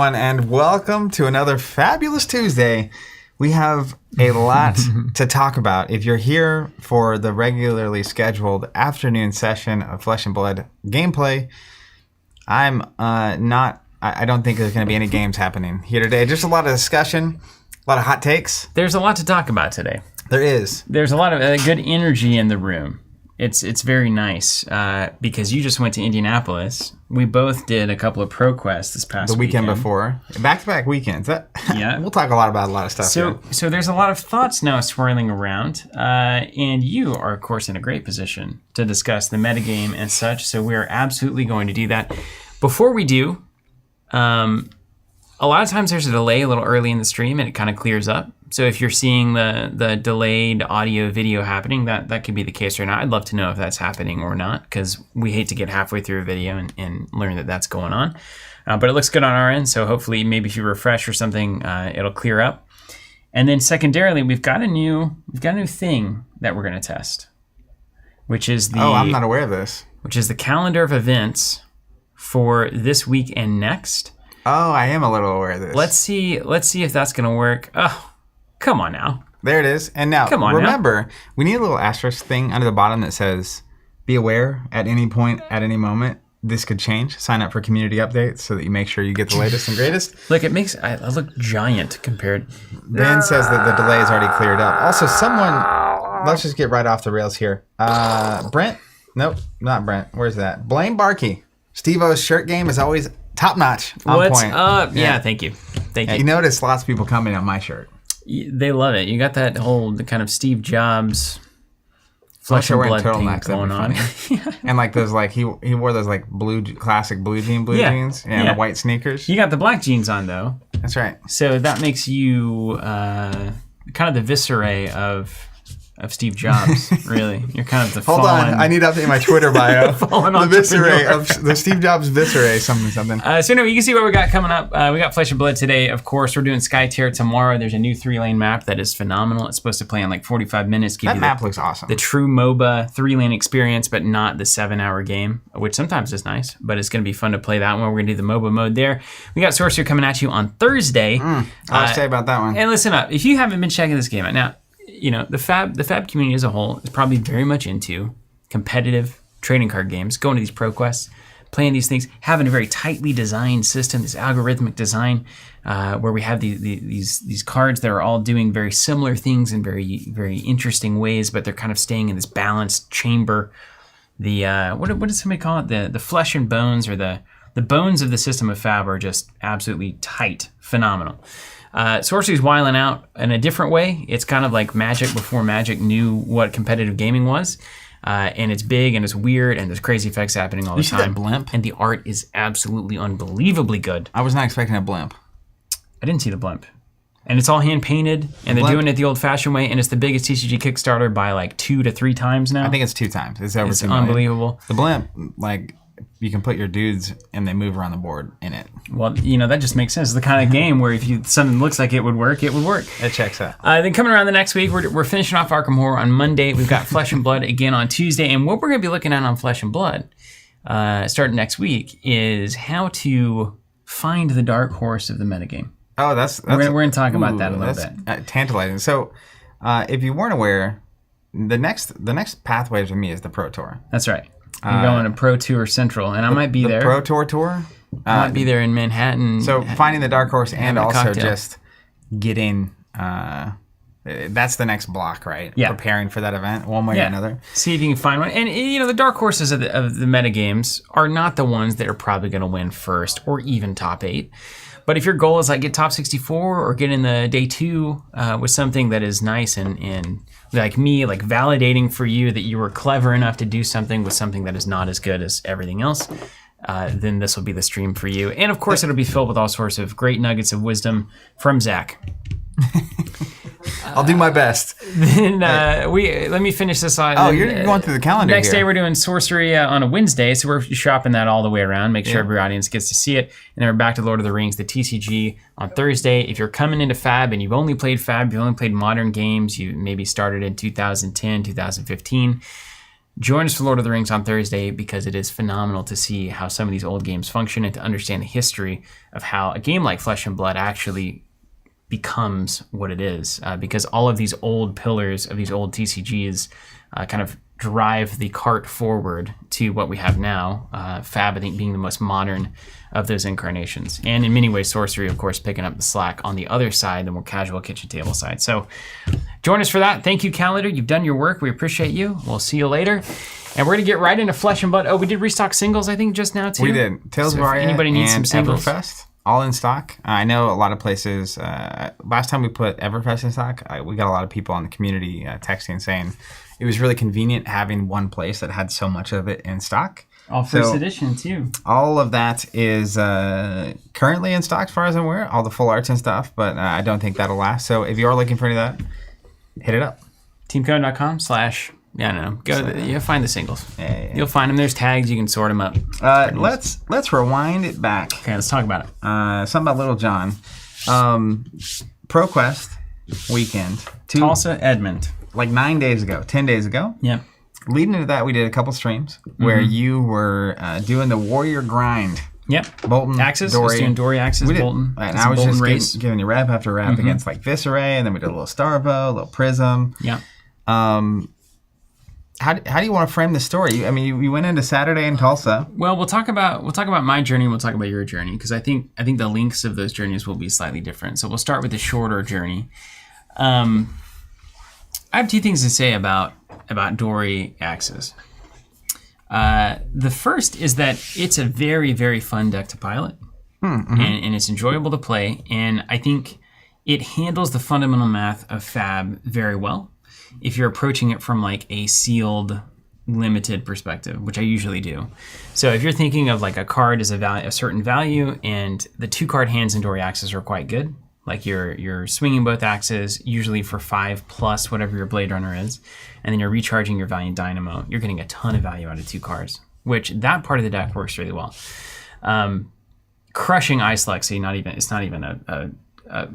everyone, and welcome to another fabulous Tuesday. We have a lot to talk about. If you're here for the regularly scheduled afternoon session of Flesh and Blood gameplay, I don't think there's going to be any games happening here today. Just a lot of discussion, a lot of hot takes. There's a lot to talk about today. There is. There's a lot of good energy in the room. It's very nice because you just went to Indianapolis. We both did a couple of ProQuest this past weekend before. Back-to-back weekends. Yeah. We'll talk about a lot of stuff here. So there's a lot of thoughts now swirling around, and you are, of course, in a great position to discuss the metagame and such, so we're absolutely going to do that. Before we do, a lot of times there's a delay a little early in the stream, and it kind of clears up. So if you're seeing the delayed audio video happening, that could be the case or not. I'd love to know if that's happening or not, because we hate to get halfway through a video and learn that that's going on. But it looks good on our end, so hopefully maybe if you refresh or something, it'll clear up. And then secondarily, we've got a new thing that we're going to test, which is I'm not aware of this. Which is the calendar of events for this week and next. Oh, I am a little aware of this. Let's see if that's going to work. Oh. Come on now. There it is. And now, remember, we need a little asterisk thing under the bottom that says, be aware at any point, at any moment, this could change. Sign up for community updates so that you make sure you get the latest and greatest. Look, I look giant compared. Dan says that the delay is already cleared up. Also, let's just get right off the rails here. Brent? Nope, not Brent. Where's that? Blaine Barkey. Steve-O's shirt game is always top notch. What's point. up? Yeah, thank you. Thank you. You notice lots of people comment on my shirt. They love it. You got that whole kind of Steve Jobs flesh and blood thing going on. And like those, like he wore those like classic blue jeans and the white sneakers. You got the black jeans on though. That's right. So that makes you kind of the Viserai of Steve Jobs, really. You're kind of the Hold on, I need to update my Twitter bio. The Viserai of the Steve Jobs Viserai, something. So anyway, you can see what we got coming up. We got Flesh and Blood today. Of course, we're doing Sky Tier tomorrow. There's a new 3-lane map that is phenomenal. It's supposed to play in like 45 minutes. That map looks awesome. The true MOBA 3-lane experience, but not the 7-hour game, which sometimes is nice, but it's going to be fun to play that one. We're going to do the MOBA mode there. We got Sorcerer coming at you on Thursday. I'll say about that one. And listen up, if you haven't been checking this game out now, you know, the Fab community as a whole is probably very much into competitive trading card games, going to these ProQuests, playing these things, having a very tightly designed system, this algorithmic design, where we have these cards that are all doing very similar things in very, very interesting ways, but they're kind of staying in this balanced chamber. The what does somebody call it? The flesh and bones, or the bones of the system of Fab are just absolutely tight, phenomenal. Sorcery's wiling out in a different way. It's kind of like Magic before Magic knew what competitive gaming was. And it's big and it's weird and there's crazy effects happening all the time. You see that blimp? And the art is absolutely unbelievably good. I was not expecting a blimp. I didn't see the blimp. And it's all hand painted and they're doing it the old fashioned way, and it's the biggest TCG Kickstarter by like 2 to 3 times now. I think it's 2 times. It's over 2 million. Unbelievable. The blimp, like, you can put your dudes and they move around the board in it. Well, you know, that just makes sense. It's the kind of game where if something looks like it would work, it would work. It checks out. Then coming around the next week, we're finishing off Arkham Horror on Monday. We've got Flesh and Blood again on Tuesday. And what we're going to be looking at on Flesh and Blood, starting next week, is how to find the dark horse of the metagame. Oh, that's we're going to talk about that a little bit. Tantalizing. So, if you weren't aware, the next pathway for me is the Pro Tour. That's right. I'm going to Pro Tour Central, and I might be there. The Pro Tour? I might be there in Manhattan. So finding the dark horse and also cocktail. Just getting, that's the next block, right? Yeah. Preparing for that event one way or another. See if you can find one. And, you know, the dark horses of the metagames are not the ones that are probably going to win first or even top 8. But if your goal is like get top 64 or get in the day 2 with something that is nice and like me, like validating for you that you were clever enough to do something with something that is not as good as everything else, then this will be the stream for you. And of course, it'll be filled with all sorts of great nuggets of wisdom from Zach. I'll do my best. Then let me finish this on. Oh, you're going through the calendar. Next day we're doing Sorcery on a Wednesday, so we're shopping that all the way around. Make sure every audience gets to see it. And then we're back to Lord of the Rings, the TCG on Thursday. If you're coming into Fab and you've only played Fab, you've only played modern games, you maybe started in 2010, 2015. Join us for Lord of the Rings on Thursday because it is phenomenal to see how some of these old games function and to understand the history of how a game like Flesh and Blood actually becomes what it is. Because all of these old pillars of these old TCGs kind of drive the cart forward to what we have now. Fab, I think, being the most modern of those incarnations. And in many ways, Sorcery, of course, picking up the slack on the other side, the more casual kitchen table side. So join us for that. Thank you, Calendar. You've done your work. We appreciate you. We'll see you later. And we're going to get right into Flesh and Blood. Oh, we did restock singles, I think, just now, too. We did. Tales of Aria anybody needs some and singles. Everfest, all in stock. I know a lot of places, last time we put Everfest in stock, we got a lot of people in the community texting saying it was really convenient having one place that had so much of it in stock. All first edition, too. All of that is currently in stock, as far as I'm aware, all the full arts and stuff, but I don't think that'll last. So if you are looking for any of that, hit it up. Teamcode.com/ I don't know. You'll find the singles. Yeah. You'll find them. There's tags. You can sort them up. Let's rewind it back. Okay, let's talk about it. Something about Little John. ProQuest weekend. Tulsa, Edmond. Like 10 days ago. Yep. Leading into that, we did a couple streams where you were doing the warrior grind. Yep. Bolton, Axis. Dory. I was doing Dory, Axis, Bolton. And I was Bolton just giving you rep after rep against like Viserai, and then we did a little Starvo, a little Prism. Yeah. How do you want to frame the story? I mean, you went into Saturday in Tulsa. Well, we'll talk about my journey. We'll talk about your journey because I think the links of those journeys will be slightly different. So we'll start with the shorter journey. I have two things to say about Dory Axis. The first is that it's a very, very fun deck to pilot, and it's enjoyable to play. And I think it handles the fundamental math of Fab very well. If you're approaching it from like a sealed, limited perspective, which I usually do. So if you're thinking of like a card as a certain value, and the 2-card hands in Dory Axis are quite good. Like you're swinging both axes, usually for 5+ whatever your Blade Runner is, and then you're recharging your Valiant Dynamo. You're getting a ton of value out of 2 cards, which that part of the deck works really well. Crushing Ice Lexi, it's not even a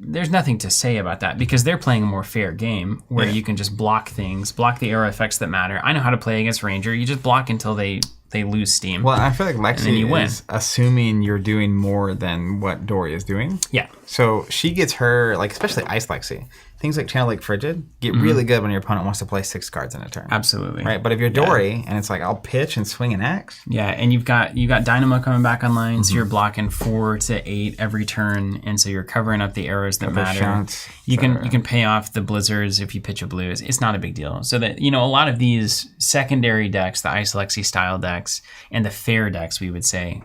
there's nothing to say about that because they're playing a more fair game where you can just block things, block the arrow effects that matter. I know how to play against Ranger. You just block until they lose steam. Well, I feel like Lexi is assuming you're doing more than what Dory is doing. Yeah. So she gets her, like, especially Ice Lexi. Things like Channel Lake Frigid get really good when your opponent wants to play 6 cards in a turn. Absolutely. Right? But if you're Dory and it's like, I'll pitch and swing an axe. Yeah, and you've got Dynamo coming back online, so you're blocking 4 to 8 every turn, and so you're covering up the arrows that matter. Shunts, you can pay off the blizzards if you pitch a blue. It's not a big deal. So that, a lot of these secondary decks, the Ice Lexi style decks, and the fair decks, we would say,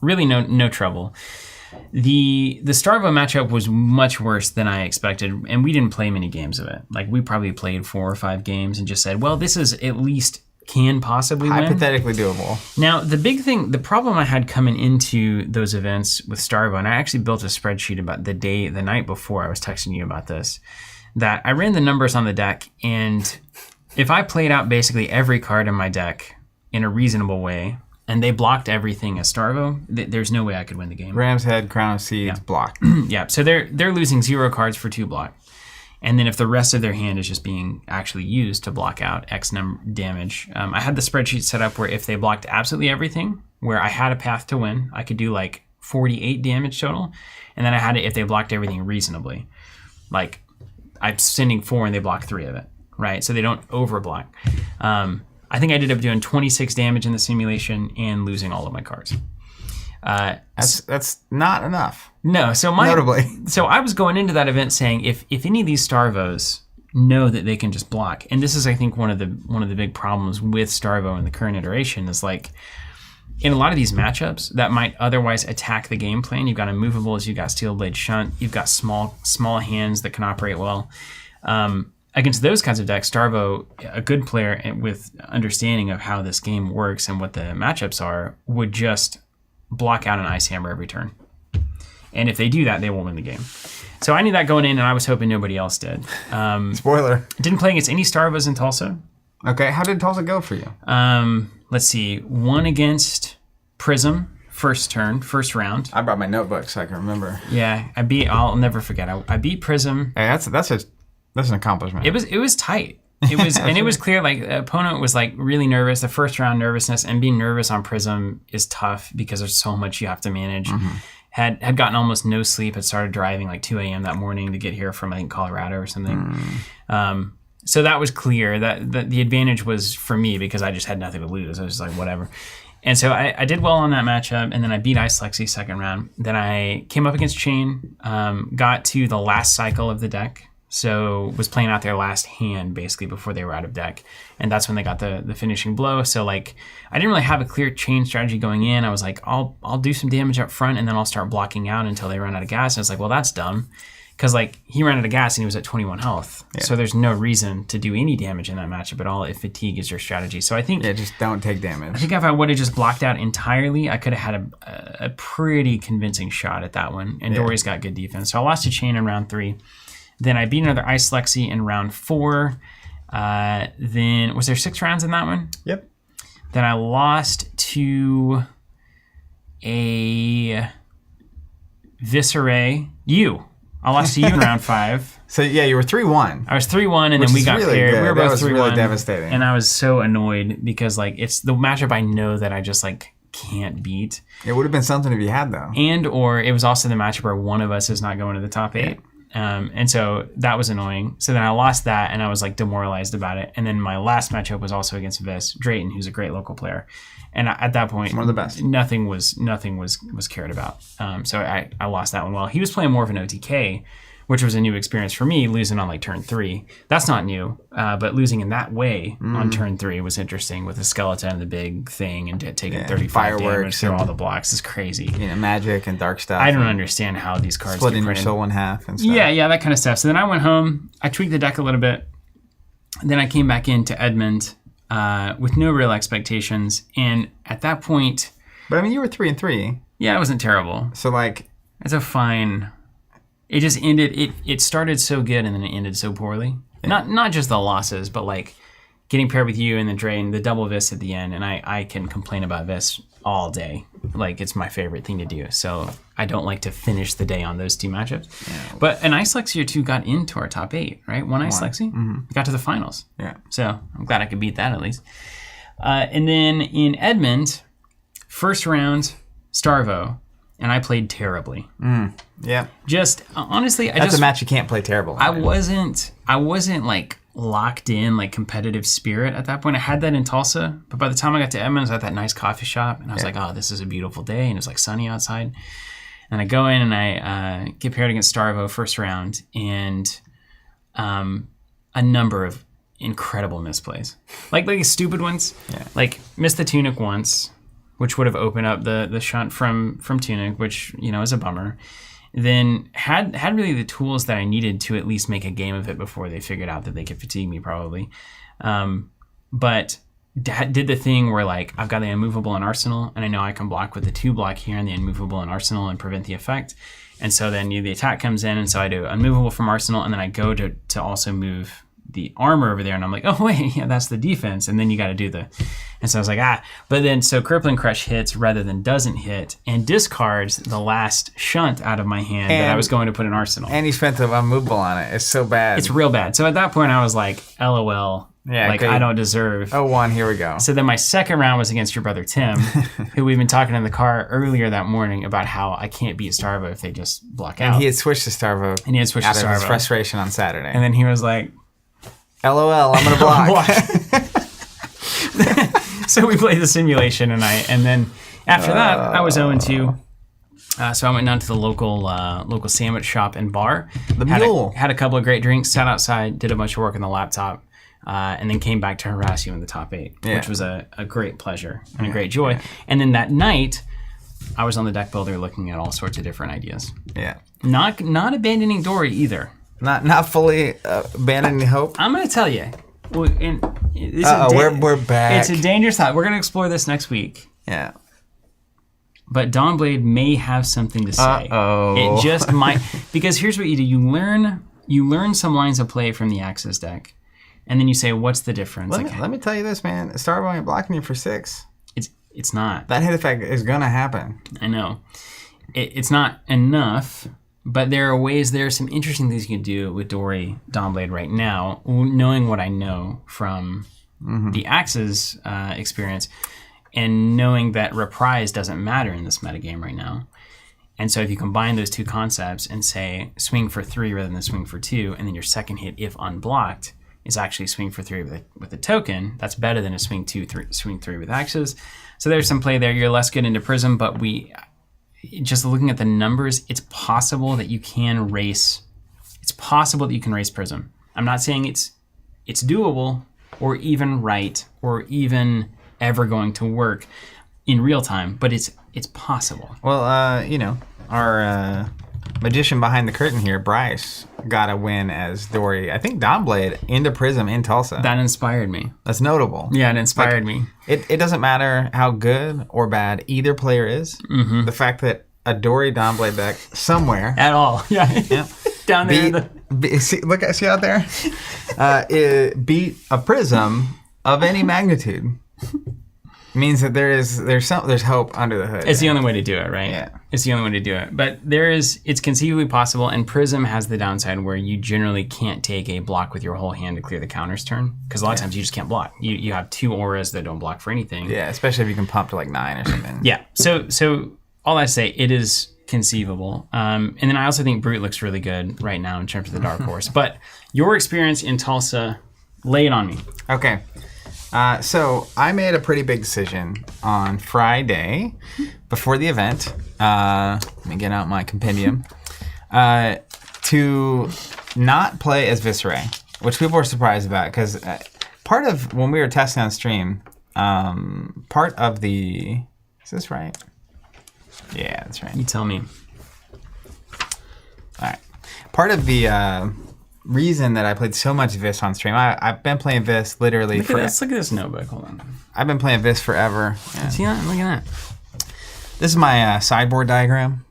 really no trouble. The Starvo matchup was much worse than I expected, and we didn't play many games of it. Like, we probably played 4 or 5 games and just said, well, this is at least can possibly win. Hypothetically doable. Now, the problem I had coming into those events with Starvo, and I actually built a spreadsheet about the night before I was texting you about this, that I ran the numbers on the deck, and if I played out basically every card in my deck in a reasonable way, and they blocked everything as Starvo, there's no way I could win the game. Ram's Head, Crown of Seeds, block. Yeah, so they're losing 0 cards for 2 block. And then if the rest of their hand is just being actually used to block out X number damage, I had the spreadsheet set up where if they blocked absolutely everything, where I had a path to win, I could do like 48 damage total. And then I had it if they blocked everything reasonably. Like, I'm sending 4 and they block 3 of it, right? So they don't overblock. I think I ended up doing 26 damage in the simulation and losing all of my cards. That's not enough. No, notably. So I was going into that event saying if any of these Starvos know that they can just block, and this is I think one of the big problems with Starvo in the current iteration is like in a lot of these matchups that might otherwise attack the game plan. You've got Immovables, you've got Steel Blade Shunt, you've got small hands that can operate well. Against those kinds of decks, Starvo, a good player with understanding of how this game works and what the matchups are, would just block out an Ice Hammer every turn. And if they do that, they won't win the game. So I knew that going in, and I was hoping nobody else did. Spoiler. Didn't play against any Starvos in Tulsa. Okay, how did Tulsa go for you? Let's see. 1 against Prism, first round. I brought my notebook so I can remember. Yeah, I'll never forget. I beat Prism. Hey, that's an accomplishment. It was tight. It was clear, like, the opponent was, like, really nervous. The first round nervousness, and being nervous on Prism is tough because there's so much you have to manage. Had gotten almost no sleep. Had started driving, like, 2 a.m. that morning to get here from, I think, Colorado or something. So that was clear. That the advantage was for me because I just had nothing to lose. I was just like, whatever. And so I did well on that matchup, and then I beat Ice Lexi second round. Then I came up against Chain, got to the last cycle of the deck, so was playing out their last hand basically before they were out of deck, and that's when they got the finishing blow. So like I didn't really have a clear Chain strategy going in. I was like, I'll do some damage up front, and then I'll start blocking out until they run out of gas. And I was like, well, that's dumb. Because like he ran out of gas and he was at 21 health, so there's no reason to do any damage in that matchup at all if fatigue is your strategy. So I think just don't take damage. I think if I would have just blocked out entirely, I could have had a pretty convincing shot at that one. And Dory's got good defense, so I lost to Chain in round 3. Then I beat another Ice Lexi in round 4. Then was there 6 rounds in that one? Yep. Then I lost to a Viserai. I lost to you in round 5. So yeah, you were 3-1. I was 3-1, and then we got paired. We were both 3-1. Really devastating. And I was so annoyed because like it's the matchup I know that I just like can't beat. It would have been something if you had though. And or it was also the matchup where one of us is not going to the top 8. And so that was annoying. So then I lost that, and I was like demoralized about it. And then my last matchup was also against Vis Drayton, who's a great local player. And at that point, one of the best. Nothing was cared about. So I lost that one. Well, he was playing more of an OTK, which was a new experience for me, losing on like turn 3. That's not new, but losing in that way on turn 3 was interesting with the skeleton and the big thing and taking 35 damage through all the blocks. It's crazy. Magic and dark stuff. I don't understand how these cards splitting your soul in half and stuff. Yeah, that kind of stuff. So then I went home. I tweaked the deck a little bit. Then I came back into Edmond with no real expectations, and at that point, but I mean, you were 3-3. Yeah, it wasn't terrible. So like, it's a fine. It just ended. It started so good, and then it ended so poorly. Yeah. Not just the losses, but like getting paired with you and then Drain the double Vis at the end, and I can complain about Vis all day. Like it's my favorite thing to do. So I don't like to finish the day on those 2 matchups. Yeah. But an Ice Lexi or 2 got into our top 8, right? One Ice Lexi got to the finals. Yeah. So I'm glad I could beat that at least. And then in Edmond, first round Starvo, and I played terribly. Yeah. Just honestly, that's a match you can't play terrible. I wasn't like locked in like competitive spirit at that point. I had that in Tulsa, but by the time I got to Edmond, I was at that nice coffee shop, and I was like, oh, this is a beautiful day, and it was like sunny outside. And I go in and I get paired against Starvo first round, and a number of incredible misplays, like stupid ones. Yeah. Like missed the Tunic once, which would have opened up the shunt from Tunic, which is a bummer. Then had really the tools that I needed to at least make a game of it before they figured out that they could fatigue me probably. But did the thing where like I've got the Immovable and Arsenal, and I know I can block with the 2 block here and the Immovable and Arsenal and prevent the effect. And so then the attack comes in, and so I do Unmovable from Arsenal, and then I go to also move the armor over there, and I'm like, oh wait, yeah, that's the defense, and then you got to do and so I was like, but then so Crippling Crush hits rather than doesn't hit, and discards the last shunt out of my hand that I was going to put in Arsenal. And he spent the Unmovable on it. It's so bad. It's real bad. So at that point I was like, LOL. Yeah, like I don't deserve. 0-1, here we go. So then my second round was against your brother Tim, who we've been talking in the car earlier that morning about how I can't beat Starvo if they just block out. And he had switched to Starvo. Out of his frustration on Saturday. And then he was like, LOL, I'm gonna block. So we played the simulation, and then after that I was 0-2. So I went down to the local sandwich shop and bar. The Mule. Had a couple of great drinks, sat outside, did a bunch of work on the laptop, and then came back to harass you in the top 8, which was a great pleasure and a great joy. Yeah. And then that night, I was on the deck builder looking at all sorts of different ideas. Yeah. Not abandoning Dory either. Not fully abandoning hope. I'm going to tell you. Well, we're back. It's a dangerous thought. We're going to explore this next week. Yeah. But Dawnblade may have something to say. Uh-oh. It just might. Because here's what you do. You learn some lines of play from the Axis deck, and then you say, what's the difference? Let me tell you this, man. Starvo ain't blocking you for 6. It's not. That hit effect is going to happen. I know. It's not enough But there are some interesting things you can do with Dory Dawnblade right now, knowing what I know from the Axes experience, and knowing that reprise doesn't matter in this metagame right now. And so if you combine those two concepts and say swing for 3 rather than swing for 2, and then your second hit, if unblocked, is actually swing for 3 with a token, that's better than a swing 3 with Axes. So there's some play there. You're less good into Prism, but just looking at the numbers, it's possible that you can race. It's possible that you can race Prism. I'm not saying it's doable or even right or even ever going to work in real time, but it's possible. Well, our magician behind the curtain here, Bryce, got a win as Dory. I think Dawnblade into Prism in Tulsa. That inspired me. That's notable. Yeah, it inspired me. It doesn't matter how good or bad either player is. Mm-hmm. The fact that a Dory Dawnblade deck somewhere at all, yeah, down there. See out there, it beat a Prism of any magnitude. Means that there's hope under the hood. It's the only way to do it, right? Yeah. It's the only way to do it. But it's conceivably possible, and Prism has the downside where you generally can't take a block with your whole hand to clear the counter's turn, because a lot of times you just can't block. You have 2 auras that don't block for anything. Yeah, especially if you can pump to like 9 or something. Yeah. So all I say, it is conceivable. And then I also think Brute looks really good right now in terms of the Dark Horse. But your experience in Tulsa, lay it on me. Okay. So I made a pretty big decision on Friday before the event. Let me get out my compendium. To not play as Viserai, which people were surprised about because part of when we were testing on stream, part of the... Is this right? Yeah, that's right. You tell me. All right. Part of the... reason that I played so much Vis on stream. I've been playing Vis literally Look at this notebook. Hold on. I've been playing Vis forever. Yeah. See that? Look at that. This is my sideboard diagram,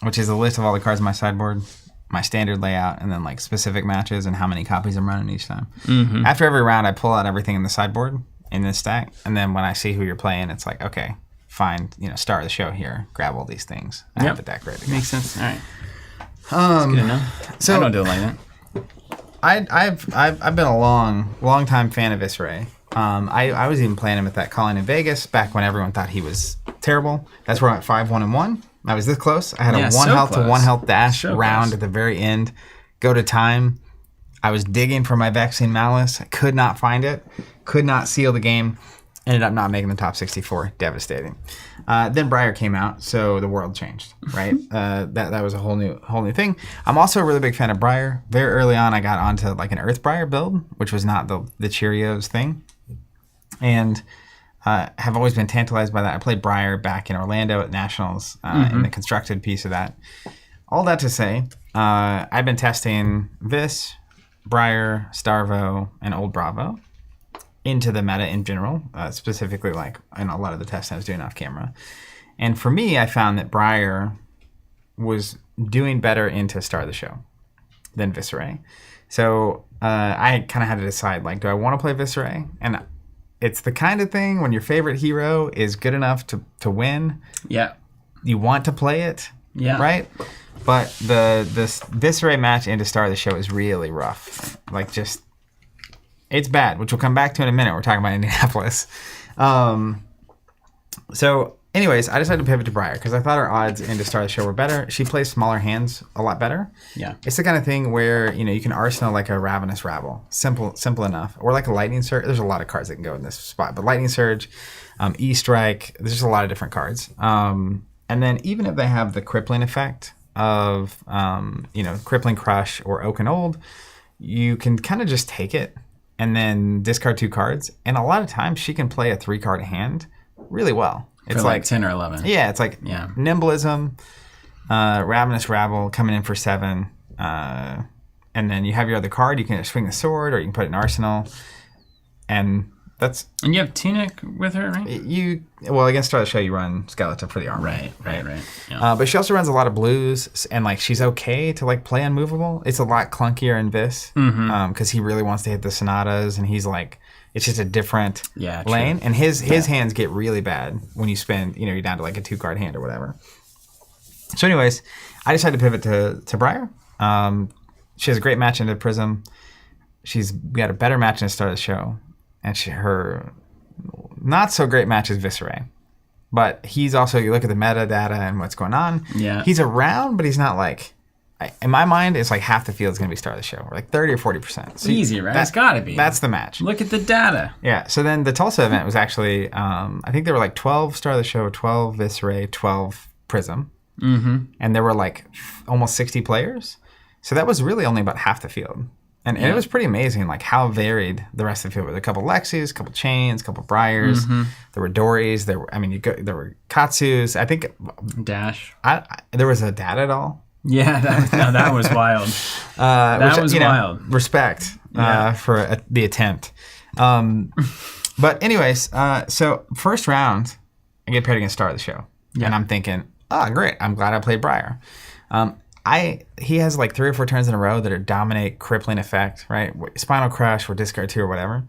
which is a list of all the cards in my sideboard, my standard layout, and then like specific matches and how many copies I'm running each time. Mm-hmm. After every round, I pull out everything in the sideboard in this stack, and then when I see who you're playing, it's like, okay, fine, start the show here, grab all these things. I have the deck ready to go. Makes sense. All right. That's good enough. So I don't do it like that. I've been a long time fan of Viserai. I was even playing him at that calling in Vegas back when everyone thought he was terrible. That's where I'm at 5-1-1. I was this close. I had a 1 health to 1 health dash round at the very end. Go to time. I was digging for my Vaccine Malice. I could not find it. Could not seal the game. Ended up not making the top 64. Devastating. Then Briar came out, so the world changed, right? That was a whole new thing. I'm also a really big fan of Briar. Very early on, I got onto like an Earth Briar build, which was not the Cheerios thing, and have always been tantalized by that. I played Briar back in Orlando at Nationals in the constructed piece of that. All that to say, I've been testing Vis, Briar, Starvo, and Old Bravo into the meta in general, specifically like in a lot of the tests I was doing off camera. And for me, I found that Briar was doing better into Star of the Show than Viserai. So I kind of had to decide, like, do I want to play Viserai? And it's the kind of thing when your favorite hero is good enough to win. Yeah. You want to play it. Yeah. Right? But this Viserai match into Star of the Show is really rough. Like, just... It's bad, which we'll come back to in a minute. We're talking about Indianapolis. So, anyways, I decided to pivot to Briar because I thought her odds into Star of the Show were better. She plays smaller hands a lot better. Yeah. It's the kind of thing where, you can Arsenal like a Ravenous Rabble. Simple enough. Or like a Lightning Surge. There's a lot of cards that can go in this spot. But Lightning Surge, E-Strike, there's just a lot of different cards. And then even if they have the crippling effect of, Crippling Crush or Oaken Old, you can kind of just take it and then discard 2 cards. And a lot of times she can play a 3-card hand really well. It's like 10 or 11. Yeah, it's like Nimblism, Ravenous Rabble coming in for 7. And then you have your other card. You can swing the sword or you can put it in Arsenal. And that's... And you have Tunic with her, right? Against Star of the Show, you run Skeleton for the armor. Right. Yeah. But she also runs a lot of blues, and like she's okay to like play unmovable. It's a lot clunkier in Vis, because he really wants to hit the Sonatas, and he's like, it's just a different lane. And his hands get really bad when you spend, you're down to like a 2-card hand or whatever. So anyways, I decided to pivot to Briar. She has a great match into Prism. We had a better match in the start of the show, and her not so great match is Viserai. But he's also, you look at the metadata and what's going on. Yeah. He's around, but he's not like, in my mind, it's like half the field is going to be start of the show, or like 30 or 40%. So easy, right? It's got to be. That's the match. Look at the data. Yeah. So then the Tulsa event was actually, I think there were like 12 start of the show, 12 Viserai, 12 Prism. Mm-hmm. And there were like almost 60 players. So that was really only about half the field. And it was pretty amazing, like how varied the rest of the field was. A couple Lexis, a couple Chains, a couple Briars. Mm-hmm. There were Dories. There were Katsus. I think Dash. There was a Data doll. Yeah, that was wild. That was wild. Respect for the attempt. But anyways, so first round, I get paired against Star of the show, and I'm thinking, oh great, I'm glad I played Briar. He has like 3 or 4 turns in a row that are dominate, crippling effect, right? Spinal Crush or discard 2 or whatever.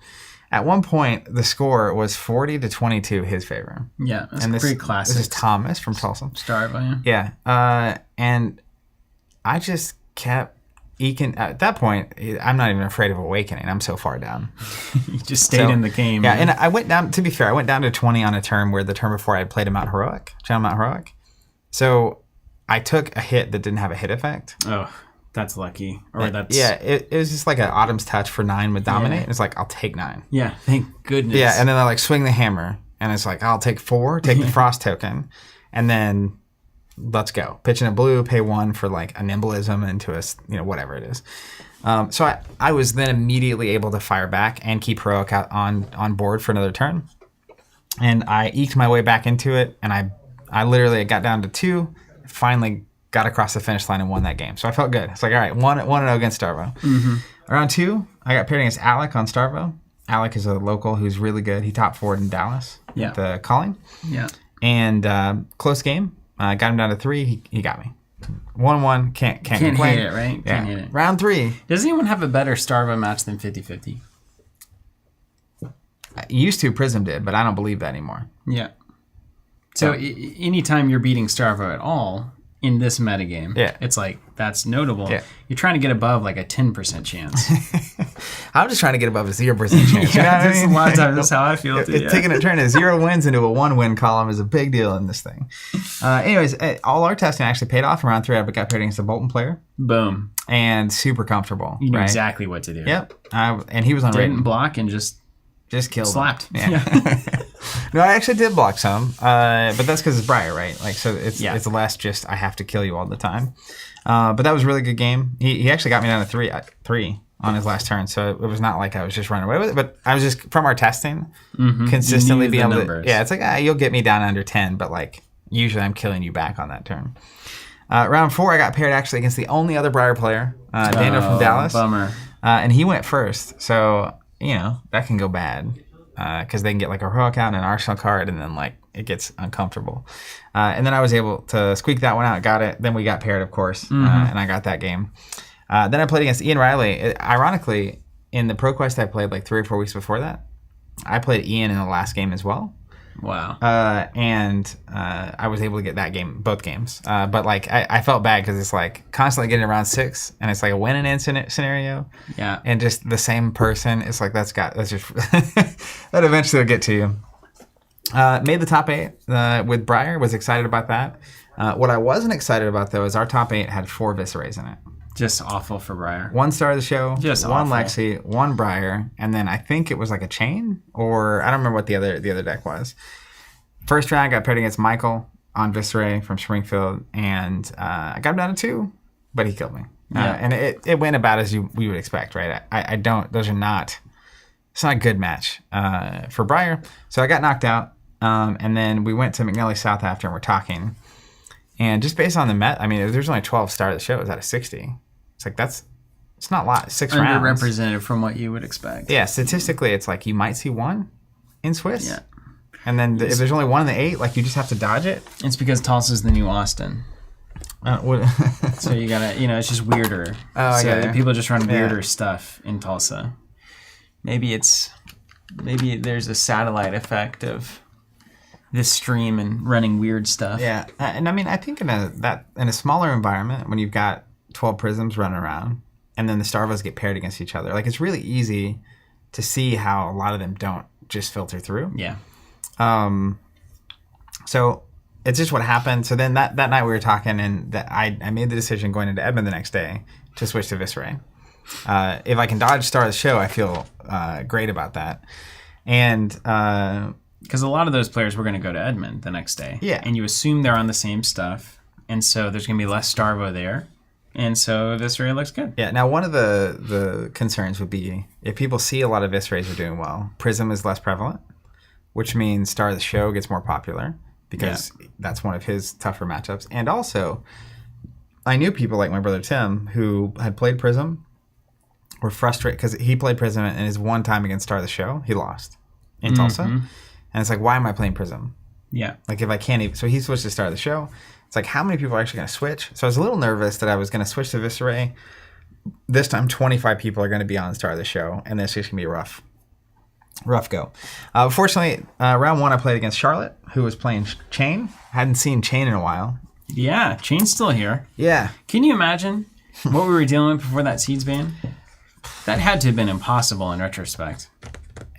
At one point, the score was 40-22 his favor. Yeah, that's pretty classic. This is Thomas from Tulsa. Starva, yeah. And I just kept eking. At that point, I'm not even afraid of awakening. I'm so far down. You just stayed in the game. Yeah, and I went down, to be fair, I went down to 20 on a turn where the turn before I had played him out heroic, channel out heroic. So I took a hit that didn't have a hit effect. Oh, that's lucky. Or that's... Yeah, it was just like an Autumn's Touch for 9 with Dominate. Yeah. It's like, I'll take 9. Yeah, thank goodness. Yeah, and then I like swing the hammer, and it's like, I'll take 4, take the Frost token, and then let's go. Pitch in a blue, pay 1 for like a Nimbleism into a, whatever it is. So I was then immediately able to fire back and keep heroic out on board for another turn. And I eked my way back into it, and I literally got down to 2, finally got across the finish line and won that game. So I felt good. It's like, all right, 1-0 against Starvo. Mm-hmm. Around 2, I got paired against Alec on Starvo. Alec is a local who's really good. He top 4'd in Dallas at the calling. Yeah. And close game. Got him down to 3. He got me. 1-1. Can't complain. Hit it, right? Yeah. Can't hit it. Round 3. Does anyone have a better Starvo match than 50-50? Used to, Prism did, but I don't believe that anymore. Yeah. So anytime you're beating Starvo at all in this metagame, it's like, that's notable. Yeah. You're trying to get above like a 10% chance. I'm just trying to get above a 0% chance. You know what I mean? A lot of times that's how I feel too. Taking a turn of 0 wins into a 1-win column is a big deal in this thing. Anyways, all our testing actually paid off in round 3. I got paired against a Bolton player. Boom. And super comfortable. You knew exactly what to do. Yep. And he was on Didn't block and just killed slapped. Him. Yeah. No, I actually did block some, but that's because it's Briar, right? Like, so it's less just I have to kill you all the time. But that was a really good game. He actually got me down to 3 on his last turn, so it was not like I was just running away with it. But I was just, from our testing, consistently being able to. Yeah, it's like you'll get me down under 10, but like usually I'm killing you back on that turn. Round 4, I got paired actually against the only other Briar player, Daniel from Dallas. Bummer. And he went first, so that can go bad. Because they can get like a heroic out and an arsenal card, and then like it gets uncomfortable. And then I was able to squeak that one out, got it. Then we got paired, of course, and I got that game. Then I played against Ian Riley. Ironically, in the ProQuest I played like 3 or 4 weeks before that, I played Ian in the last game as well. Wow. And I was able to get that game, both games. But like I felt bad because it's like constantly getting around 6, and it's like a win and end scenario. Yeah. And just the same person. It's like that's just that eventually will get to you. Made the top 8 with Briar. Was excited about that. What I wasn't excited about though is our top 8 had 4 Viserais in it. Just awful for Briar. 1 star of the show. Just 1 awful. Lexi, 1 Briar, and then I think it was like a chain, or I don't remember what the other deck was. First round, I got paired against Michael on Viserai from Springfield, and I got him down to 2, but he killed me. And it went about as we would expect, right? I don't. Those are not. It's not a good match for Briar. So I got knocked out, and then we went to McNally South after, and we're talking. And just based on the I mean, there's only 12 star of the show. It was out of 60. It's like it's not a lot. 6 rounds. Underrepresented from what you would expect. Yeah, statistically, it's like you might see 1 in Swiss. Yeah. And then if there's only 1 in the 8, like you just have to dodge it. It's because Tulsa's the new Austin. So you gotta, it's just weirder. Oh, so people just run weirder stuff in Tulsa. Maybe there's a satellite effect of this stream and running weird stuff. Yeah, and I mean, I think in a smaller environment, when you've got 12 prisms running around, and then the Starvos get paired against each other, like it's really easy to see how a lot of them don't just filter through. Yeah. So it's just what happened. So then that night we were talking, and that I made the decision going into Edmond the next day to switch to Viserai. If I can dodge Star of the Show, I feel great about that. And because a lot of those players were going to go to Edmond the next day. Yeah. And you assume they're on the same stuff. And so there's going to be less Starvo there. And so Viserai looks good. Yeah. Now, one of the concerns would be if people see a lot of Viserais are doing well, Prism is less prevalent, which means Star of the Show gets more popular because that's one of his tougher matchups. And also, I knew people like my brother Tim who had played Prism, were frustrated because he played Prism and his one time against Star of the Show, he lost in Tulsa. And it's like, why am I playing Prism? Yeah. Like if I can't even... So he switched to Star of the Show. It's like, how many people are actually going to switch? So I was a little nervous that I was going to switch to Viserai. This time, 25 people are going to be on Star of the Show, and this is going to be a rough go. Fortunately, round one I played against Charlotte, who was playing Chain. Hadn't seen Chain in a while. Yeah, Chain's still here. Yeah. Can you imagine what we were dealing with before that Seeds ban? That had to have been impossible in retrospect.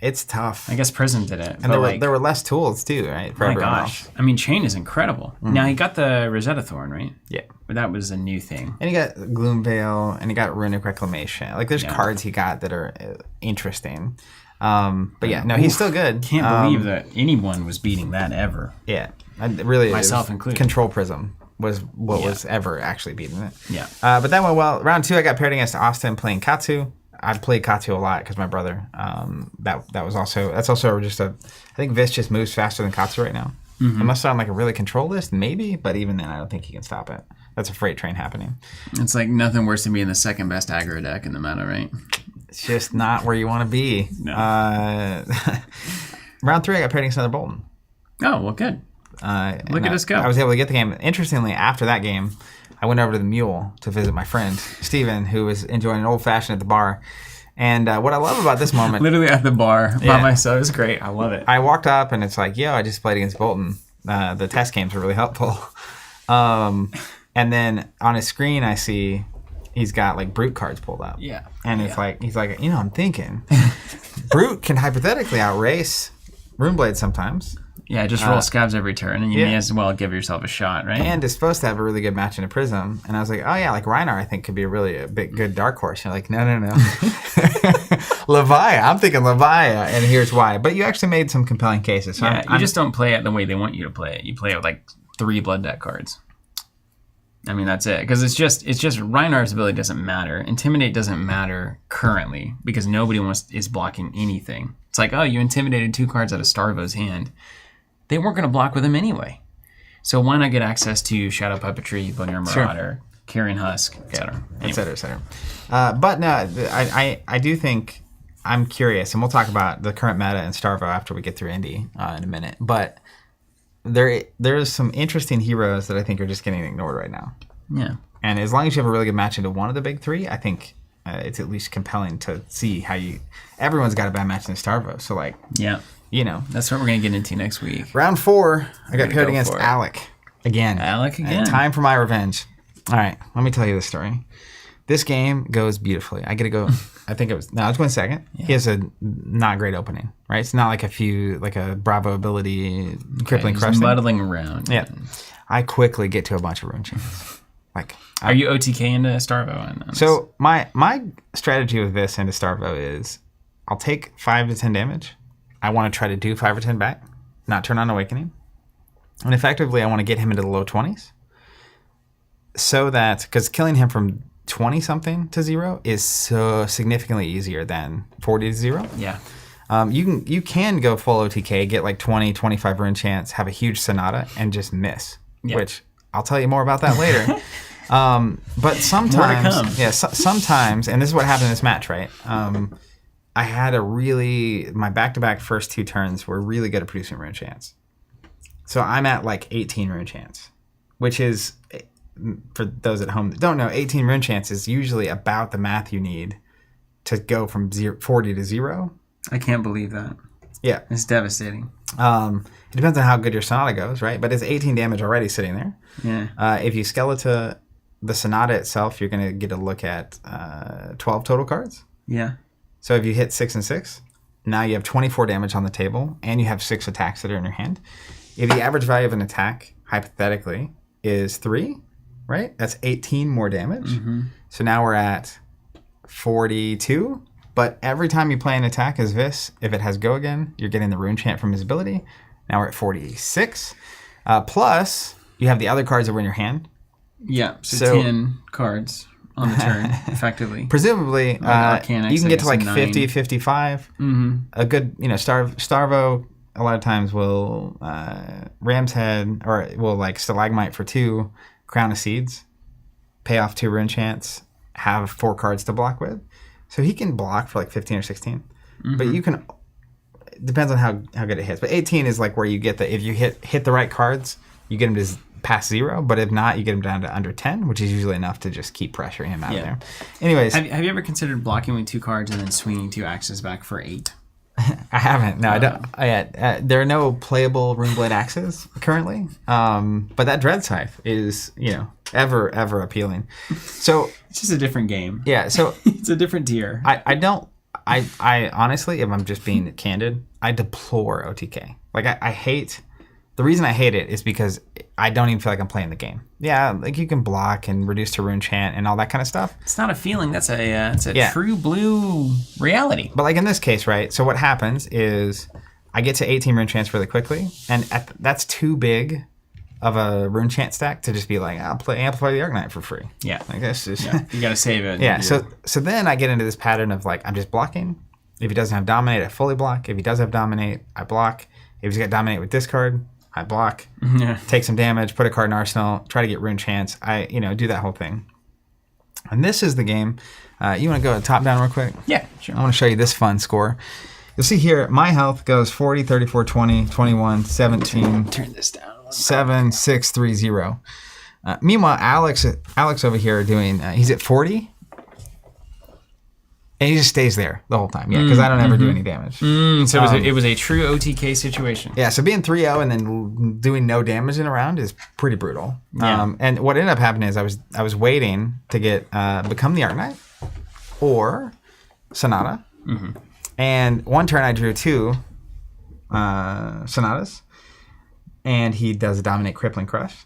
It's tough. I guess Prism did it. And there were less tools too, right? For my everyone gosh. else. I mean, Chain is incredible. Now, he got the Rosetta Thorn, right? Yeah. But that was a new thing. And he got Gloomveil, and he got Runic Reclamation. Like, there's cards he got that are interesting. But yeah, no, he's still good. Can't believe that anyone was beating that ever. Yeah. Really, myself included. Control Prism was what was ever actually beating it. Yeah. But that went well. Round two, I got paired against Austin playing Katsu. I'd played Katsu a lot because my brother. That's also just I think Vis just moves faster than Katsu right now. It must sound like a really control list, maybe, but even then, I don't think he can stop it. That's a freight train happening. It's like nothing worse than being the second best aggro deck in the meta, right? It's just not where you want to be. No. Round three, I got paired against another Bolton. Oh, well, good. Look at us go. I was able to get the game. Interestingly, after that game, I went over to the Mule to visit my friend, Steven, who was enjoying an old-fashioned at the bar. And what I love about this moment... Literally at the bar by myself. It's great. I love it. I walked up, and it's like, yo, I just played against Bolton. The test games were really helpful. And then on his screen, I see he's got, like, Brute cards pulled up. Yeah. And it's like, he's like, I'm thinking, Brute can hypothetically outrace Runeblade sometimes. Yeah, just roll scabs every turn, and you may as well give yourself a shot, right? And it's supposed to have a really good match in a Prism. And I was like, oh, yeah, like Reinar, I think, could be a big good dark horse. And you're like, no. Leviah. I'm thinking Leviah, and here's why. But you actually made some compelling cases. So yeah, you just don't play it the way they want you to play it. You play it with, like, 3 blood deck cards. I mean, that's it. Because it's just Reinar's ability doesn't matter. Intimidate doesn't matter currently because nobody is blocking anything. It's like, oh, you intimidated 2 cards out of Starvo's hand. They weren't going to block with him anyway. So why not get access to Shadow Puppetry, Bonnier Marauder, Carrion Husk, etc. Et cetera. But no, I do think I'm curious, and we'll talk about the current meta and Starvo after we get through Indy in a minute. But there's some interesting heroes that I think are just getting ignored right now. Yeah. And as long as you have a really good match into one of the big 3, I think it's at least compelling to see how everyone's got a bad match in Starvo. So like, yeah. That's what we're going to get into next week. Round 4, I got paired against Alec again. Time for my revenge. All right, let me tell you this story. This game goes beautifully. I was going second. Yeah. He has a not great opening, right? It's not like a Bravo ability, crippling crush. Muddling around. Yeah. I quickly get to a bunch of rune chains. Are you OTK into Starvo? So my strategy with this into Starvo is I'll take 5 to 10 damage. I want to try to do 5 or 10 back, not turn on Awakening. And effectively, I want to get him into the low 20s. So that, because killing him from 20-something to 0 is so significantly easier than 40 to 0. Yeah. You can go full OTK, get like 20, 25 rune chance, have a huge Sonata, and just miss. Yeah. Which, I'll tell you more about that later. But sometimes, sometimes, and this is what happened in this match, right? I had my back-to-back first 2 turns were really good at producing rune chance. So I'm at like 18 rune chance, which is, for those at home that don't know, 18 rune chance is usually about the math you need to go from 40 to 0. I can't believe that. Yeah. It's devastating. It depends on how good your Sonata goes, right? But it's 18 damage already sitting there. Yeah. If you Skeleton the Sonata itself, you're going to get a look at 12 total cards. Yeah. So if you hit 6 and 6, now you have 24 damage on the table, and you have 6 attacks that are in your hand. If the average value of an attack, hypothetically, is 3, right? That's 18 more damage. Mm-hmm. So now we're at 42. But every time you play an attack as Vis, if it has Go again, you're getting the Rune Chant from his ability. Now we're at 46. Plus, you have the other cards that were in your hand. Yeah, so 10 cards on the turn, effectively. Presumably, you can get to like 50, 55. Mm-hmm. A good, Starvo, a lot of times will Ram's Head, or will like Stalagmite for 2, Crown of Seeds, pay off 2 Rune Chants, have 4 cards to block with. So he can block for like 15 or 16. Mm-hmm. But you can, depends on how good it hits. But 18 is like where you get if you hit the right cards, you get him to past 0. But if not, you get him down to under 10, which is usually enough to just keep pressuring him out of there. Anyways. Have you ever considered blocking with 2 cards and then swinging 2 axes back for 8? I haven't. No, I don't. There are no playable Runeblade axes currently. But that Dread Scythe is, ever appealing. So it's just a different game. Yeah. So it's a different tier. I honestly, if I'm just being candid, I deplore OTK. Like I hate. The reason I hate it is because I don't even feel like I'm playing the game. Yeah, like you can block and reduce to Rune Chant and all that kind of stuff. It's not a feeling. That's a true blue reality. But like in this case, right? So what happens is I get to 18 Rune Chants really quickly, and that's too big of a Rune Chant stack to just be like, I'll play Amplify the Arcanite for free. Yeah. Like that's just... Yeah. You got to save it. Yeah, so then I get into this pattern of like, I'm just blocking. If he doesn't have Dominate, I fully block. If he does have Dominate, I block. If he's got Dominate with discard, I block, take some damage, put a card in Arsenal, try to get Rune Chants. I do that whole thing. And this is the game. You want to go top down real quick? Yeah, sure. I want to show you this fun score. You'll see here, my health goes 40, 34, 20, 21, 17. Turn this down. 7, 6, 3, 0. Meanwhile, Alex over here doing, he's at 40. And he just stays there the whole time. Yeah, because I don't ever do any damage. So it was a true OTK situation. Yeah, so being 3-0 and then doing no damage in a round is pretty brutal. Yeah. And what ended up happening is I was waiting to get Become the Arcanite or Sonata. Mm-hmm. And one turn I drew 2 Sonatas. And he does a Dominate Crippling Crush.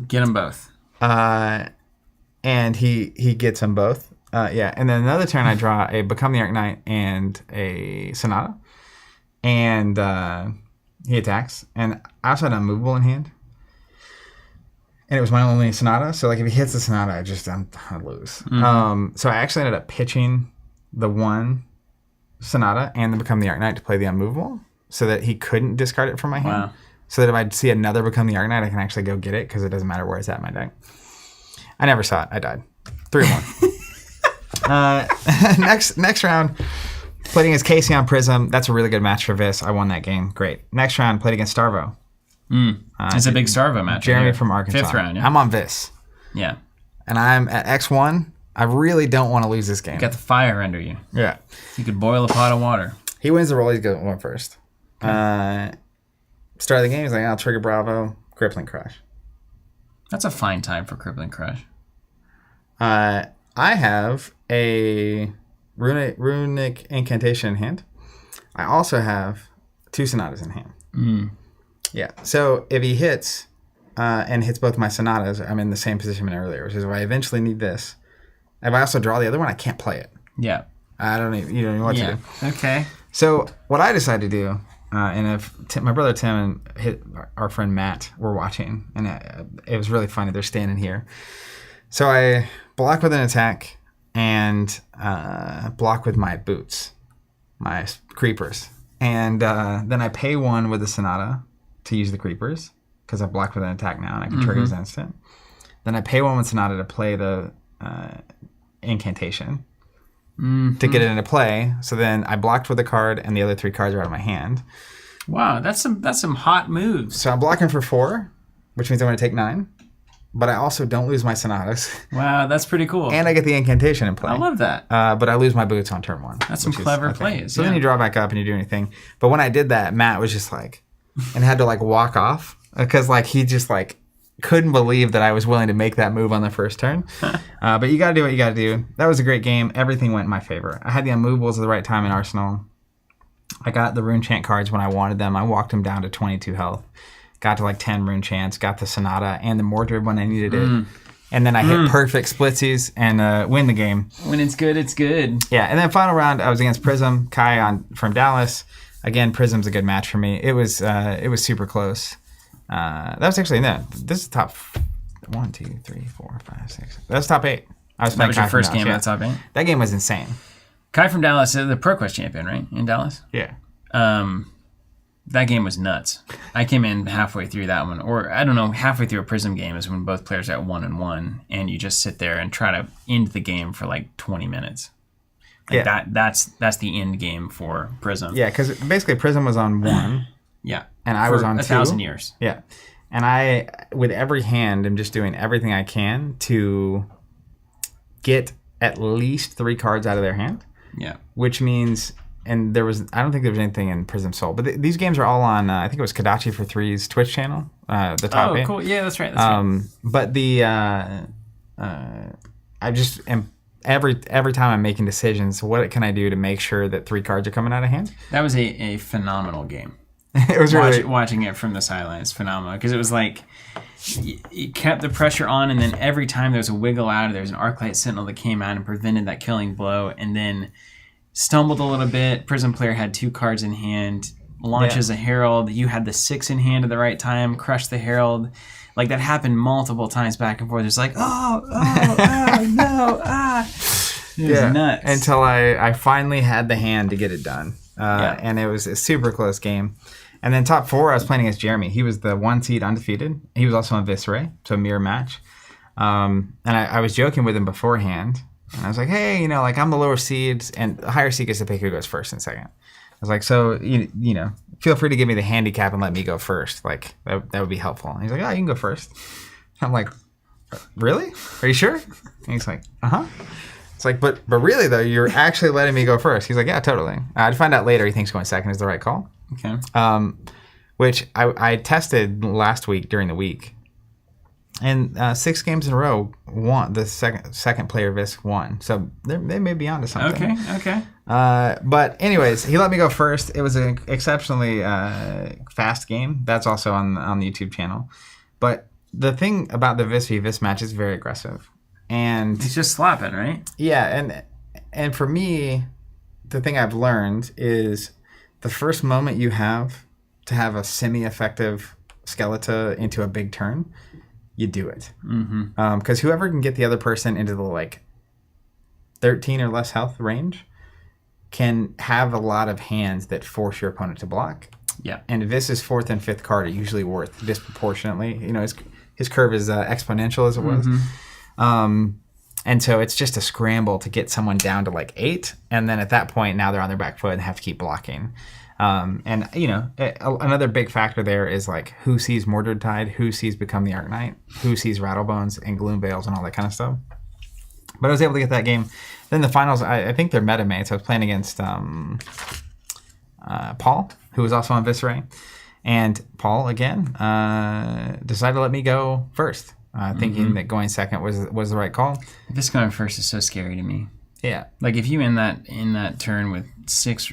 Get them both. And he gets them both. And then another turn I draw a Become the Arcanite and a Sonata. And he attacks. And I also had an Unmovable in hand. And it was my only Sonata. So like if he hits the Sonata, I lose. Mm-hmm. So I actually ended up pitching the one Sonata and the Become the Arcanite to play the Unmovable. So that he couldn't discard it from my hand. Wow. So that if I see another Become the Arcanite, I can actually go get it because it doesn't matter where it's at in my deck. I never saw it. I died. 3-1. Next round, played against Casey on Prism. That's a really good match for Vis. I won that game. Great. Next round, played against Starvo. It's a big Starvo match. Jeremy from Arkansas. 5th round, yeah. I'm on Vis. Yeah. And I'm at X1. I really don't want to lose this game. You got the fire under you. Yeah. You could boil a pot of water. He wins the roll. He's going first. Okay. Start of the game, he's like, I'll trigger Bravo, Crippling Crush. That's a fine time for Crippling Crush. I have a runic incantation in hand. I also have 2 Sonatas in hand. Yeah. So if he hits and hits both my Sonatas, I'm in the same position I'm in earlier, which is if I eventually need this. If I also draw the other one, I can't play it. Yeah. I don't even, know what to do. Okay. So what I decided to do, and if my brother Tim and our friend Matt were watching, and it was really funny. They're standing here. So I block with an attack and block with my boots, my creepers. And then I pay 1 with the Sonata to use the creepers because I blocked with an attack now and I can trigger his instant. Then I pay 1 with Sonata to play the incantation to get it into play. So then I blocked with a card and the other 3 cards are out of my hand. Wow, that's some hot moves. So I'm blocking for 4, which means I'm going to take 9. but I also don't lose my Sonatas. Wow, that's pretty cool. And I get the incantation in play. I love that. But I lose my boots on turn 1. That's some clever plays. So then you draw back up and you do anything. But when I did that, Matt was just like, and had to like walk off because like he just like couldn't believe that I was willing to make that move on the first turn. But you got to do what you got to do. That was a great game. Everything went in my favor. I had the unmovables at the right time in Arsenal. I got the rune chant cards when I wanted them. I walked them down to 22 health. Got to like 10 rune chants. Got the Sonata and the Mordred when I needed it. And then I hit perfect splitsies and win the game. When it's good, it's good. Yeah, and then final round, I was against Prism, Kai from Dallas. Again, Prism's a good match for me. It was super close. That was actually this is top 1, 2, 3, 4, 5, 6. That's top 8. That was your first game at top 8. That game was insane. Kai from Dallas is the ProQuest champion, right? In Dallas. Yeah. That game was nuts. I came in halfway through that one, or I don't know, halfway through a Prism game is when both players are at 1-1, and you just sit there and try to end the game for like 20 minutes. Like that's the end game for Prism. Yeah, because basically Prism was on 1. Yeah. And I was on 2. 1,000 years. Yeah. And I, with every hand, am just doing everything I can to get at least 3 cards out of their hand. Yeah. Which means, and I don't think there was anything in Prism Soul, but these games are all on, I think it was Kadachi for Three's Twitch channel, the top 8. Oh, cool. Yeah, that's right. Right. But I just am, every time I'm making decisions, what can I do to make sure that 3 cards are coming out of hand? That was a phenomenal game. It was really watching it from the sidelines, phenomenal, because it was like it kept the pressure on, and then every time there was a wiggle out, there was an Arclight Sentinel that came out and prevented that killing blow, and then stumbled a little bit. Prism player had 2 cards in hand, launches a Herald. You had the 6 in hand at the right time, crushed the Herald. Like that happened multiple times back and forth. It's like, no, It was nuts. Until I finally had the hand to get it done. And it was a super close game. And then top 4, I was playing against Jeremy. He was the 1 seed undefeated. He was also on Viserai, so a mirror match. And I was joking with him beforehand. And I was like, hey, like I'm the lower seeds, and the higher seed gets to pick who goes first and second. I was like, so, feel free to give me the handicap and let me go first. Like, that would be helpful. And he's like, oh, you can go first. I'm like, really? Are you sure? And he's like, uh-huh. It's like, but really, though, you're actually letting me go first. He's like, yeah, totally. I'd find out later he thinks going second is the right call. Okay. Which I tested last week during the week. And 6 games in a row, the second player Vis won. So they may be onto something. Okay. But anyways, he let me go first. It was an exceptionally fast game. That's also on the YouTube channel. But the thing about the Vis v Vis match is very aggressive. And he's just slapping, right? Yeah, and for me, the thing I've learned is the first moment you have to have a semi-effective Skeleton into a big turn, you do it. Because whoever can get the other person into the 13 or less health range can have a lot of hands that force your opponent to block. Yeah. And Vis's 4th and 5th card are usually worth disproportionately. His curve is exponential as it was. And so it's just a scramble to get someone down to 8. And then at that point, now they're on their back foot and have to keep blocking. Another big factor there is who sees Mordred Tide, who sees Become the Arknight, who sees Rattlebones and Gloom Veils and all that kind of stuff. But I was able to get that game. Then the finals, I think they're metamates. I was playing against Paul, who was also on Viserai. And Paul, again, decided to let me go first. Thinking that going second was the right call. This going first is so scary to me. Yeah. If you in that turn with 6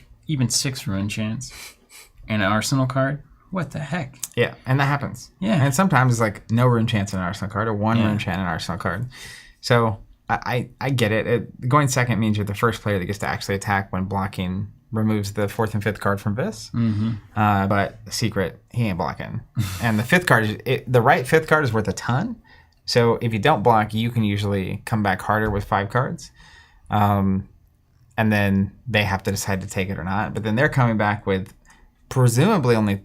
rune chants and an Arsenal card, what the heck? Yeah, and that happens. Yeah. And sometimes it's no rune chants in an Arsenal card or 1 rune chant in an Arsenal card. So I get it. Going second means you're the first player that gets to actually attack when blocking removes the 4th and 5th card from Vis. But secret, he ain't blocking. And the 5th card, the right 5th card is worth a ton. So if you don't block, you can usually come back harder with 5 cards. And then they have to decide to take it or not. But then they're coming back with presumably only,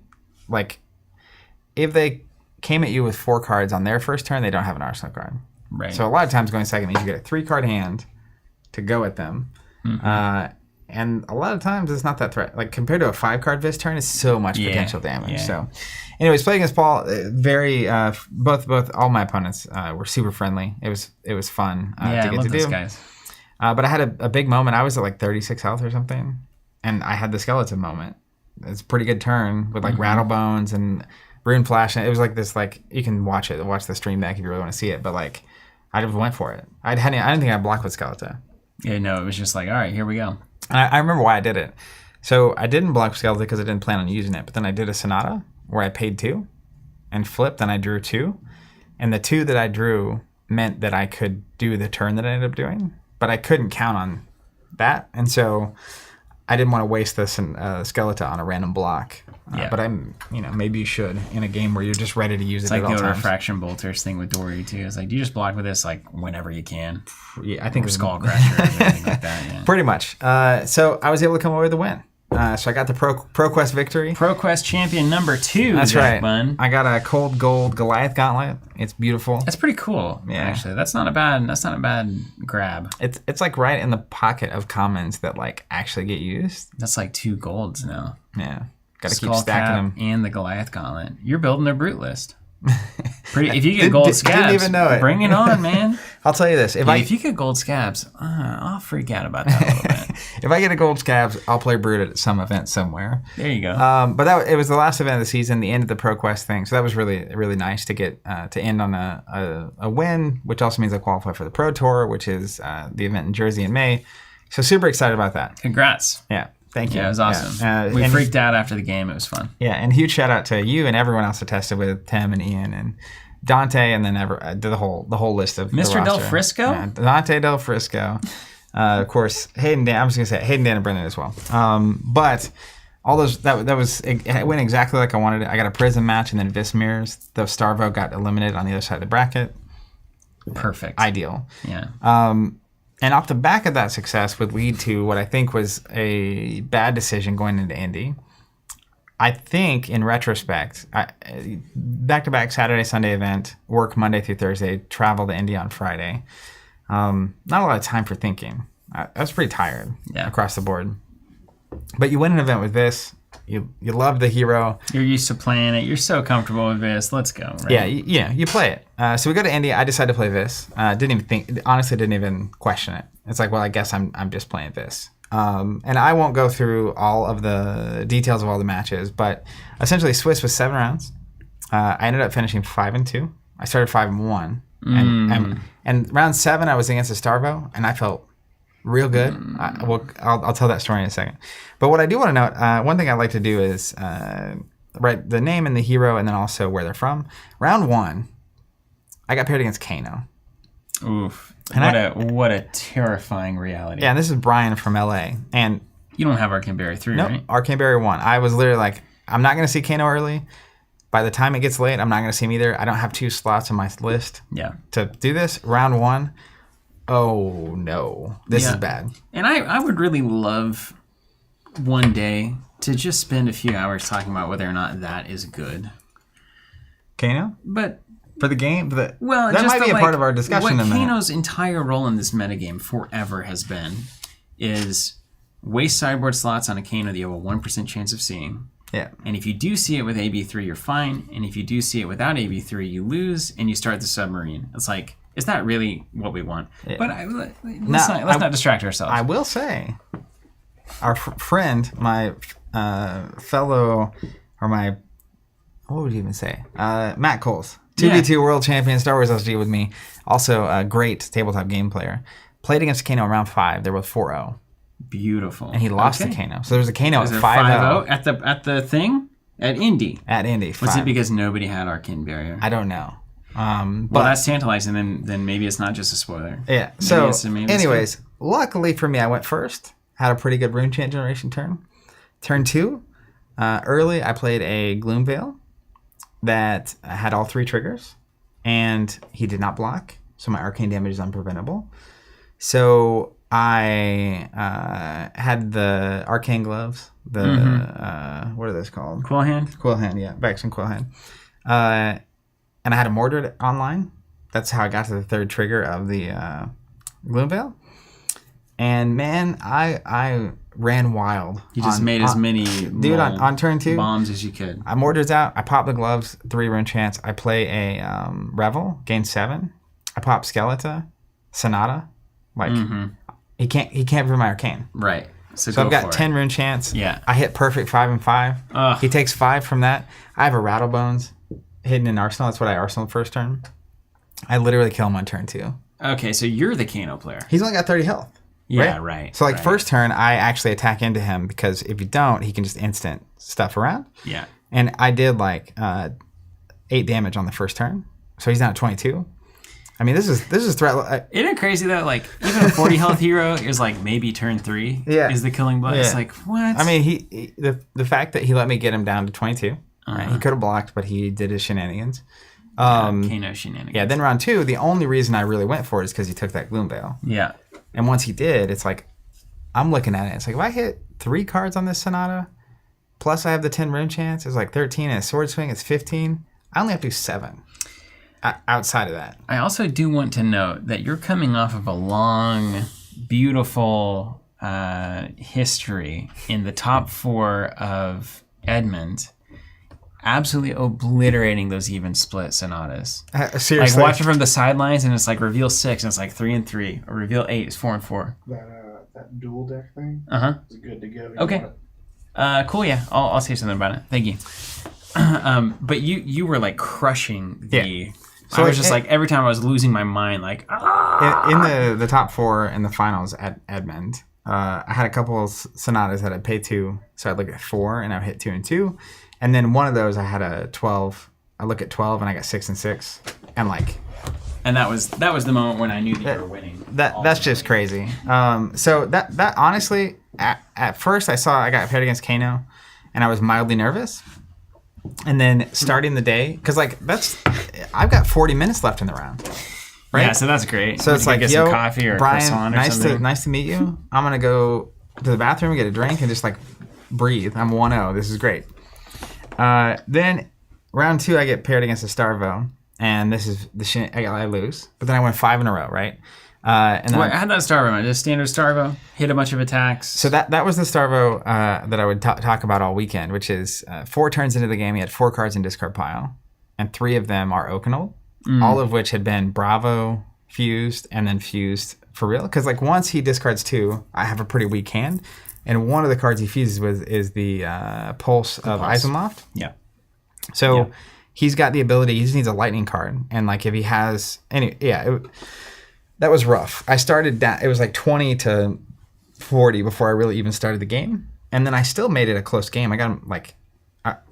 if they came at you with 4 cards on their first turn, they don't have an Arsenal card. Right. So a lot of times going second means you get a 3-card hand to go at them. And a lot of times it's not that threat. Like compared to a 5-card Vis turn, it's so much potential damage. Yeah. So, anyways, playing against Paul, both all my opponents were super friendly. It was fun to get I love to those do. Guys. But I had a big moment. I was at like 36 health or something, and I had the skeleton moment. It's a pretty good turn with like rattle bones and rune flash. And it was like this, like you can watch the stream back if you really want to see it. But like I just went for it. I didn't think I blocked with Skeleton. Yeah, no, it was just like, all right, here we go. I remember why I did it. So I didn't block Skeleton because I didn't plan on using it. But then I did a Sonata where I paid 2 and flipped, and I drew 2. And the 2 that I drew meant that I could do the turn that I ended up doing. But I couldn't count on that. And so I didn't want to waste this Skeleton on a random block. But maybe you should in a game where you're just ready to use it at all times. It's like the Refraction Bolters thing with Dory, too. It's like, do you just block with this like whenever you can? Yeah, I think or Skull Crusher or anything like that. Yeah. Pretty much. So I was able to come away with the win. So I got the ProQuest victory. ProQuest champion number 2. That's Jack right. Bunn. I got a cold gold Goliath gauntlet. It's beautiful. That's pretty cool. Yeah. Actually, that's not a bad grab. It's like right in the pocket of commons that like actually get used. That's like 2 golds now. Yeah. Got to keep stacking them. And the Goliath gauntlet. You're building their brute list. If you get gold scabs, didn't even know it. Bring it on, man. I'll tell you this: if you get gold scabs, I'll freak out about that a little bit. If I get a gold scabs, I'll play brute at some event somewhere. There you go. But it was the last event of the season, the end of the ProQuest thing. So that was really really nice to get to end on a win, which also means I qualify for the Pro Tour, which is the event in Jersey in May. So super excited about that. Congrats. Yeah. Thank you. Yeah, it was awesome. We freaked out after the game. It was fun. Yeah, and huge shout out to you and everyone else that tested with Tim and Ian and Dante, and then the whole list of Mr. Del Frisco, Dante Del Frisco, of course Hayden Dan. I'm just gonna say Hayden Dan and Brendan as well. But all those it went exactly like I wanted it. I got a Prism match and then Vis mirrors. The Starvo got eliminated on the other side of the bracket. Perfect. Ideal. Yeah. And off the back of that success would lead to what I think was a bad decision going into Indy. I think, in retrospect, back-to-back Saturday, Sunday event, work Monday through Thursday, travel to Indy on Friday. Not a lot of time for thinking. I was pretty tired across the board. But you win an event with this. You love the hero. You're used to playing it. You're so comfortable with this. Let's go. Right? Yeah, you play it. So we go to Indy. I decided to play this. Honestly, didn't even question it. It's like, well, I guess I'm just playing this. And I won't go through all of the details of all the matches, but essentially Swiss was 7 rounds. I ended up finishing 5-2. I started 5-1. And round 7, I was against a Starvo, and I felt real good. I'll tell that story in a second. But what I do want to note, one thing I like to do is write the name and the hero, and then also where they're from. Round 1, I got paired against Kano. Oof. And what a terrifying reality. Yeah, and this is Brian from LA. And you don't have Arcane Barrier 3, right? Arcane Barrier 1. I was literally like, I'm not going to see Kano early. By the time it gets late, I'm not going to see him either. I don't have 2 slots on my list to do this. Round 1, oh no, this is bad. And I would really love one day to just spend a few hours talking about whether or not that is good. Kano? But for the game? That just might be a part of our discussion. What Kano's entire role in this metagame forever has been is waste sideboard slots on a Kano that you have a 1% chance of seeing. Yeah. And if you do see it with AB3, you're fine. And if you do see it without AB3, you lose and you start the submarine. It's like, is that really what we want? Yeah. But let's not distract ourselves. I will say, our friend, my fellow, or my, what would you even say? Matt Coles. 2v2 world champion, Star Wars SG with me. Also a great tabletop game player. Played against Kano in round 5. They were 4-0. Beautiful. And he lost to Kano. So there was a Kano at 5-0. 5-0 at the thing? At Indy? At Indy. Was it because nobody had Arcane Barrier? I don't know. Well, that's tantalizing. Then maybe it's not just a spoiler. Yeah. So, anyways, luckily for me, I went first. Had a pretty good Rune Chant Generation turn. Turn 2, early, I played a Gloomveil that had all 3 triggers, and he did not block, so my arcane damage is unpreventable. So I had the arcane gloves, what are those called? Quill Hand? Quill Hand, yeah, Vex and Quill Hand. And I had a Mordred online. That's how I got to the 3rd trigger of the Gloomveil. And man, I ran wild. You just made as many on turn 2 bombs as you could. I'm orders out. I pop the gloves, 3 rune chance. I play a Revel, gain 7. I pop Skeleton, Sonata. Like he can't prove my arcane. Right. So I've got 10 rune chance. Yeah. I hit perfect 5 and 5. Ugh. He takes 5 from that. I have a Rattlebones hidden in Arsenal. That's what I Arsenal first turn. I literally kill him on turn 2. Okay, so you're the Kano player. He's only got 30 health. Yeah, right. So first turn, I actually attack into him because if you don't, he can just instant stuff around. Yeah. And I did 8 damage on the first turn. So he's down at 22. I mean, this is threat. Isn't it crazy that even a 40 health hero is maybe turn 3 is the killing blow? Yeah. It's what? I mean, the fact that he let me get him down to 22, right? He could have blocked, but he did his shenanigans. Kano shenanigans. Yeah, then round 2, the only reason I really went for it is because he took that Gloom Veil. Yeah. And once he did, it's I'm looking at it. It's if I hit 3 cards on this Sonata, plus I have the 10 rune chance, it's 13, and a sword swing, it's 15. I only have to do 7 outside of that. I also do want to note that you're coming off of a long, beautiful history in the top 4 of Edmond, absolutely obliterating those even split Sonatas. Seriously. Watching from the sidelines, and it's reveal 6, and it's 3 and 3, or reveal 8 is 4 and 4. That dual deck thing is good to go. Okay. Cool. Yeah, I'll say something about it. Thank you. But you were crushing the. Yeah. So I was just every time I was losing my mind, in the top 4 in the finals at Edmond, I had a couple of Sonatas that I'd pay 2, so I'd look at 4 and I'd hit 2 and 2, and then one of those I had a 12. I look at 12 and I got 6 and 6, and And that was the moment when I knew that you were winning. That's just crazy. So that honestly, at first I got paired against Kano, and I was mildly nervous. And then starting the day, because I've got 40 minutes left in the round, right? Yeah, so that's great. So it's get some coffee or Brian, croissant or something. Nice to meet you. I'm gonna go to the bathroom and get a drink and just breathe. I'm 1-0. This is great. Then round 2, I get paired against a Starvo, and this is I lose. But then I went 5 in a row, right? And then how'd that Starvo? Just standard Starvo? Hit a bunch of attacks? So that was the Starvo that I would talk about all weekend, which is 4 turns into the game, he had 4 cards in discard pile, and 3 of them are Oakenald, all of which had been Bravo fused and then fused for real. Because once he discards 2, I have a pretty weak hand, and one of the cards he fuses with is the Pulse of Eisenloft. Yeah. So he's got the ability, he just needs a lightning card, and if he has that was rough. I started down. It was 20 to 40 before I really even started the game, and then I still made it a close game. I got him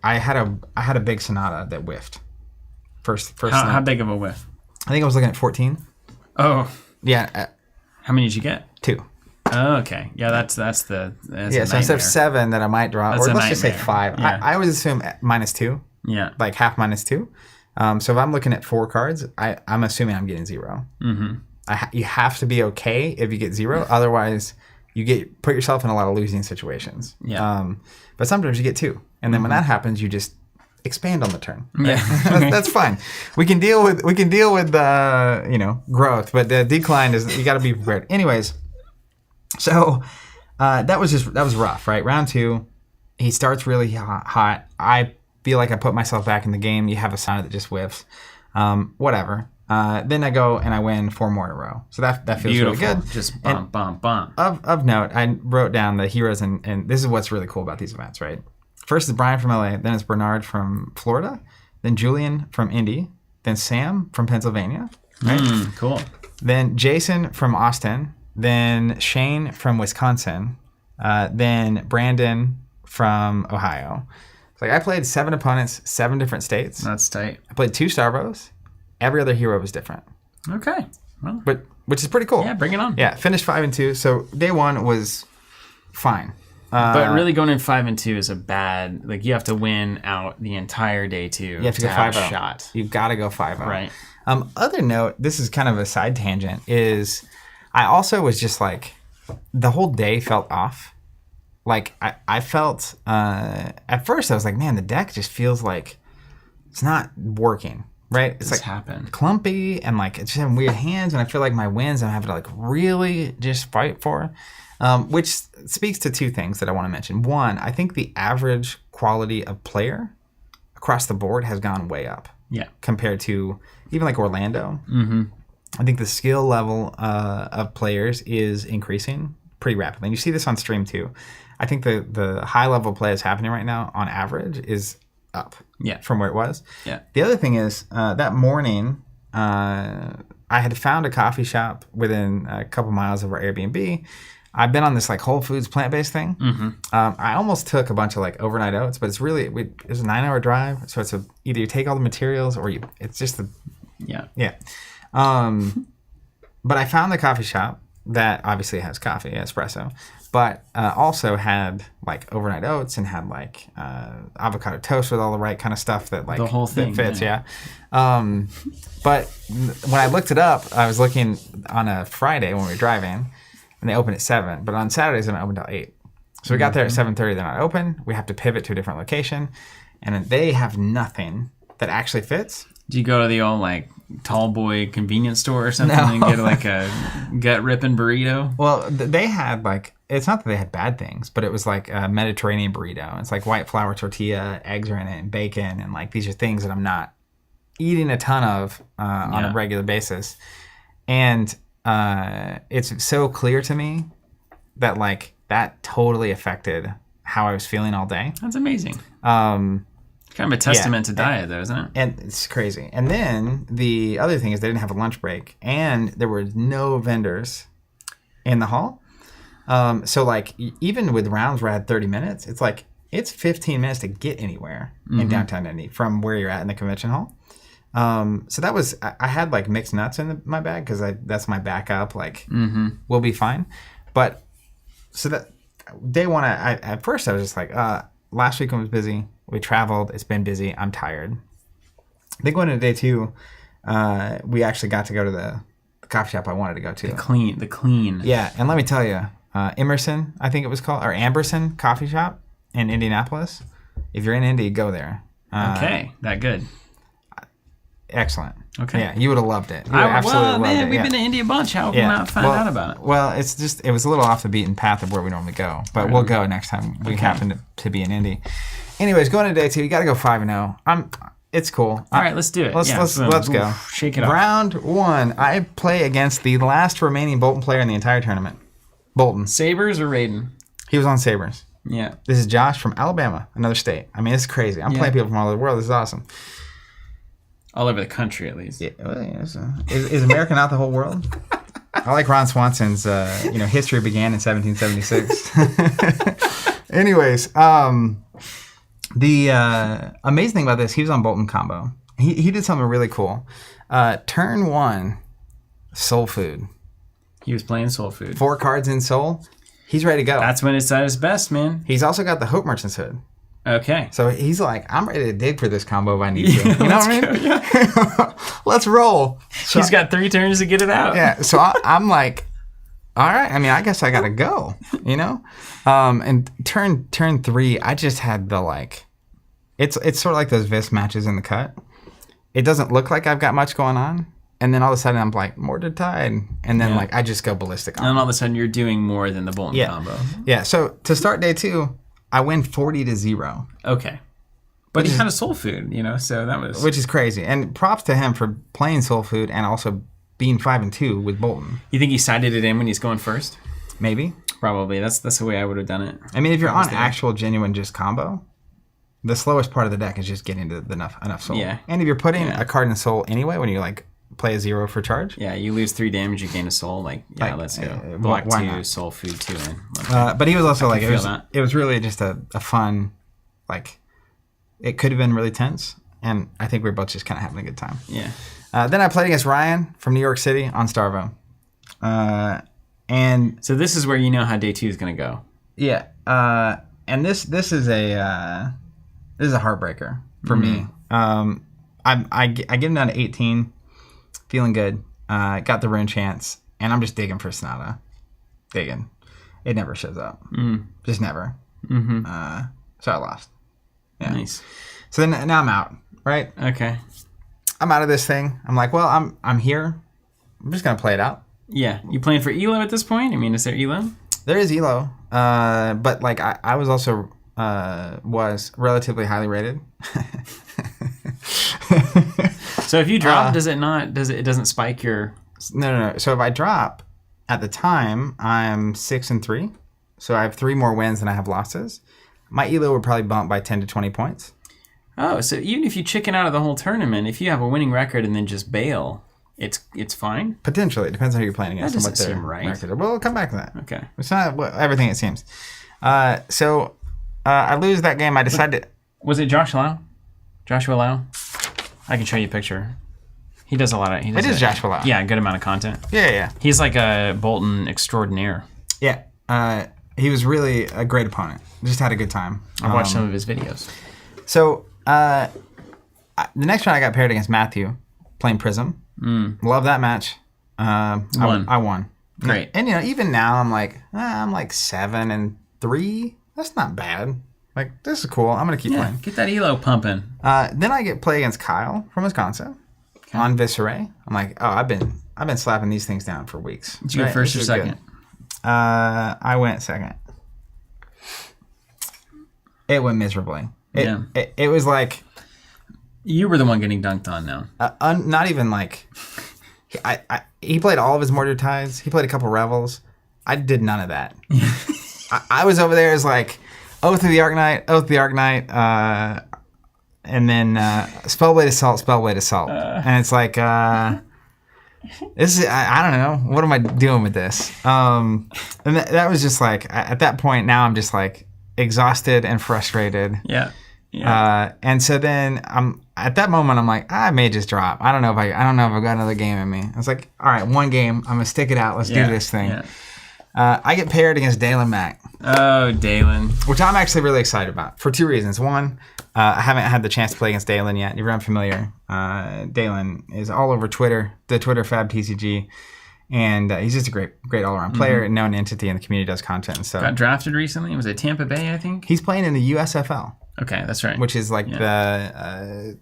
I had a big Sonata that whiffed. First. How big of a whiff? I think I was looking at 14. Oh. Yeah. How many did you get? 2. Oh, okay. Yeah, that's so instead of 7 that I might draw, or let's just say 5. Yeah. I always assume -2. Yeah. Half -2. So if I'm looking at 4 cards, I'm assuming I'm getting 0. Mm-hmm. You have to be okay if you get 0. Otherwise, you put yourself in a lot of losing situations. Yeah. But sometimes you get 2, and then when that happens, you just expand on the turn. Right? Yeah. That's fine. We can deal with growth, but the decline is you got to be prepared. Anyways, so that was rough, right? Round 2, he starts really hot. I feel like I put myself back in the game. You have a Sonata that just whiffs. Whatever. Then I go and I win 4 more in a row. So that feels Beautiful. really good. Just bump. Of note, I wrote down the heroes, and this is what's really cool about these events, right? First is Brian from LA, then it's Bernard from Florida, then Julian from Indy, then Sam from Pennsylvania, right? Cool. Then Jason from Austin, then Shane from Wisconsin, then Brandon from Ohio. So I played 7 opponents, 7 different states. That's tight. I played 2 Starvos. Every other hero was different. Okay. Well, which is pretty cool. Yeah, bring it on. Yeah, finished 5 and 2. So day 1 was fine. But really going in 5 and 2 is a bad. You have to win out the entire day 2. You have to go 5-0. Shot. You've got to go 5-0. Right. Other note, this is kind of a side tangent, is I also was just the whole day felt off. I felt at first I was man, the deck just feels like it's not working. Right, it's happened. Clumpy, and it's just having weird hands, and I feel like my wins I'm having to really just fight for. Which speaks to two things that I want to mention. One, I think the average quality of player across the board has gone way up. Yeah. Compared to even like Orlando. Mm-hmm. I think the skill level of players is increasing pretty rapidly. And you see this on stream too. I think the high level play that's happening right now on average is up from where it was. Yeah. The other thing is that morning I had found a coffee shop within a couple miles of our Airbnb. I've been on this like Whole Foods plant-based thing. Mm-hmm. I almost took a bunch of like overnight oats, but it's a 9-hour drive. So it's either you take all the materials or it's just the... Yeah. But I found the coffee shop that obviously has coffee, espresso, but also had like overnight oats and had like avocado toast with all the right kind of stuff that like the whole thing that fits. Yeah. But when I looked it up, I was looking on a Friday when we were driving, and they open at 7. But on Saturdays, they don't open till 8. So we got there at 7:30. They're not open. We have to pivot to a different location, and then they have nothing that actually fits. Do you go to the old like tall boy convenience store or something and get like a gut ripping burrito? Well, they had like, it's not that they had bad things, but it was like a Mediterranean burrito. It's like white flour tortilla, eggs are in it, and bacon, and like these are things that I'm not eating a ton of on a regular basis. And it's so clear to me that like that totally affected how I was feeling all day. That's amazing. Kind of a testament to diet, though, isn't it? And it's crazy. And then the other thing is they didn't have a lunch break, and there were no vendors in the hall. So, like, even with rounds where I had 30 minutes, it's like it's 15 minutes to get anywhere in downtown Indy from where you're at in the convention hall. So that was, I had like mixed nuts in my bag because that's my backup. Like, we'll be fine. But so that day one, at first I was just like, last weekend was busy. We traveled. It's been busy. I'm tired. I think going into day 2, we actually got to go to the coffee shop I wanted to go to. The clean. Yeah, and let me tell you, Emerson, I think it was called, or Amberson Coffee Shop in Indianapolis. If you're in Indy, go there. Okay, that good. Excellent. Okay. Yeah, you would have loved it. You would have absolutely loved it. We've been to Indy a bunch. How can we not find out about it? Well, it was a little off the beaten path of where we normally go, but we'll go next time we happen to be in Indy. Anyways, going into day 2, you got to go 5-0. It's cool. All right, let's do it. Let's go. Shake it up. Round 1, I play against the last remaining Bolton player in the entire tournament. Bolton. Sabres or Raiden? He was on Sabres. Yeah. This is Josh from Alabama, another state. I mean, it's crazy. I'm playing people from all over the world. This is awesome. All over the country, at least. Yeah. Well, is America not the whole world? I like Ron Swanson's, history began in 1776. Anyways, the amazing thing about this, he was on Bolton combo. He did something really cool. Turn 1, Soul Food. He was playing Soul Food. 4 cards in Soul. He's ready to go. That's when it's at its best, man. He's also got the Hope Merchant's Hood. Okay. So he's like, I'm ready to dig for this combo if I need to. You know what I mean? Yeah. Let's roll. So he's got 3 turns to get it out. Yeah. So I'm like, all right. I mean, I guess I got to go, And turn 3, I just had the like, it's sort of like those Vis matches in the cut. It doesn't look like I've got much going on. And then all of a sudden I'm like, more to tide. And then like I just go ballistic on And then all of a sudden you're doing more than the Bolton combo. Yeah. So to start day 2, I win 40-0. Okay. But he had a Soul Food, so that was... Which is crazy. And props to him for playing Soul Food and also being 5-2 with Bolton. You think he sided it in when he's going first? Maybe. Probably. That's the way I would have done it. I mean, if you're on actual genuine just combo, the slowest part of the deck is just getting to enough soul. Yeah. And if you're putting a card in soul anyway, when you like play a 0 for charge. Yeah, you lose 3 damage, you gain a soul. Let's go. Block 2, Soul Food 2 in. But he was also like, it was really just a fun, like, it could have been really tense. And I think we were both just kind of having a good time. Yeah. Then I played against Ryan from New York City on Starvo. And so this is where you know how day 2 is going to go. Yeah. And this is a heartbreaker for me. I get him down to 18, feeling good. Got the rune chance, and I'm just digging for Sonata. Digging. It never shows up. Just never. So I lost. Yeah. Nice. So then now I'm out. Right. Okay. I'm out of this thing. I'm like, well, I'm here. I'm just gonna play it out. Yeah. You playing for Elo at this point? I mean, is there Elo? There is elo, but like I was also was relatively highly rated. So if you drop, does it not? It doesn't spike your? No. So if I drop, at the time I'm 6-3, so I have 3 more wins than I have losses. My elo would probably bump by 10 to 20 points. Oh, so even if you chicken out of the whole tournament, if you have a winning record and then just bail, it's fine? Potentially. It depends on who you're playing against. That doesn't seem right. Record. Well, we'll come back to that. Okay. It's not everything it seems. So I lose that game. I decided... Was it Joshua Lau? I can show you a picture. He does a lot of... It is Joshua Lau. Yeah, a good amount of content. Yeah. He's like a Bolton extraordinaire. Yeah. He was really a great opponent. Just had a good time. I've watched some of his videos. So the next round I got paired against Matthew, playing Prism. Love that match. I won. Great. And even now I'm like 7-3. That's not bad. Like, this is cool. I'm gonna keep playing. Get that elo pumping. Then I get play against Kyle from Wisconsin on Viserai. I'm like, oh, I've been slapping these things down for weeks. Did you go first or second? Good. I went second. It went miserably. It was like... You were the one getting dunked on now. Not even like... he played all of his Mortar Ties. He played a couple Revels. I did none of that. I was over there as like, Oath of the Arknight, and then Spellblade Assault. And it's like... this is, I don't know. What am I doing with this? And that was just like, at that point, now I'm just like exhausted and frustrated. Yeah. And so then at that moment, I'm like, I may just drop. I don't know if I've got another game in me. I was like, all right, one game. I'm going to stick it out. Let's do this thing. Yeah. I get paired against Dalen Mack. Oh, Dalen. Which I'm actually really excited about for 2 reasons. One, I haven't had the chance to play against Dalen yet. You're unfamiliar. Dalen is all over Twitter, the Twitter Fab TCG, and he's just a great all-around player and known entity in the community, does content and stuff. Got drafted recently. Was it Tampa Bay, I think? He's playing in the USFL. Okay, that's right. Which is like the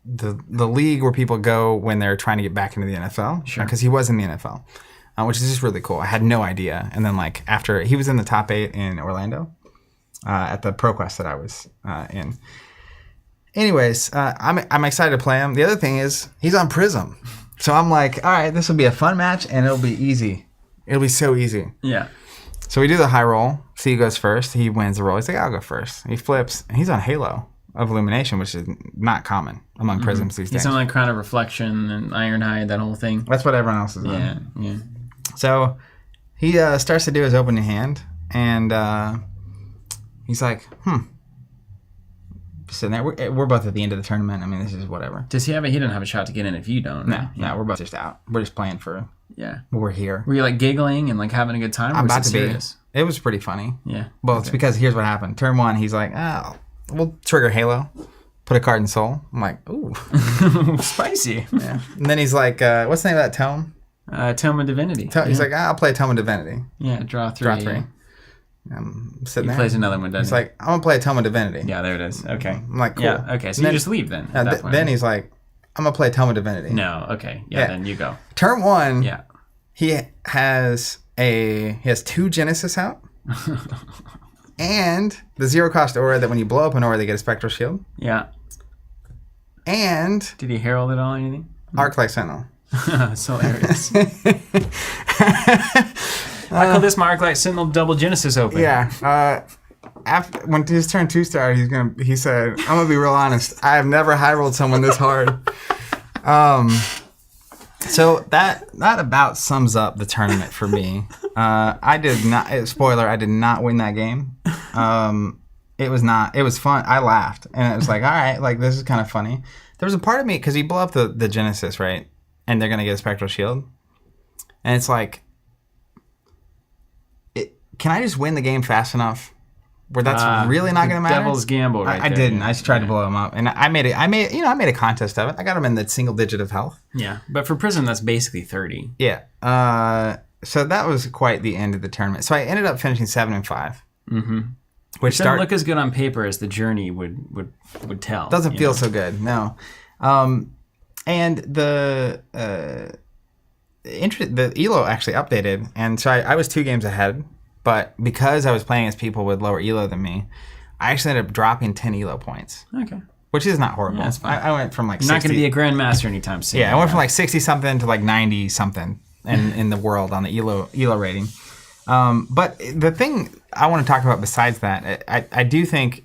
league where people go when they're trying to get back into the NFL. Sure. Because he was in the NFL, which is just really cool. I had no idea. And then like after he was in the top 8 in Orlando at the ProQuest that I was in. Anyways, I'm excited to play him. The other thing is he's on Prism. So I'm like, all right, this will be a fun match and it'll be easy. It'll be so easy. Yeah. So we do the high roll. C goes first. He wins the roll. He's like, I'll go first. He flips. And he's on Halo of Illumination, which is not common among Prisms these days. He's on like Crown of Reflection and Ironhide, that whole thing. That's what everyone else is on. Yeah. So he starts to do his opening hand. And he's like, sitting there. We're both at the end of the tournament. I mean, this is whatever. Does he didn't have a shot to get in if you don't. No, we're both just out. We're just playing for... Yeah. We're here. Were you like giggling and like having a good time? I'm about to serious? be. It was pretty funny. Yeah. Well, it's because here's what happened. Turn 1, he's like, oh, we'll trigger Halo. Put a card in Soul. I'm like, ooh. Spicy. Yeah. And then he's like, what's the name of that tome? Tome of Divinity. He's like, I'll play Tome of Divinity. Yeah, draw 3. Draw 3. I'm sitting there. He plays another one, doesn't he? He's like, I'm going to play a Tome of Divinity. Yeah, there it is. Okay. I'm like, cool. Yeah, okay. So you just leave then. Then he's like, I'm going to play Tome of Divinity. No, okay. Yeah, then you go. Turn 1. Yeah. He has 2 Genesis out. And the 0-cost aura that when you blow up an aura, they get a Spectral Shield. Yeah. And... Did he herald it all or anything? Arclight Sentinel. So hilarious. I call this my Arclight Sentinel double Genesis open. Yeah. After when his turn 2 started, he said, I'm gonna be real honest. I have never high rolled someone this hard. So that about sums up the tournament for me. I did not. Spoiler: I did not win that game. It was fun. I laughed, and it was like, all right, like this is kind of funny. There was a part of me because he blew up the Genesis, right? And they're gonna get a Spectral Shield, and it's like, can I just win the game fast enough where that's really not gonna matter? Devil's gamble, right? I there, didn't. yeah. I just tried to blow him up, and I made a contest of it. I got him in the single digit of health. Yeah, but for Prism, that's basically 30. Yeah. So that was quite the end of the tournament. So I ended up finishing 7-5. Mm-hmm. Which doesn't look as good on paper as the journey would tell. Doesn't feel so good, no. And the ELO actually updated, and so I was 2 games ahead But because I was playing as people with lower elo than me, I actually ended up dropping 10 elo points. Okay. Which is not horrible. Yeah, that's fine. I went from like You're 60... not going to be a grandmaster anytime soon. Yeah, I went from like 60-something to like 90-something in the world on the elo rating. But the thing I want to talk about besides that, I think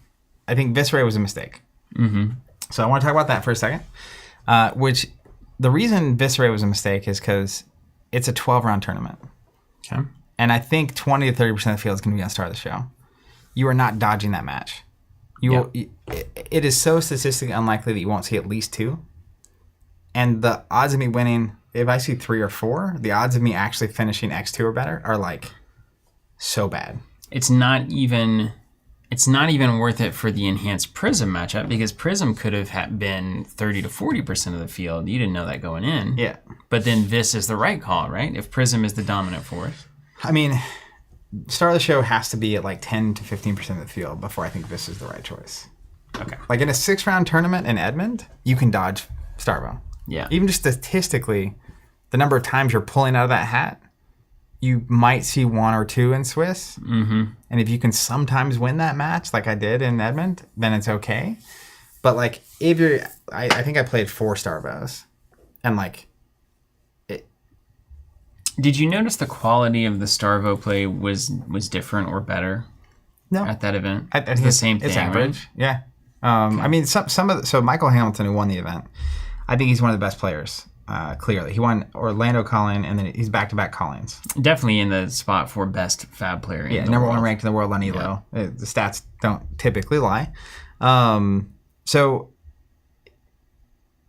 Viserai was a mistake. Mm-hmm. So I want to talk about that for a second. Which the reason Viserai was a mistake is because it's a 12-round tournament. Okay. And I think 20 to 30% of the field is going to be on start of the show. You are not dodging that match. It is so statistically unlikely that you won't see at least 2. And the odds of me winning, if I see 3 or 4, the odds of me actually finishing X2 or better are like so bad. It's not even worth it for the enhanced Prism matchup because Prism could have been 30 to 40% of the field. You didn't know that going in. Yeah. But then Vis is the right call, right? If Prism is the dominant force. I mean, start of the show has to be at like 10 to 15% of the field before I think Vis is the right choice. Okay. Like in a 6-round tournament in Edmond, you can dodge Starvo. Yeah. Even just statistically, the number of times you're pulling out of that hat, you might see 1 or 2 in Swiss. Mm-hmm. And if you can sometimes win that match, like I did in Edmond, then it's okay. But like, if you're, I think I played 4 Starvos, and like, did you notice the quality of the Starvo play was different or better? No. At that event, I think it's the same thing. It's average. Right? Yeah. I mean, so Michael Hamilton, who won the event, I think he's one of the best players. Clearly, he won Orlando Calling, and then he's back-to-back Callings. Definitely in the spot for best Fab player. Yeah, number 1 ranked in the world on Elo. Yeah. The stats don't typically lie. So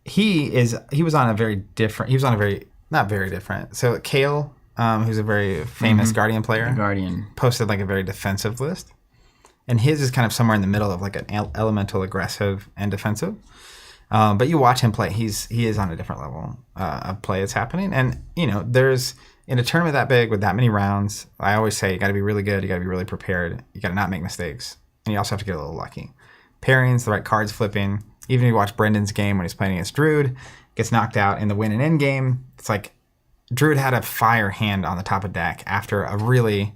he was on a very different. He was on a very not very different. So Kale, who's a very famous Guardian player, Guardian posted like a very defensive list, and his is kind of somewhere in the middle of like an elemental aggressive and defensive. But you watch him play; he is on a different level of play that's happening. And there's in a tournament that big with that many rounds, I always say you got to be really good, you got to be really prepared, you got to not make mistakes, and you also have to get a little lucky. Pairings, the right cards flipping. Even if you watch Brendan's game when he's playing against Druid, gets knocked out in the win and end game. It's like Druid had a fire hand on the top of deck after a really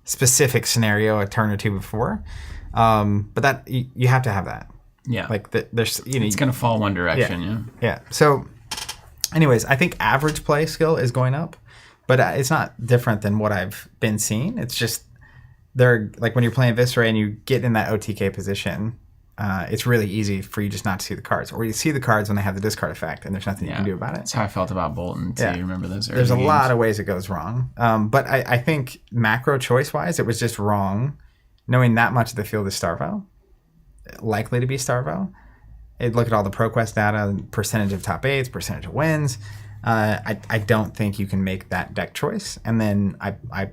specific scenario a turn or 2 before. But that you have to have that. Yeah. Like there's it's going to fall one direction. Yeah. So anyways, I think average play skill is going up, but it's not different than what I've been seeing. It's just they're like when you're playing Viserai and you get in that OTK position, it's really easy for you just not to see the cards, or you see the cards when they have the discard effect, and there's nothing you can do about it. That's how I felt about Bolton too. Yeah. You remember those early There's a games? lot of ways it goes wrong, but I think macro choice wise, it was just wrong. Knowing that much of the field is Starvo, likely to be Starvo. Look at all the ProQuest data, percentage of top 8s, percentage of wins. I don't think you can make that deck choice, and then I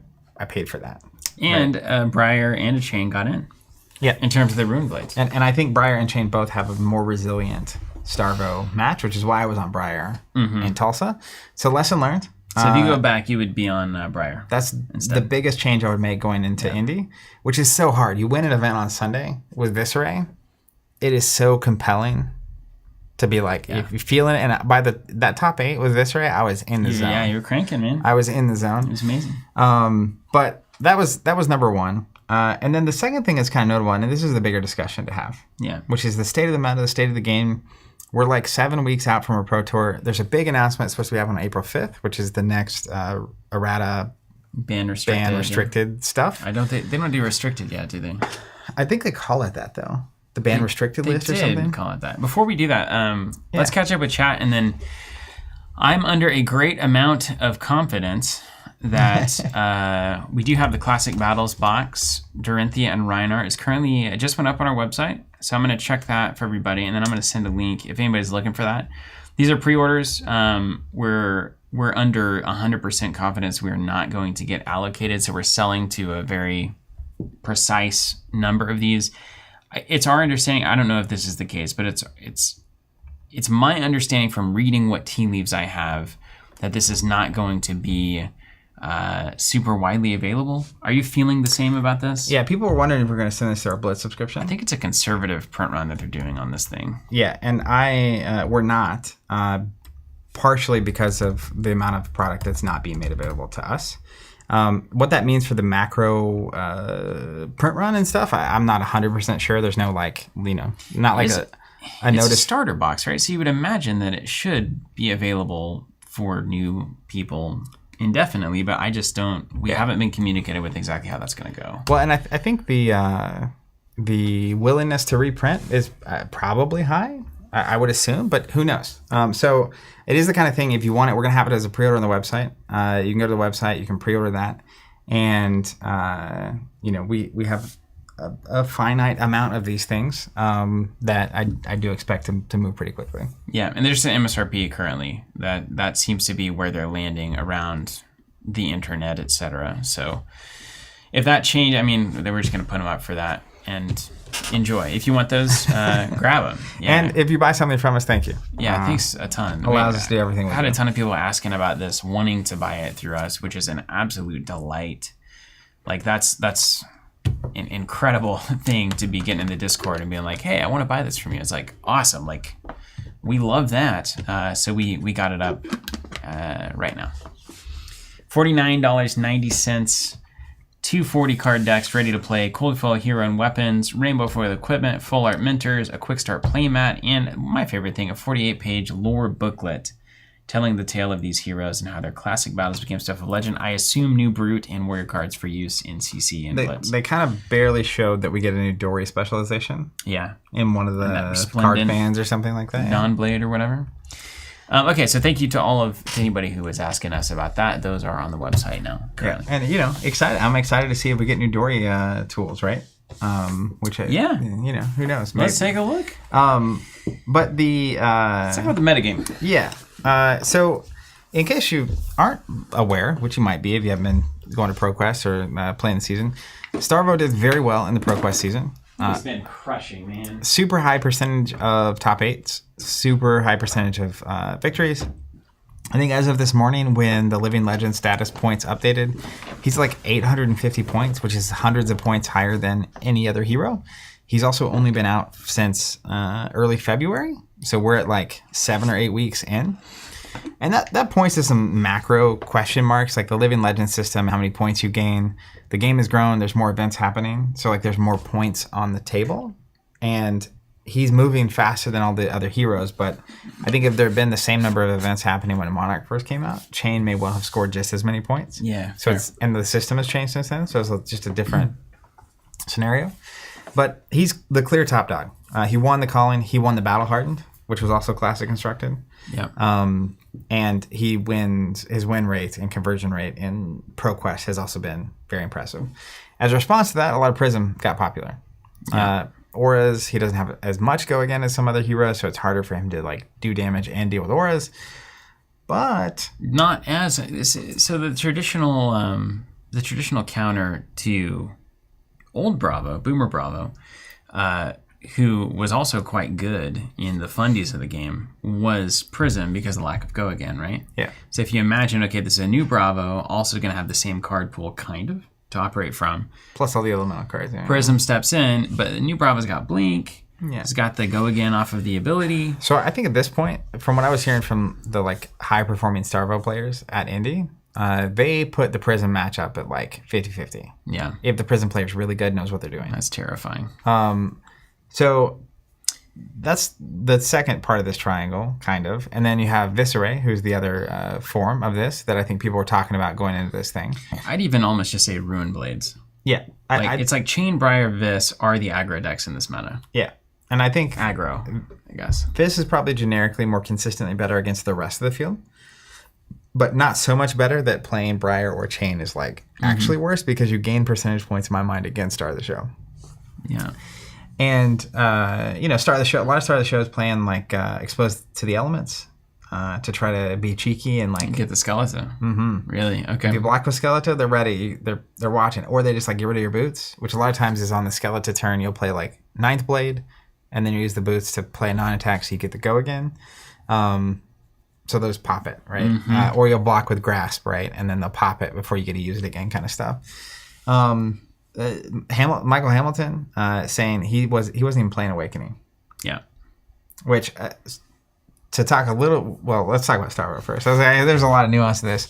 paid for that. And Briar and a Chain got in. Yeah, in terms of the Rune Blades. And I think Briar and Chain both have a more resilient Starvo match, which is why I was on Briar in Tulsa. So lesson learned. So if you go back, you would be on Briar. That's the biggest change I would make going into Indy, which is so hard. You win an event on Sunday with Viserai. It is so compelling to be like, if you're feeling it. And by that top 8 with Viserai, I was in the zone. Yeah, you were cranking, man. I was in the zone. It was amazing. But that was number 1. And then the second thing is kind of notable, and this is the bigger discussion to have. Yeah. Which is the state of the meta, the state of the game. We're like 7 weeks out from a Pro Tour. There's a big announcement supposed to be happening on April 5th, which is the next errata ban restricted stuff. They don't do restricted yet, do they? I think they call it that though. The ban restricted list or something. They did call it that. Before we do that, let's catch up with chat, and then I'm under a great amount of confidence that we do have the Classic Battles box. Dorinthea and Reinhardt is currently, it just went up on our website, so I'm going to check that for everybody, and then I'm going to send a link if anybody's looking for that. These are pre-orders. We're under 100% confidence we are not going to get allocated, so we're selling to a very precise number of these. It's our understanding, I don't know if this is the case, but it's my understanding from reading what tea leaves I have that this is not going to be super widely available. Are you feeling the same about this? Yeah, people were wondering if we're going to send this to our Blitz subscription. I think it's a conservative print run that they're doing on this thing. Yeah, and we're not, partially because of the amount of product that's not being made available to us. What that means for the macro print run and stuff, I'm not 100% sure. There's no not like a It's notice. a starter box, right? So you would imagine that it should be available for new people indefinitely, but I just don't. We haven't been communicated with exactly how that's going to go. Well, and I think the willingness to reprint is probably high. I would assume, but who knows? So it is the kind of thing. If you want it, we're going to have it as a pre-order on the website. You can go to the website, you can pre-order that, and we have a finite amount of these things that I do expect to move pretty quickly. Yeah, and there's an MSRP currently that seems to be where they're landing around the internet, etc. So if that changed, I mean, then we're just going to put them up for that and enjoy. If you want those, grab them. Yeah. And if you buy something from us, thank you. Yeah, thanks a ton. Allows us to do everything. I had a ton of people asking about this, wanting to buy it through us, which is an absolute delight. Like that's an incredible thing to be getting in the Discord and being like, hey, I want to buy this from you. It's like, awesome. Like, we love that. So we got it up right now. $49.90. 240 card decks ready to play, cold foil hero and weapons, rainbow foil equipment, full art minters, a quick start playmat, and my favorite thing, a 48-page lore booklet telling the tale of these heroes and how their classic battles became stuff of legend. I assume new brute and warrior cards for use in CC and Blitz. They kind of barely showed that we get a new Dory specialization. Yeah. In one of the card fans or something like that. Non-blade or whatever. Okay, so thank you to anybody who was asking us about that. Those are on the website now currently. Yeah. And excited. I'm excited to see if we get new Dory tools, right? Who knows? Maybe. Let's take a look. But the let's talk about the metagame. Yeah. So in case you aren't aware, which you might be if you haven't been going to ProQuest or playing the season, Starvo did very well in the ProQuest season. It's been crushing, man. Super high percentage of top 8s, super high percentage of victories. I think as of this morning, when the Living Legend status points updated, he's like 850 points, which is hundreds of points higher than any other hero. He's also only been out since early February, so we're at like 7 or 8 weeks in. And that points to some macro question marks, like the Living Legend system, how many points you gain. The game has grown. There's more events happening. So like there's more points on the table. And he's moving faster than all the other heroes. But I think if there had been the same number of events happening when Monarch first came out, Chain may well have scored just as many points. Yeah. So and the system has changed since then. So it's just a different scenario. But he's the clear top dog. He won the Calling. He won the Battle Hardened, which was also classic constructed. Yeah. And his win rate and conversion rate in ProQuest has also been very impressive. As a response to that, a lot of Prism got popular. Yeah. Auras, he doesn't have as much go again as some other heroes, so it's harder for him to like do damage and deal with auras. But not as so the traditional counter to old Bravo, Boomer Bravo, who was also quite good in the fundies of the game, was Prism because of the lack of go again, right? Yeah. So if you imagine, okay, this is a new Bravo, also going to have the same card pool, kind of, to operate from. Plus all the elemental cards. Yeah. Prism steps in, but the new Bravo's got Blink. Yeah. It's got the go again off of the ability. So I think at this point, from what I was hearing from the like high performing Starvo players at Indy, they put the Prism matchup at like 50-50. Yeah. If the Prism player's really good, knows what they're doing. That's terrifying. So that's the second part of this triangle, kind of. And then you have Viserai, who's the other form of this that I think people were talking about going into this thing. I'd even almost just say Ruin Blades. Yeah. It's like Chain, Briar, Vis are the aggro decks in this meta. Yeah. And I think aggro, I guess. Vis is probably generically more consistently better against the rest of the field. But not so much better that playing Briar or Chain is like actually worse because you gain percentage points in my mind against Star of the Show. Yeah. And, Star of the Show, a lot of Star of the Show is playing like Exposed to the Elements to try to be cheeky and like get the Skeleton. Mm-hmm. Really? Okay. If you block with Skeleton, they're ready. They're watching. Or they just like get rid of your boots, which a lot of times is on the Skeleton turn. You'll play like Ninth Blade, and then you use the boots to play a non-attack so you get the go again. So those pop it, right? Mm-hmm. Or you'll block with Grasp, right? And then they'll pop it before you get to use it again, kind of stuff. Michael Hamilton saying he wasn't even playing Awakening. Yeah. Which, to talk a little, well, let's talk about Starvo first. There's a lot of nuance to this.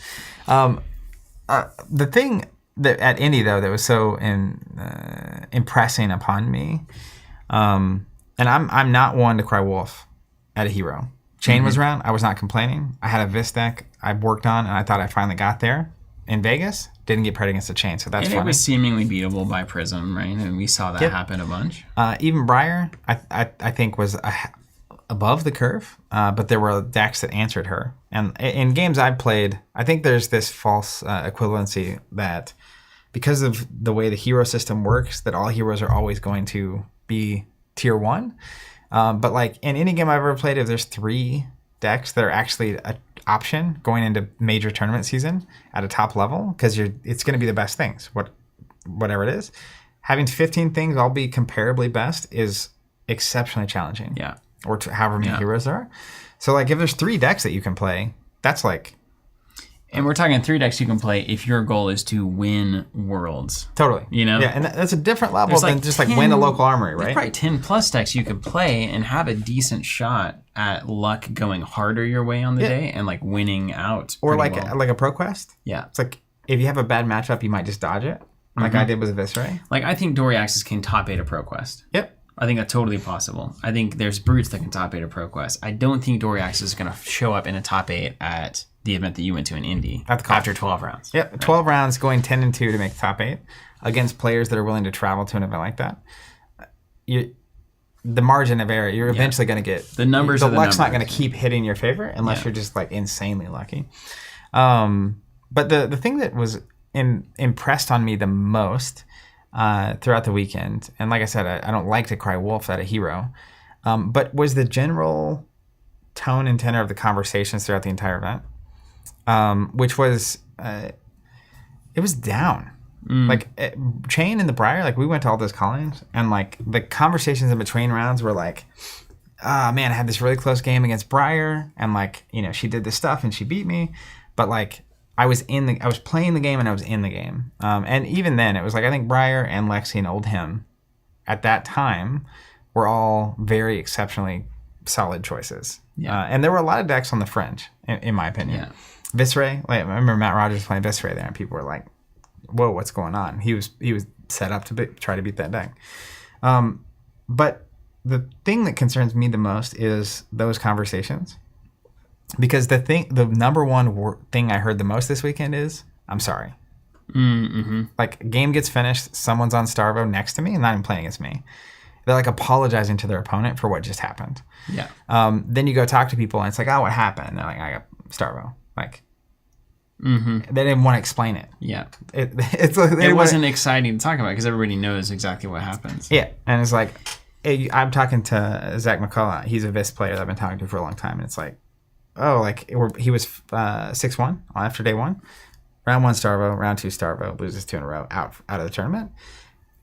The thing that at Indy though that was so impressing upon me, and I'm not one to cry wolf at a hero. Chain was around. I was not complaining. I had a Vis deck I worked on, and I thought I finally got there in Vegas. Didn't get paired against the Chain, so that's funny. It was seemingly beatable by Prism, right? And we saw that happen a bunch. Even Briar, I think was above the curve, but there were decks that answered her. And in games I've played, I think there's this false equivalency that because of the way the hero system works, that all heroes are always going to be tier 1. But like in any game I've ever played, if there's 3 decks that are actually an option going into major tournament season at a top level, because it's going to be the best things, whatever it is. Having 15 things all be comparably best is exceptionally challenging. Yeah. Or however many heroes there are. So like if there's 3 decks that you can play, that's like... And we're talking 3 decks you can play if your goal is to win Worlds. Totally. You know? Yeah, and that's a different level than just like win a local armory, right? There's probably 10 plus decks you could play and have a decent shot at luck going harder your way on the day and like winning out. Or like a ProQuest. Yeah. It's like if you have a bad matchup, you might just dodge it. Like I did with Viserai. Like I think Doriaxis can top 8 a ProQuest. Yep. I think that's totally possible. I think there's brutes that can top 8 a ProQuest. I don't think Doriaxis is going to show up in a top 8 at the event that you went to in Indy after 12 rounds. Yep, 12 rounds going 10-2 to make the top 8 against players that are willing to travel to an event like that. The margin of error, you're eventually going to get... The numbers the are the luck's not numbers. going to keep hitting your favor unless you're just like insanely lucky. But the thing that was impressed on me the most throughout the weekend, and like I said, I don't like to cry wolf at a hero, but was the general tone and tenor of the conversations throughout the entire event. Which was, it was down. Like Chain and the Briar, like we went to all those call-ins, and like the conversations in between rounds were like, man, I had this really close game against Briar, and like, she did this stuff and she beat me, but like I was playing the game and I was in the game. And even then it was like, I think Briar and Lexi and Old Him at that time were all very exceptionally solid choices. Yeah. And there were a lot of decks on the fringe, in my opinion. Yeah. Viserai, like I remember Matt Rogers playing Viserai there, and people were like, "Whoa, what's going on?" He was set up to try to beat that deck. But the thing that concerns me the most is those conversations, because the number one thing I heard the most this weekend is, "I'm sorry." Mm-hmm. Like game gets finished, someone's on Starvo next to me, and not even playing against me. They're like apologizing to their opponent for what just happened. Yeah. Then you go talk to people, and it's like, "Oh, what happened?" And they're like, "I got Starvo." Like, they didn't want to explain it. Yeah, it's like it wasn't exciting to talk about because everybody knows exactly what happens. Yeah, and it's like, I'm talking to Zach McCullough. He's a Vis player that I've been talking to for a long time, and it's like, oh, like he was 6-1 after day 1, round 1 Starvo, round 2 Starvo, loses 2 in a row, out of the tournament.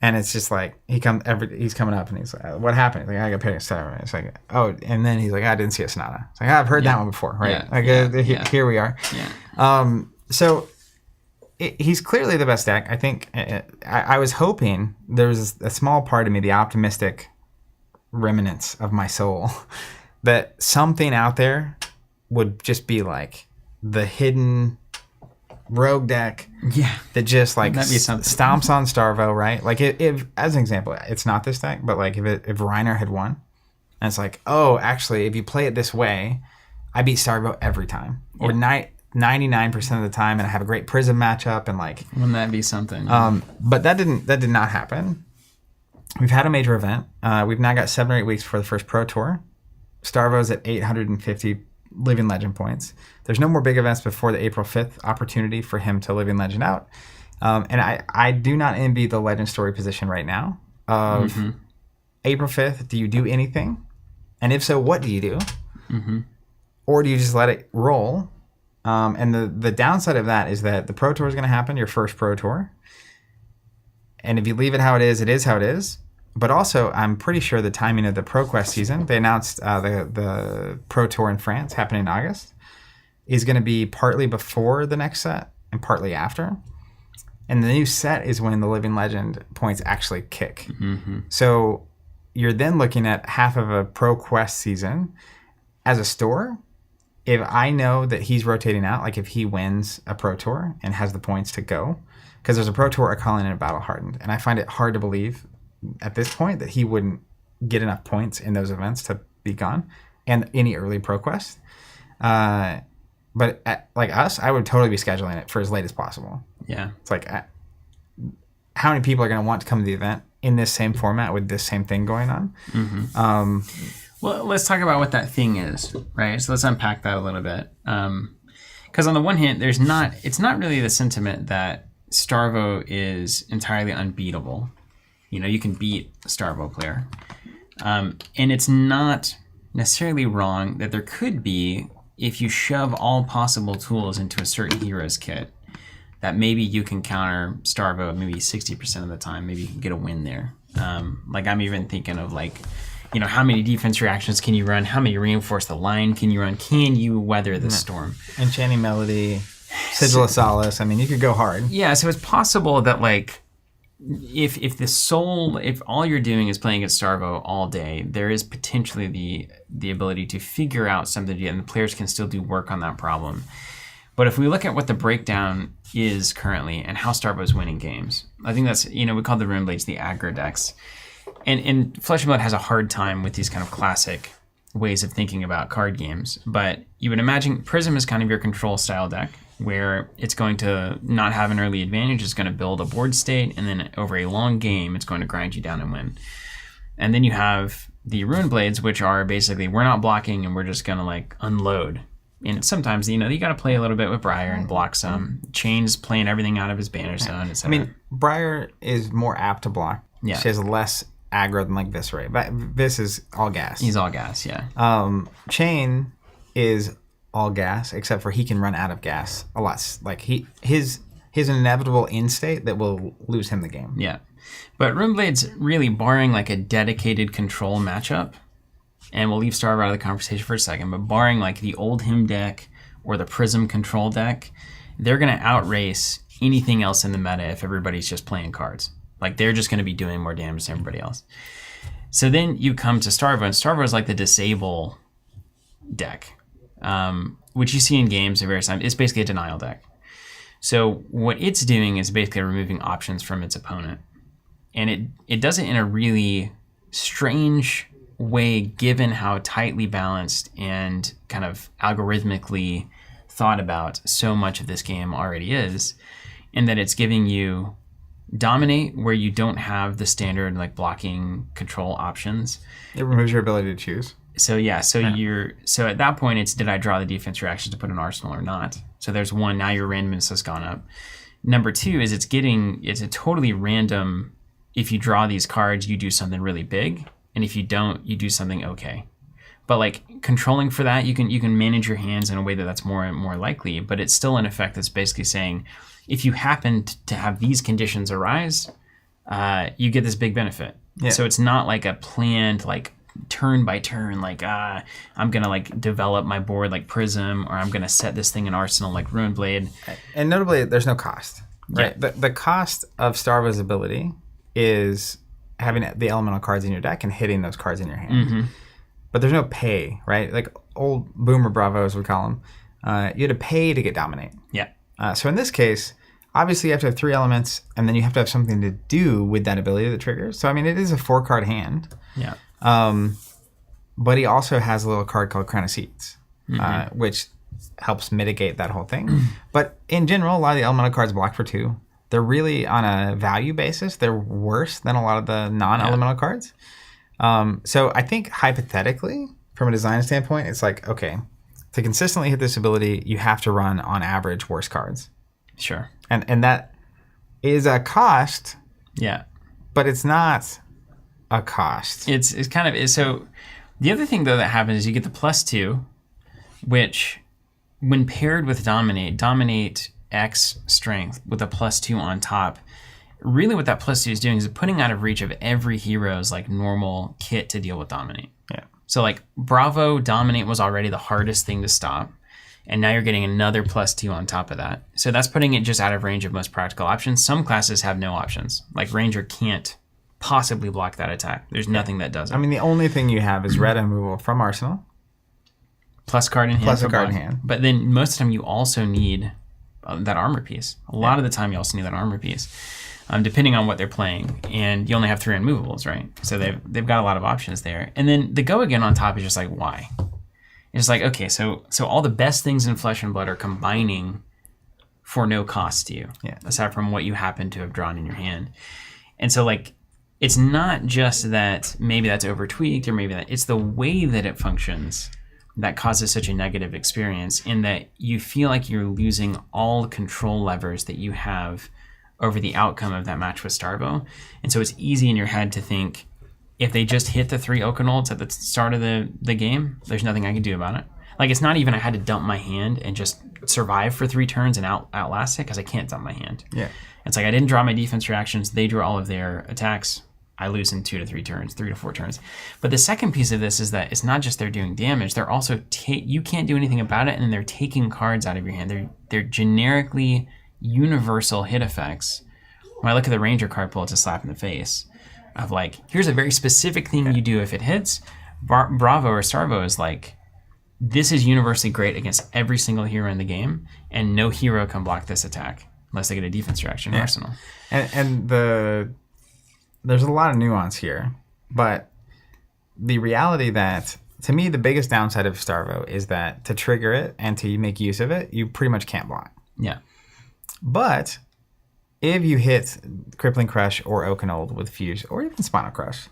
And it's just like he's coming up and he's like, what happened? He's like, I got paired against Starvo. It's like, oh, and then he's like, I didn't see a Sonata. It's like, I've heard that one before, right? Here we are. Yeah. So he's clearly the best deck. I think I was hoping there was a small part of me, the optimistic remnants of my soul, that something out there would just be like the hidden rogue deck that just like stomps on Starvo, right? Like if as an example, it's not this deck, but like if Reiner had won, and it's like, oh, actually, if you play it this way, I beat Starvo every time, or 99% of the time, and I have a great Prism matchup, and like, wouldn't that be something? But that did not happen. We've had a major event. We've now got 7 or 8 weeks for the first Pro Tour. Starvo's at 850 Living Legend points. There's no more big events before the April 5th opportunity for him to Living Legend out. And I do not envy the Legend Story position right now of April 5th, do you do anything? And if so, what do you do? Or do you just let it roll? And the downside of that is that the Pro Tour is going to happen, your first Pro Tour. And if you leave it how it is how it is. But also, I'm pretty sure the timing of the ProQuest season, they announced the Pro Tour in France happening in August, is going to be partly before the next set and partly after. And the new set is when the Living Legend points actually kick. So you're then looking at half of a ProQuest season as a store. if I know that he's rotating out, like if he wins a Pro Tour and has the points to go, because there's a Pro Tour calling in a Battle Hardened, and I find it hard to believe at this point that he wouldn't get enough points in those events to be gone, and any early ProQuest. But like us, I would totally be scheduling it for as late as possible. Yeah. It's like, how many people are going to want to come to the event in this same format with this same thing going on? Mm-hmm. Well, let's talk about what that thing is, right? So let's unpack that a little bit. Because on the one hand, it's not really the sentiment that Starvo is entirely unbeatable. You can beat a Starvo player. And it's not necessarily wrong that there could be, if you shove all possible tools into a certain hero's kit, that maybe you can counter Starvo maybe 60% of the time. Maybe you can get a win there. Like I'm even thinking of how many defense reactions can you run? How many reinforce the line can you run? Can you weather the storm? Enchanting Melody, Sigil of Solace. I mean, you could go hard. Yeah, so it's possible that if all you're doing is playing against Starvo all day, there is potentially the ability to figure out something to do, and the players can still do work on that problem. But if we look at what the breakdown is currently and how Starvo is winning games, I think that's, we call the Rune Blades the aggro decks. And Flesh and Blood has a hard time with these kind of classic ways of thinking about card games. But you would imagine Prism is kind of your control style deck, where it's going to not have an early advantage. It's going to build a board state, and then over a long game, it's going to grind you down and win. And then you have the Rune Blades, which are basically, we're not blocking, and we're just going to unload. And sometimes, you got to play a little bit with Briar and block some. Chain's playing everything out of his banner zone, etc. I mean, Briar is more apt to block. Yeah. She has less aggro than Viserai. But Vis is all gas. He's all gas, yeah. Chain is all gas, except for he can run out of gas a lot. Like his inevitable end state that will lose him the game. Yeah. But Rune Blades, really barring a dedicated control matchup, and we'll leave Starvo out of the conversation for a second, but barring the old him deck or the Prism control deck, they're going to outrace anything else in the meta if everybody's just playing cards. They're just going to be doing more damage than everybody else. So then you come to Starvo, and Starvo is the disable deck, which you see in games at various times. It's basically a denial deck. So what it's doing is basically removing options from its opponent. And it does it in a really strange way, given how tightly balanced and kind of algorithmically thought about so much of this game already is, in that it's giving you dominate where you don't have the standard blocking control options. It removes your ability to choose. So at that point it's, did I draw the defense reaction to put an arsenal or not? So there's one, now your randomness has gone up. Number two is it's a totally random, if you draw these cards you do something really big, and if you don't, you do something okay. But controlling for that, you can manage your hands in a way that's more and more likely, but it's still an effect that's basically saying, if you happen to have these conditions arise, you get this big benefit. Yeah. So it's not a planned, turn by turn, I'm going to develop my board like Prism, or I'm going to set this thing in Arsenal like Rune Blade. And notably, there's no cost, right? Yeah. The cost of Starvo's ability is having the elemental cards in your deck and hitting those cards in your hand. Mm-hmm. But there's no pay, right? Old Boomer Bravos, we call them. You had to pay to get Dominate. Yeah. So in this case, obviously you have to have 3 elements, and then you have to have something to do with that ability that triggers. So, I mean, it is a 4-card hand. Yeah. But he also has a little card called Crown of Seeds, which helps mitigate that whole thing. But in general, a lot of the elemental cards block for 2. They're really, on a value basis, they're worse than a lot of the non-elemental cards. So I think hypothetically, from a design standpoint, it's okay, to consistently hit this ability, you have to run, on average, worse cards. Sure. And that is a cost. Yeah. But it's not a cost. It's kind of, so the other thing though that happens is you get the +2, which when paired with Dominate X strength with a +2 on top, really what that +2 is doing is putting out of reach of every hero's normal kit to deal with Dominate. Yeah. So Bravo Dominate was already the hardest thing to stop, and now you're getting another +2 on top of that. So that's putting it just out of range of most practical options. Some classes have no options. Ranger can't possibly block that attack. There's nothing that does it. I mean, the only thing you have is red removal from Arsenal. plus card in hand. Plus a card in hand. But then most of the time you also need that armor piece. A lot of the time you also need that armor piece, depending on what they're playing. And you only have 3 unmovables, right? So they've got a lot of options there. And then the go again on top is just like, why? It's like, okay, so all the best things in Flesh and Blood are combining for no cost to you, aside from what you happen to have drawn in your hand. And so like, it's not just that maybe that's over tweaked or maybe that it's the way that it functions that causes such a negative experience, in that you feel like you're losing all the control levers that you have over the outcome of that match with Starvo. And so it's easy in your head to think, if they just hit the 3 Oakenolds at the start of the game, there's nothing I can do about it. Like, it's not even I had to dump my hand and just survive for 3 turns and outlast it, because I can't dump my hand. Yeah. It's like I didn't draw my defense reactions. They drew all of their attacks. I lose in 2 to 3 turns, 3 to 4 turns. But the second piece of this is that it's not just they're doing damage. They're also you can't do anything about it, and they're taking cards out of your hand. They're generically universal hit effects. When I look at the Ranger card pull, it's a slap in the face of like, here's a very specific thing you do if it hits. Bravo or Starvo is like, this is universally great against every single hero in the game, and no hero can block this attack unless they get a defense reaction arsenal. And there's a lot of nuance here, but the reality that, to me, the biggest downside of Starvo is that to trigger it and to make use of it, you pretty much can't block. Yeah. But if you hit Crippling Crush or Oakenold with Fuse, or even Spinal Crush,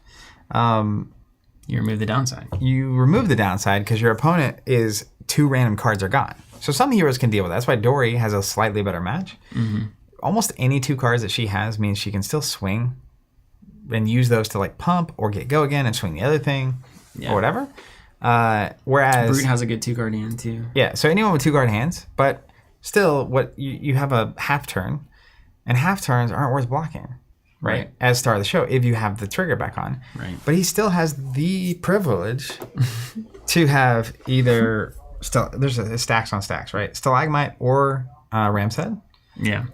you remove the downside. You remove the downside because your opponent is 2 random cards are gone. So some heroes can deal with that. That's why Dory has a slightly better match. Mm-hmm. Almost any 2 cards that she has means she can still swing and use those to like pump or get go again and swing the other thing or whatever. Whereas Brute has a good 2-card hand too. Yeah, so anyone with 2-card hands, but still, what you have a half turn, and half turns aren't worth blocking, right? As star of the show, if you have the trigger back on. Right. But he still has the privilege to have either there's a stacks on stacks, right? Stalagmite or Ram's Head. Yeah.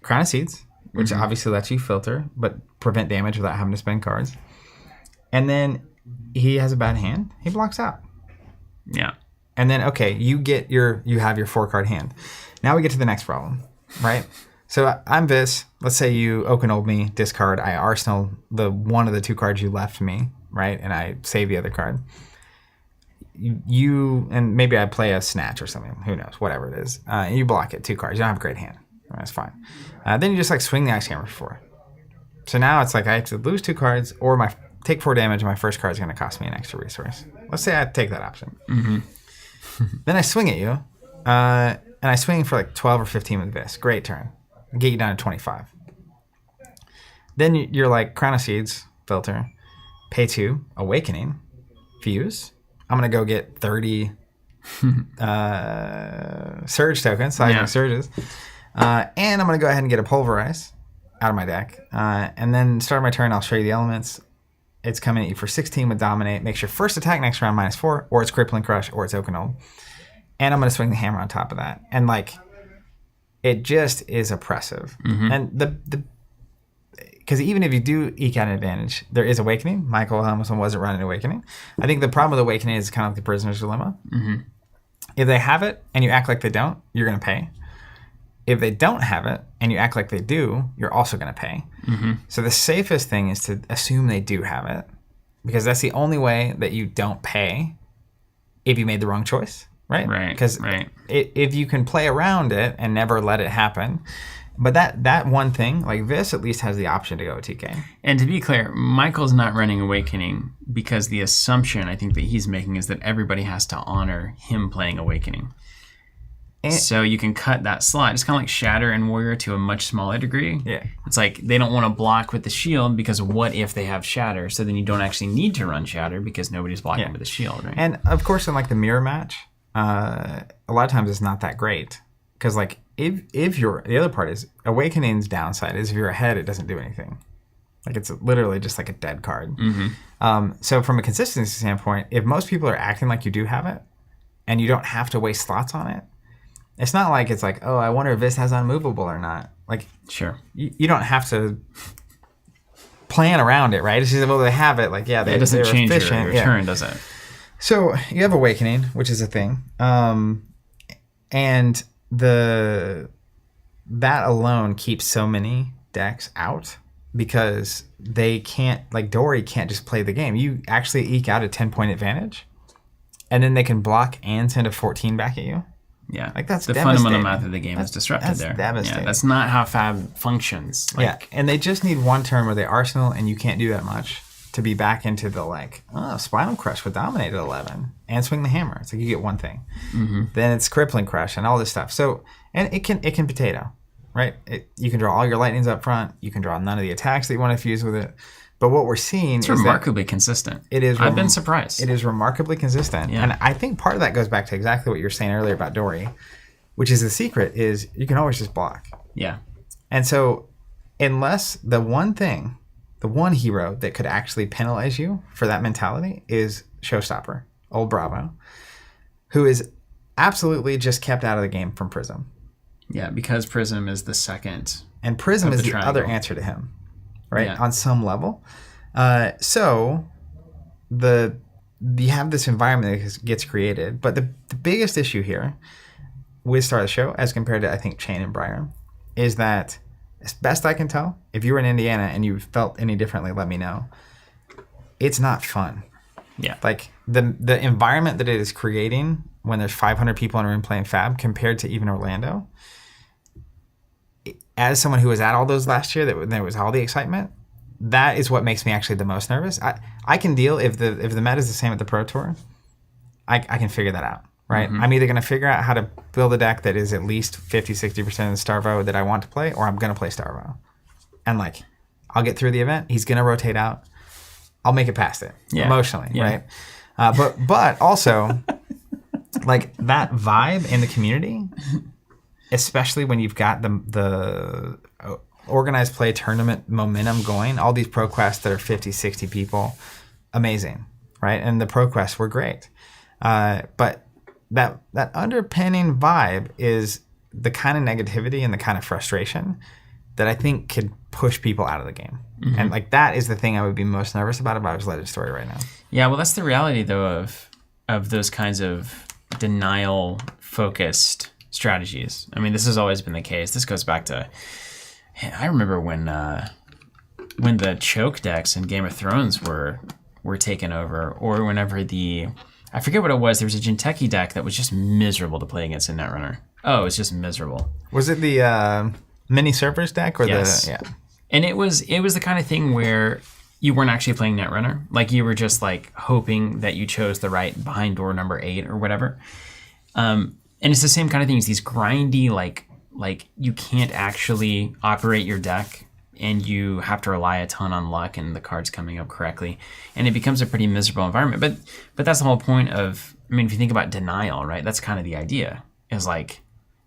Crown of Seeds, which obviously lets you filter, but prevent damage without having to spend cards. And then he has a bad hand. He blocks out. Yeah. And then, okay, you have your 4-card hand. Now we get to the next problem, right? So I'm Vis. Let's say you Oakenold me, discard. I arsenal the one of the 2 cards you left me, right? And I save the other card. And maybe I play a Snatch or something. Who knows? Whatever it is. You block it, 2 cards. You don't have a great hand. That's fine. Then you just like swing the Ice Hammer for 4. So now it's like I have to lose 2 cards or take 4 damage, and my first card is going to cost me an extra resource. Let's say I take that option. Mm-hmm. Then I swing at you, and I swing for like 12 or 15 with this. Great turn. Get you down to 25. Then you're like, Crown of Seeds, filter, pay 2, Awakening, Fuse. I'm going to go get 30 Surge tokens, Seismic Surges. And I'm going to go ahead and get a Pulverize out of my deck. And then start my turn, I'll show you the elements. It's coming at you for 16 with Dominate. Makes your first attack next round -4, or it's Crippling Crush, or it's Oakenold. And I'm going to swing the hammer on top of that. And like, it just is oppressive. Mm-hmm. And because even if you do eke out an advantage, there is Awakening. Michael Helmsley wasn't running Awakening. I think the problem with Awakening is kind of like the Prisoner's Dilemma. Mm-hmm. If they have it and you act like they don't, you're going to pay. If they don't have it and you act like they do, you're also going to pay. Mm-hmm. So the safest thing is to assume they do have it, because that's the only way that you don't pay if you made the wrong choice, right? Right. Because if you can play around it and never let it happen, but that one thing, like this, at least has the option to go TK. And to be clear, Michael's not running Awakening because the assumption I think that he's making is that everybody has to honor him playing Awakening. So you can cut that slot. It's kind of like Shatter and Warrior to a much smaller degree. Yeah. It's like they don't want to block with the shield because what if they have Shatter? So then you don't actually need to run Shatter because nobody's blocking with the shield, right? And of course, in like the mirror match, a lot of times it's not that great, because like if you're, the other part is Awakening's downside is if you're ahead, it doesn't do anything. Like it's literally just like a dead card. Mm-hmm. So from a consistency standpoint, if most people are acting like you do have it, and you don't have to waste slots on it. It's not like it's like, oh, I wonder if this has unmovable or not. Like, sure, you don't have to plan around it, right? It's just, well, they have it. Like, yeah, it doesn't change efficient. your turn, does it? So you have Awakening, which is a thing, and that alone keeps so many decks out because they can't, like Dory can't just play the game. You actually eke out a 10-point advantage, and then they can block and send a 14 back at you. Yeah, like that's the fundamental math of the game is disrupted there. Devastating. Yeah, that's not how Fab functions. Like, and they just need one turn where they arsenal, and you can't do that much to be back into the Spinal Crush would dominate at 11 and swing the hammer. It's like you get one thing. Mm-hmm. Then it's Crippling Crush and all this stuff. So, and it can potato, right? You can draw all your lightnings up front. You can draw none of the attacks that you want to fuse with it. But what we're seeing is remarkably consistent. It is. I've been surprised. It is remarkably consistent. Yeah. And I think part of that goes back to exactly what you were saying earlier about Dory, which is the secret is you can always just block. Yeah. And so unless the one hero that could actually penalize you for that mentality is Showstopper, Old Bravo, who is absolutely just kept out of the game from Prism. Yeah, because Prism is the second. And Prism is the other answer to him. Right, on some level. So you have this environment that gets created. But the biggest issue here with Star of the Show, as compared to, I think, Chain and Briar, is that, as best I can tell, if you were in Indiana and you felt any differently, let me know. It's not fun. Yeah. Like, the environment that it is creating when there's 500 people in a room playing Fab compared to even Orlando, as someone who was at all those last year, that there was all the excitement, that is what makes me actually the most nervous. I can deal if the meta is the same at the Pro Tour. I can figure that out, right? Mm-hmm. I'm either going to figure out how to build a deck that is at least 50-60% of the Starvo that I want to play, or I'm going to play Starvo. And I'll get through the event. He's going to rotate out. I'll make it past it emotionally, right? But also that vibe in the community, especially when you've got the organized play tournament momentum going, all these ProQuests that are 50, 60 people, amazing, right? And the ProQuests were great. But that underpinning vibe is the kind of negativity and the kind of frustration that I think could push people out of the game. Mm-hmm. And that is the thing I would be most nervous about if I was Legend Story right now. Yeah, well, that's the reality, though, of those kinds of denial-focused strategies. I mean, this has always been the case. This goes back to, I remember when the choke decks in Game of Thrones were taken over, or whenever I forget what it was. There was a Jinteki deck that was just miserable to play against in Netrunner. Oh, it was just miserable. Was it the mini servers deck or yes. Yeah? And it was the kind of thing where you weren't actually playing Netrunner. You were just hoping that you chose the right behind door number 8 or whatever. And it's the same kind of thing as these grindy, you can't actually operate your deck and you have to rely a ton on luck and the cards coming up correctly. And it becomes a pretty miserable environment. But that's the whole point of, if you think about denial, right? That's kind of the idea, is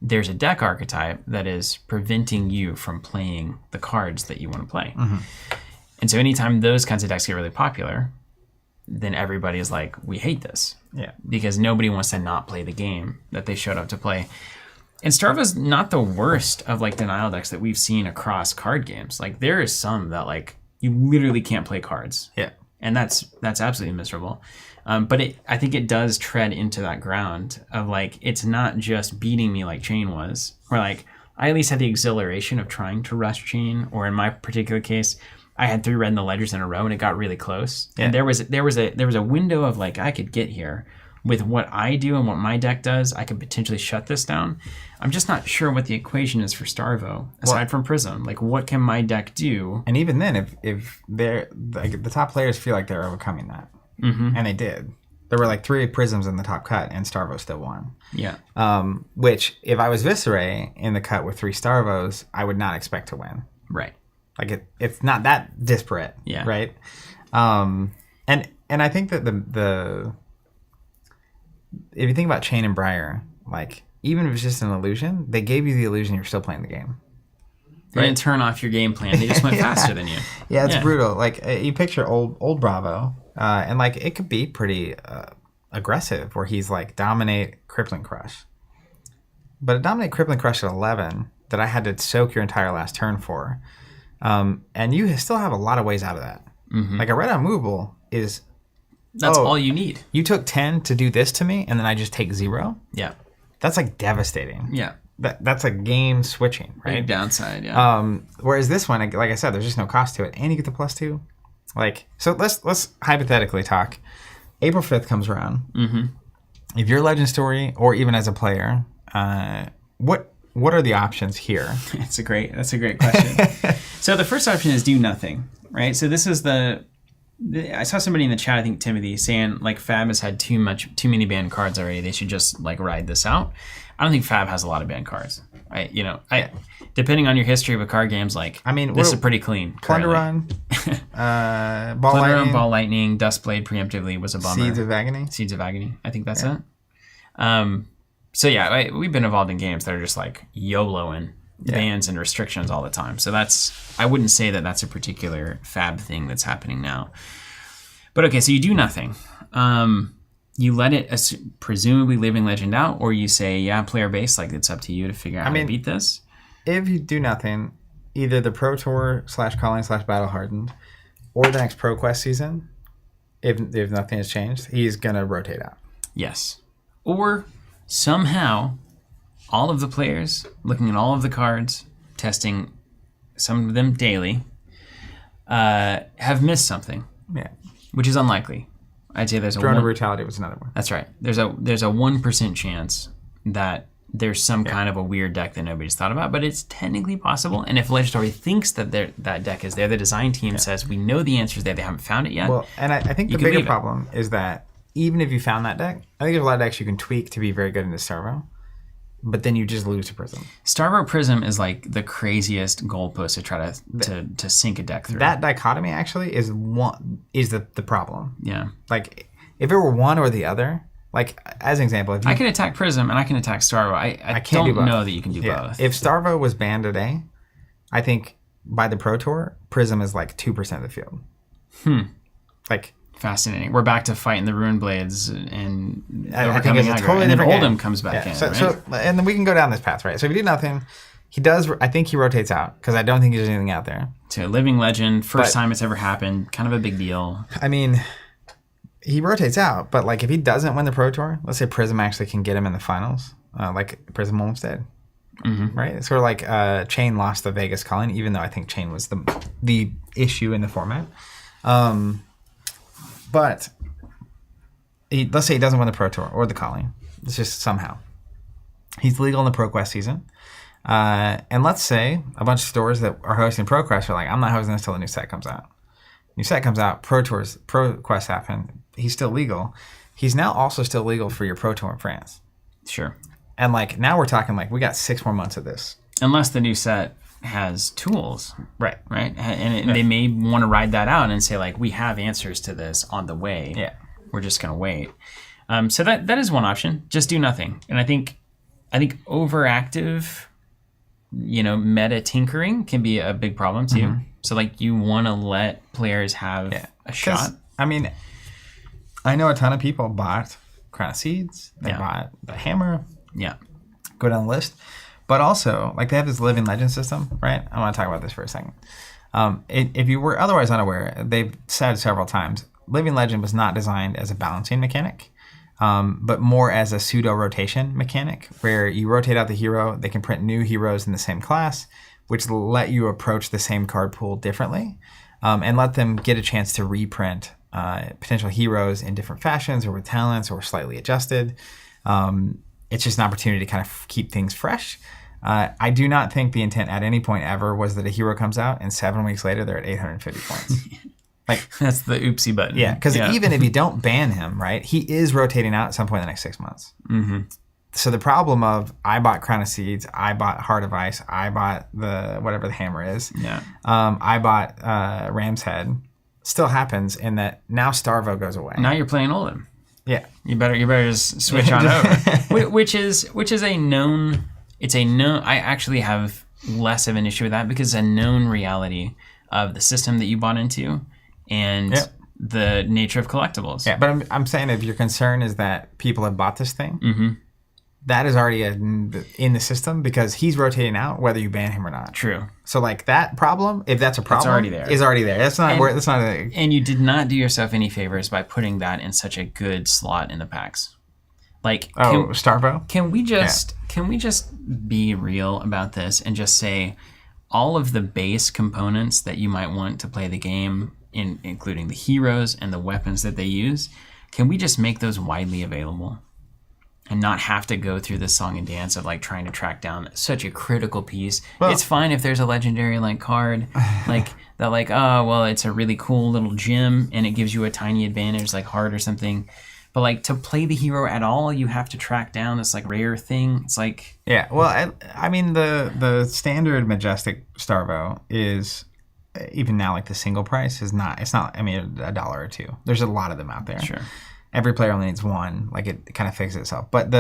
there's a deck archetype that is preventing you from playing the cards that you want to play. Mm-hmm. And so anytime those kinds of decks get really popular, then everybody is we hate this. Yeah. Because nobody wants to not play the game that they showed up to play. And Starva's not the worst of denial decks that we've seen across card games. There is some that you literally can't play cards. Yeah. And that's absolutely miserable. But I think it does tread into that ground of it's not just beating me like Chain was, where I at least had the exhilaration of trying to rush Chain, or in my particular case, I had 3 red in the ledgers in a row and it got really close. Yeah. And there was a window of I could get here with what I do and what my deck does. I could potentially shut this down. I'm just not sure what the equation is for Starvo aside from Prism. What can my deck do? And even then, if they're the top players feel like they're overcoming that, mm-hmm. and they did. There were 3 Prisms in the top cut, and Starvo still won. Yeah. Which, if I was Viserai in the cut with 3 Starvos, I would not expect to win. Right. It's not that disparate. Yeah. Right. And I think that if you think about Chain and Briar, even if it's just an illusion, they gave you the illusion you're still playing the game. They didn't turn off your game plan. They just went faster than you. Yeah, it's brutal. You picture old Bravo, and it could be pretty aggressive, where he's dominate Crippling Crush. But a dominate Crippling Crush at 11 that I had to soak your entire last turn for, and you still have a lot of ways out of that. Mm-hmm. A red unmovable is That's all you need. You took 10 to do this to me, and then I just take 0? Yeah. That's like devastating. Yeah. That's like game switching, right? Big downside, yeah. Whereas this one, like I said, there's just no cost to it, and you get the +2. Like, so let's hypothetically talk. April 5th comes around. Mm-hmm. If you're Legend Story, or even as a player, what are the options here? That's a great question. So the first option is do nothing, right? So this is I saw somebody in the chat, I think Timothy, saying like Fab has had too many banned cards already. They should just like ride this out. I don't think Fab has a lot of banned cards. Depending on your history with card games, this is pretty clean. Plunder Run, Ball Lightning, Dustblade preemptively was a bummer. Seeds of Agony. I think that's it. So yeah, we've been involved in games that are just like YOLOing bans and restrictions all the time. So I wouldn't say that that's a particular Fab thing that's happening now. But okay, so you do nothing. You let it presumably Living Legend out, or you say, player base, like it's up to you to figure out how to beat this. If you do nothing, either the Pro Tour /Calling /Battle Hardened, or the next ProQuest season, if nothing has changed, he's going to rotate out. Yes. Or somehow, all of the players, looking at all of the cards, testing some of them daily, have missed something. Yeah. Which is unlikely. I'd say there's Drone of Brutality was another one. That's right. There's a 1% chance that there's some kind of a weird deck that nobody's thought about, but it's technically possible. And if Legendary thinks that that deck is there, the design team says, we know the answer's there, they haven't found it yet. Well, and I think the bigger problem is that even if you found that deck, I think there's a lot of decks you can tweak to be very good into Starvo, but then you just lose to Prism. Starvo Prism is like the craziest goalpost to try to sink a deck through. That dichotomy actually is the problem. Yeah. Like, if it were one or the other, like, as an example, if I can attack Prism and I can attack Starvo. I can't don't know that you can do both. If Starvo was banned today, I think by the Pro Tour, Prism is like 2% of the field. Like, fascinating. We're back to fighting the Ruin Blades and I think it's a totally and then different Oldham game. comes back in. So, right? so, and then we can go down this path, right? So if you do nothing, I think he rotates out, because I don't think there's anything out there. To Living Legend, first time it's ever happened, kind of a big deal. I mean, he rotates out, but like if he doesn't win the Pro Tour, let's say Prism actually can get him in the finals, like Prism almost did. Mm-hmm. Right? It's sort of like Chain lost the Vegas Calling, even though I think Chain was the issue in the format. But let's say he doesn't win the Pro Tour or the Calling. It's just somehow. He's legal in the ProQuest season. And let's say a bunch of stores that are hosting ProQuest are like, I'm not hosting this until the new set comes out. New set comes out, ProQuest happen. He's still legal. He's now also still legal for your Pro Tour in France. Sure. And like now we're talking like we got 6 more months of this. Unless the new set has tools. Right. And they may want to ride that out and say like, we have answers to this on the way. Yeah. We're just going to wait. So that is one option. Just do nothing. And I think overactive, meta tinkering can be a big problem too. Mm-hmm. So like you want to let players have a shot. I mean, I know a ton of people bought Crown of Seeds. They bought the Hammer. Yeah. Go down the list. But also, like they have this Living Legend system, right? I want to talk about this for a second. If you were otherwise unaware, they've said several times, Living Legend was not designed as a balancing mechanic, but more as a pseudo-rotation mechanic, where you rotate out the hero, they can print new heroes in the same class, which let you approach the same card pool differently, and let them get a chance to reprint potential heroes in different fashions or with talents or slightly adjusted. It's just an opportunity to kind of keep things fresh. I do not think the intent at any point ever was that a hero comes out and 7 weeks later they're at 850 points. Like that's the oopsie button. Yeah, because even if you don't ban him, right, he is rotating out at some point in the next 6 months. Mm-hmm. So the problem of I bought Crown of Seeds, I bought Heart of Ice, I bought whatever the Hammer is, I bought Ram's Head, still happens in that now Starvo goes away. Now you're playing Oldham. Yeah, you better just switch on over, which is a known. It's a known. I actually have less of an issue with that because it's a known reality of the system that you bought into and the nature of collectibles. Yeah, but I'm saying if your concern is that people have bought this thing, that is already in the system because he's rotating out whether you ban him or not. True. So like that problem, if that's a problem, already there. Is already there. That's not. That's not. And you did not do yourself any favors by putting that in such a good slot in the packs. Like, Starvo. Can we just be real about this and just say all of the base components that you might want to play the game, including the heroes and the weapons that they use, can we just make those widely available? And not have to go through this song and dance of like trying to track down such a critical piece. Well, it's fine if there's a legendary like card, like that, like it's a really cool little gem and it gives you a tiny advantage, like heart or something. But like to play the hero at all, you have to track down this like rare thing. It's like I mean the standard Majestic Starvo is even now like the single price is not. It's not. I mean $1 or $2. There's a lot of them out there. Sure. Every player only needs one. Like it kind of fixes itself. But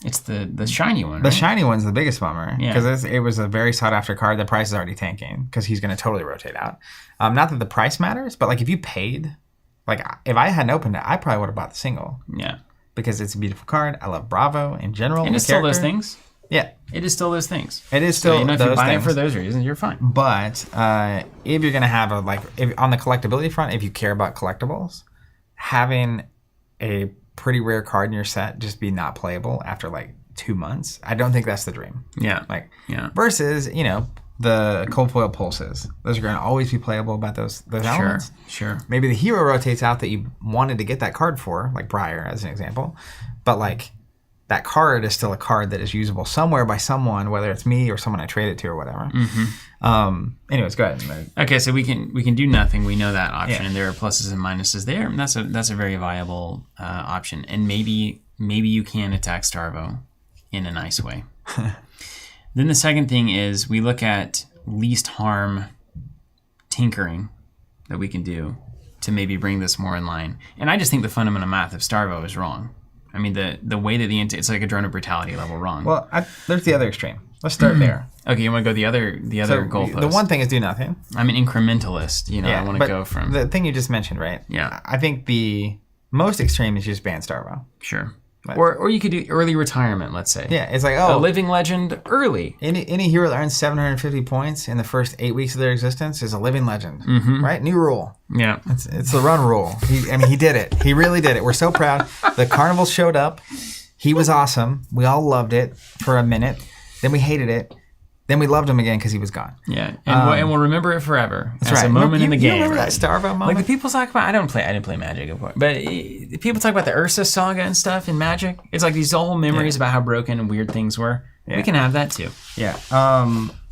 it's the shiny one. Right? The shiny one's the biggest bummer because Yeah. it was a very sought after card. The price is already tanking because he's going to totally rotate out. Not that the price matters, but like if you paid, like if I hadn't opened it, I probably would have bought the single. Yeah. Because it's a beautiful card. I love Bravo in general. And it's still those things. Yeah. It is still those things. It is still if those you buy things. it for those reasons, you're fine. But if you're going to have on the collectability front, if you care about collectibles, having a pretty rare card in your set just be not playable after like 2 months, I don't think that's the dream. Yeah. Versus, the cold foil pulses. Those are going to always be playable about those elements. Sure. Maybe the hero rotates out that you wanted to get that card for, like Briar as an example. But like that card is still a card that is usable somewhere by someone, whether it's me or someone I trade it to or whatever. Mm-hmm. Anyways, go ahead. Okay, so we can do nothing. We know that option, Yeah. and there are pluses and minuses there. And that's a very viable option. And maybe you can attack Starvo in a nice way. Then the second thing is we look at least harm tinkering that we can do to maybe bring this more in line. And I just think the fundamental math of Starvo is wrong. I mean, the way that it's like a drone of brutality level wrong. Well, there's the other extreme. Let's start there. Okay, you want to go the other goalpost? The one thing is do nothing. I'm an incrementalist. I want to go from the thing you just mentioned, right? Yeah. I think the most extreme is just ban Starvo. Sure. Or you could do early retirement, let's say. Yeah, it's like a living legend early. Any hero that earns 750 points in the first 8 weeks of their existence is a living legend, right? New rule. Yeah, it's the run rule. He did it. He really did it. We're so proud. The carnival showed up. He was awesome. We all loved it for a minute. Then we hated it. Then we loved him again because he was gone. Yeah, and we'll remember it forever. That's as right. a moment in the game. You remember that Starvo moment? Like the people talk about. I didn't play Magic, of course, but people talk about the Ursa saga and stuff in Magic. It's like these whole memories about how broken and weird things were. Yeah. We can have that too. Yeah.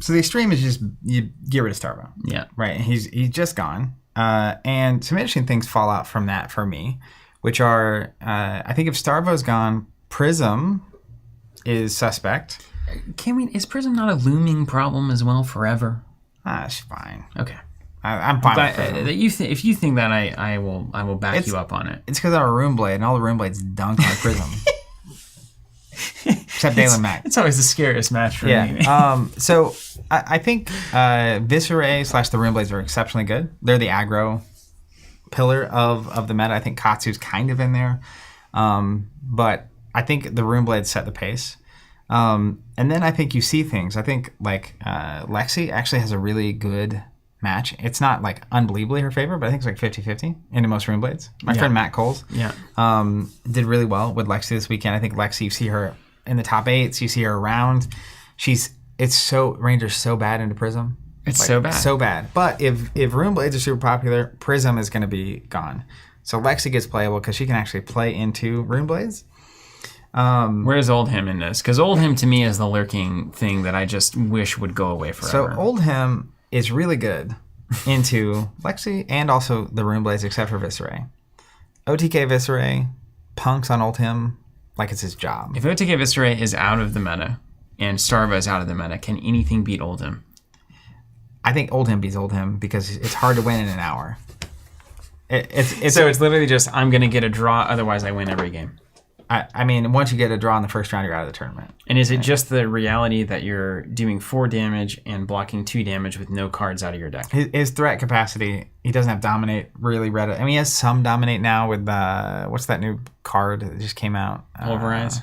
So the extreme is just you get rid of Starvo. Yeah. Right. And he's just gone. And some interesting things fall out from that for me, which are I think if Starvo's gone, Prism is suspect. Is Prism not a looming problem as well forever? It's fine. Okay. I'm fine with Prism. If you think that, I will back you up on it. It's because I'm a Room Blade, and all the Room Blades dunk on Prism. Except Dalen Mack. It's always the scariest match for me. So I think Viserai / the Room Blades are exceptionally good. They're the aggro pillar of the meta. I think Katsu's kind of in there. But I think the Room Blades set the pace. And then I think you see things. I think Lexi actually has a really good match. It's not like unbelievably her favorite, but I think it's like 50-50 into most Room Blades. My friend Matt Coles did really well with Lexi this weekend. I think Lexi, you see her in the top 8s, you see her around. Ranger's so bad into Prism. It's so bad. So bad. But if Room Blades are super popular, Prism is going to be gone. So Lexi gets playable because she can actually play into Room Blades. Where's Oldhim in this? Because Oldhim to me is the lurking thing that I just wish would go away forever. So Oldhim is really good into Lexi and also the Room Blades except for Viserai. OTK Viserai punks on Oldhim like it's his job. If OTK Viserai is out of the meta and Starva is out of the meta, can anything beat Oldhim? I think Oldhim beats Oldhim because it's hard to win in an hour. It's literally just I'm going to get a draw, otherwise I win every game. I mean, once you get a draw in the first round, you're out of the tournament. And is it just the reality that you're doing 4 damage and blocking 2 damage with no cards out of your deck? His threat capacity, he doesn't have Dominate really read it. I mean, he has some Dominate now with, what's that new card that just came out? Pulverize?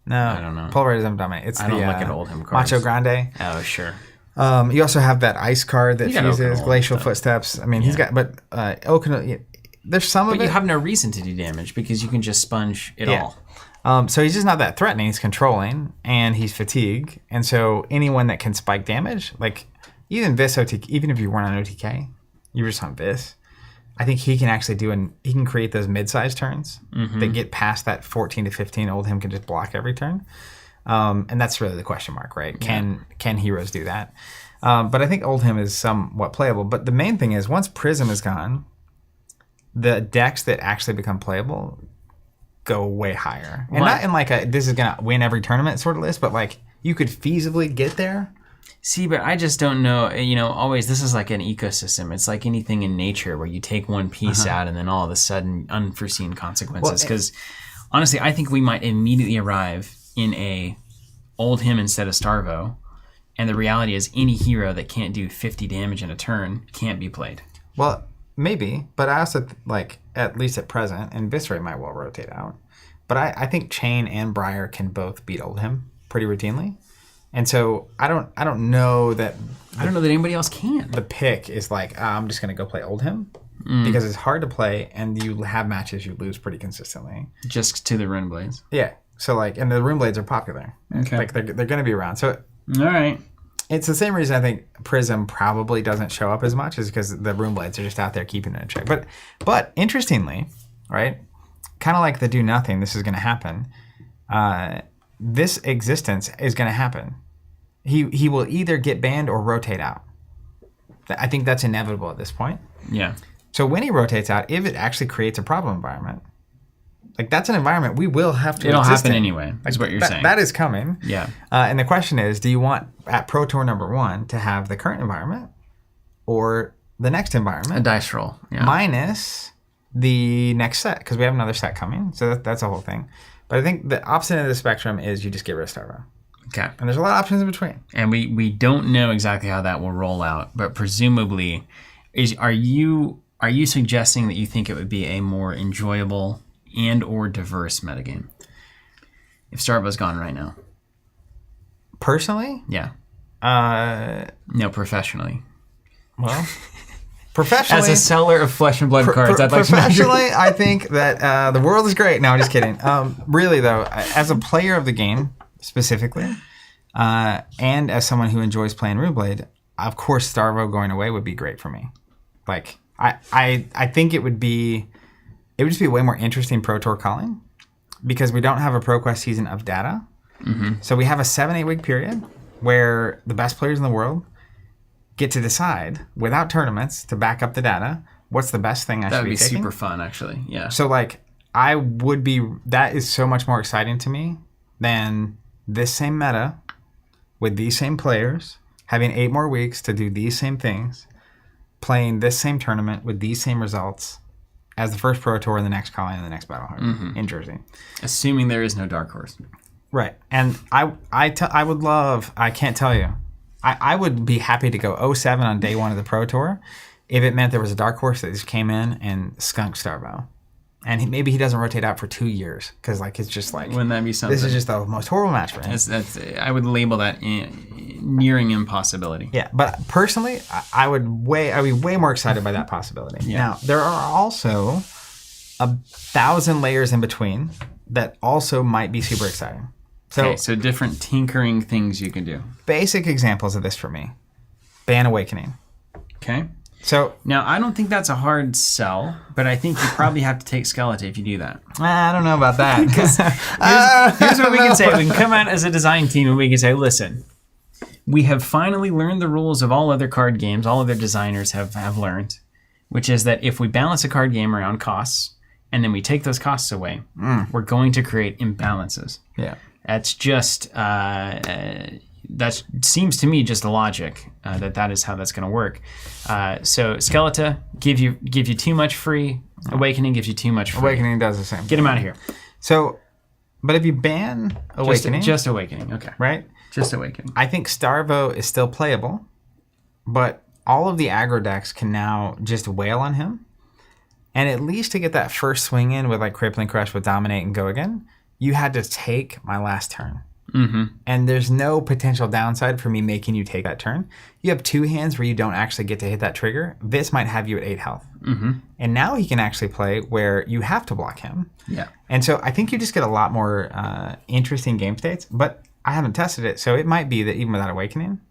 No, I don't know. Pulverize doesn't dominate. It's I don't look at Oldhim cards. Macho Grande. Oh, sure. You also have that ice card that You got fuses Oaken Glacial Oldhim, Footsteps. I mean, he's got, but Oaken, there's some of But it. you have no reason to do damage because you can just sponge it all. So he's just not that threatening. He's controlling, and he's fatigue. And so anyone that can spike damage, like even Vis OTK, even if you weren't on OTK, you're just on Vis. I think he can actually he can create those mid-sized turns that get past that 14 to 15. Oldhim can just block every turn. And that's really the question mark, right? Can heroes do that? But I think Oldhim is somewhat playable. But the main thing is once Prism is gone, the decks that actually become playable go way higher. And not in like this is going to win every tournament sort of list, but like you could feasibly get there. See, but I just don't know. Always this is like an ecosystem. It's like anything in nature where you take one piece out and then all of a sudden unforeseen consequences. Because honestly, I think we might immediately arrive in a Oldhim instead of Starvo. And the reality is any hero that can't do 50 damage in a turn can't be played. Well, maybe, but I also like at least at present, and Viserai might well rotate out. But I think Chain and Briar can both beat Oldhim pretty routinely. And so I don't know that anybody else can. The pick is like I'm just gonna go play Oldhim because it's hard to play and you have matches you lose pretty consistently. Just to the Rune Blades. Yeah. So like, and the Rune Blades are popular. Okay. Like they're gonna be around. So all right. It's the same reason I think Prism probably doesn't show up as much is because the Rune Blades are just out there keeping it in check. But interestingly, right, kind of like the do nothing, this is going to happen. This existence is going to happen. He will either get banned or rotate out. I think that's inevitable at this point. Yeah. So when he rotates out, if it actually creates a problem environment, like that's an environment we will have to. It'll exist happen in. anyway. Is what you're saying. That is coming. Yeah. And the question is, do you want at Pro Tour number 1 to have the current environment or the next environment? A dice roll. Yeah. Minus the next set because we have another set coming. So that's a whole thing. But I think the opposite end of the spectrum is you just get rid of Starvo. Okay. And there's a lot of options in between. And we don't know exactly how that will roll out, but presumably, are you suggesting that you think it would be a more enjoyable and or diverse metagame if Starvo's gone right now? Personally? Yeah. No, professionally. Well, professionally, as a seller of Flesh and Blood cards, I'd like to professionally, I think that the world is great. No, I'm just kidding. Really though, as a player of the game specifically, and as someone who enjoys playing Runeblade, of course, Starvo going away would be great for me. Like, I think it would just be way more interesting Pro Tour calling because we don't have a ProQuest season of data. Mm-hmm. So we have a 7-8 week period where the best players in the world get to decide without tournaments to back up the data what's the best thing I should be taking. That would be super fun, actually. Yeah. So like that is so much more exciting to me than this same meta with these same players having 8 more weeks to do these same things, playing this same tournament with these same results as the first Pro Tour and the next calling and the next Battle Hard in Jersey. Assuming there is no Dark Horse. Right. And I would love, I can't tell you, I would be happy to go 0-7 on day 1 of the Pro Tour if it meant there was a Dark Horse that just came in and skunked Starvo. And maybe he doesn't rotate out for 2 years because like it's just like... Wouldn't that be something? This is just the most horrible match for him. I would label that nearing impossibility. Yeah, but personally, I'd be way more excited by that possibility. Yeah. Now, there are also 1,000 layers in between that also might be super exciting. So different tinkering things you can do. Basic examples of this for me. Ban Awakening. Okay. So now, I don't think that's a hard sell, but I think you probably have to take Skeleton if you do that. I don't know about that. Here's what we can say. We can come out as a design team and we can say, listen, we have finally learned the rules of all other card games, all other designers have learned, which is that if we balance a card game around costs and then we take those costs away, we're going to create imbalances. Yeah. That's just... that seems to me just a logic that is how that's going to work. So Skeleton give you too much free. Awakening gives you too much free. Awakening does the same. Get him out of here. So, but if you ban Awakening, just Awakening, okay, right? Just Awakening. I think Starvo is still playable, but all of the aggro decks can now just wail on him, and at least to get that first swing in with like Crippling Crush with Dominate and Go Again, you had to take my last turn. Mm-hmm. And there's no potential downside for me making you take that turn. You have 2 hands where you don't actually get to hit that trigger. This might have you at 8 health. Mm-hmm. And now he can actually play where you have to block him. Yeah. And so I think you just get a lot more interesting game states. But I haven't tested it, so it might be that even without Awakening,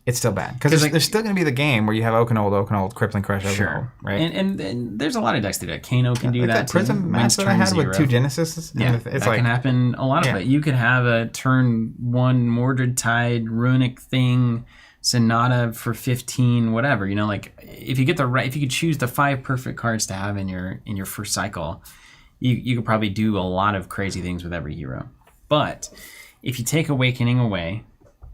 it's still bad. Because there's still going to be the game where you have Oakenold, Crippling Crush, Oakenold, right? And there's a lot of decks that do that. Kano can do like that Prism too. match that I had with 2 Genesis. Yeah, it's that like, can happen a lot of it. You could have a turn 1 Mordred Tide, Runic Thing, Sonata for 15, whatever. You know, like if you could choose the 5 perfect cards to have in your first cycle, you could probably do a lot of crazy things with every hero. But if you take Awakening away,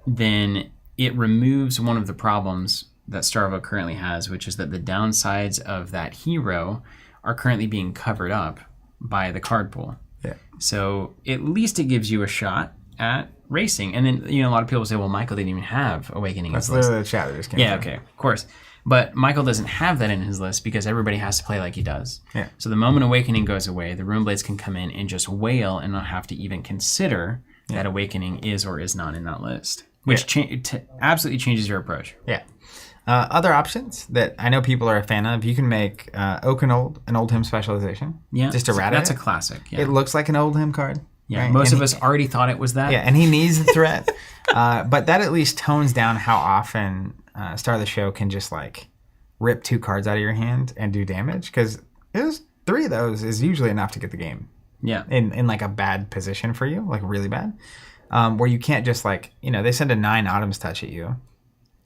then it removes one of the problems that Starvo currently has, which is that the downsides of that hero are currently being covered up by the card pool. Yeah. So at least it gives you a shot at racing. And then, a lot of people say, well, Michael didn't even have Awakening. That's literally the chat that just came okay, of course. But Michael doesn't have that in his list because everybody has to play like he does. Yeah. So the moment Awakening goes away, the Runeblades can come in and just wail and not have to even consider that Awakening is or is not in that list. Which absolutely changes your approach. Yeah. Other options that I know people are a fan of, you can make Oakenold an Old Hymn specialization. Yeah. Just errata. That's a classic. Yeah. It looks like an Old Hymn card. Yeah. Right? Most of us already thought it was that. Yeah, and he needs the threat. But that at least tones down how often Star of the Show can just like rip 2 cards out of your hand and do damage. Because 3 of those is usually enough to get the game. Yeah. In like a bad position for you, like really bad. Where you can't just like, they send a 9 Autumn's Touch at you.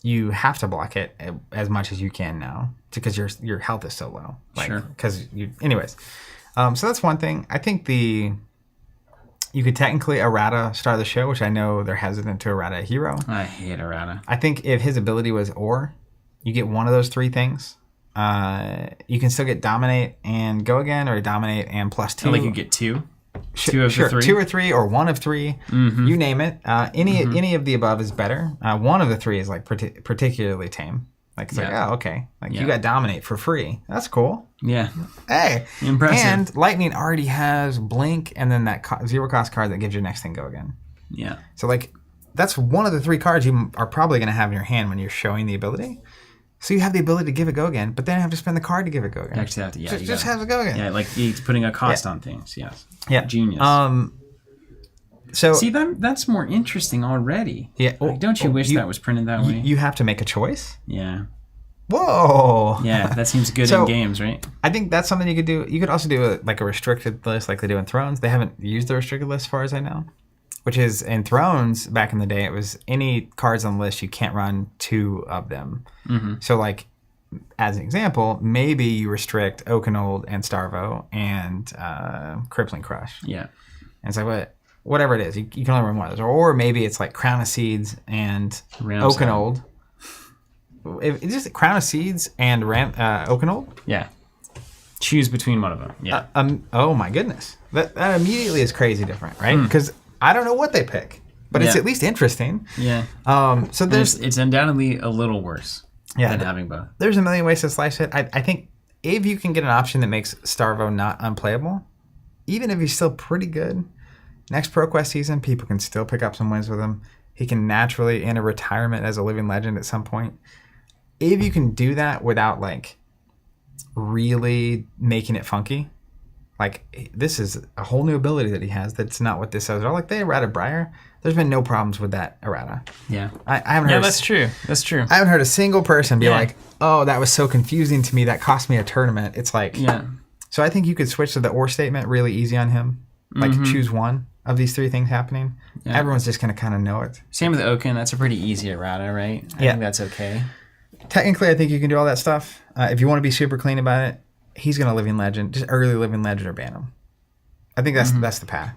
You have to block it as much as you can now because your health is so low. Like, sure. Because anyways. So that's one thing. I think you could technically errata Star of the Show, which I know they're hesitant to errata a hero. I hate errata. I think if his ability was Or, you get one of those 3 things. You can still get Dominate and Go Again or Dominate and +2. Like you get 2? Sure, 2 or 3 or 1 of 3, you name it. Any of the above is better. 1 of the 3 is like particularly tame. Like it's like, oh, okay, like you got Dominate for free. That's cool. Yeah. Hey, impressive. And Lightning already has Blink and then that 0 cost card that gives your next thing Go Again. Yeah. So like that's one of the 3 cards you are probably going to have in your hand when you're showing the ability. So you have the ability to give it Go Again, but then you have to spend the card to give it Go Again. You actually have to, just have it Go Again. Yeah, like he's putting a cost on things. Yes. Yeah. Genius. So see, that's more interesting already. Yeah. Like, don't you wish that was printed that way? You have to make a choice. Yeah. Whoa. Yeah, that seems good in games, right? I think that's something you could do. You could also do a restricted list like they do in Thrones. They haven't used the restricted list as far as I know. Which is, in Thrones, back in the day, it was any cards on the list, you can't run 2 of them. Mm-hmm. So, like, as an example, maybe you restrict Oakenold and Starvo and Crippling Crush. Yeah. And it's like, whatever it is, you can only run one of those. Or maybe it's like Crown of Seeds and Oakenold. If it's just Crown of Seeds and Oakenold? Yeah. Choose between one of them. Yeah. Oh, my goodness. That immediately is crazy different, right? Because I don't know what they pick, but it's at least interesting. Yeah. So it's undoubtedly a little worse than having both. There's a million ways to slice it. I think if you can get an option that makes Starvo not unplayable, even if he's still pretty good, next ProQuest season, people can still pick up some wins with him. He can naturally enter retirement as a living legend at some point. If you can do that without like really making it funky, like this is a whole new ability that he has that's not what this says at all. Like they errata Briar, there's been no problems with that errata. Yeah, I haven't heard. Yeah, that's true. That's true. I haven't heard a single person be like, "Oh, that was so confusing to me. That cost me a tournament." It's like, So I think you could switch to the or statement really easy on him. Like choose one of these 3 things happening. Yeah. Everyone's just gonna kind of know it. Same with Oaken. That's a pretty easy errata, right? I think that's okay. Technically, I think you can do all that stuff. If you want to be super clean about it, he's gonna living legend, just early living legend or ban him. I think that's the path.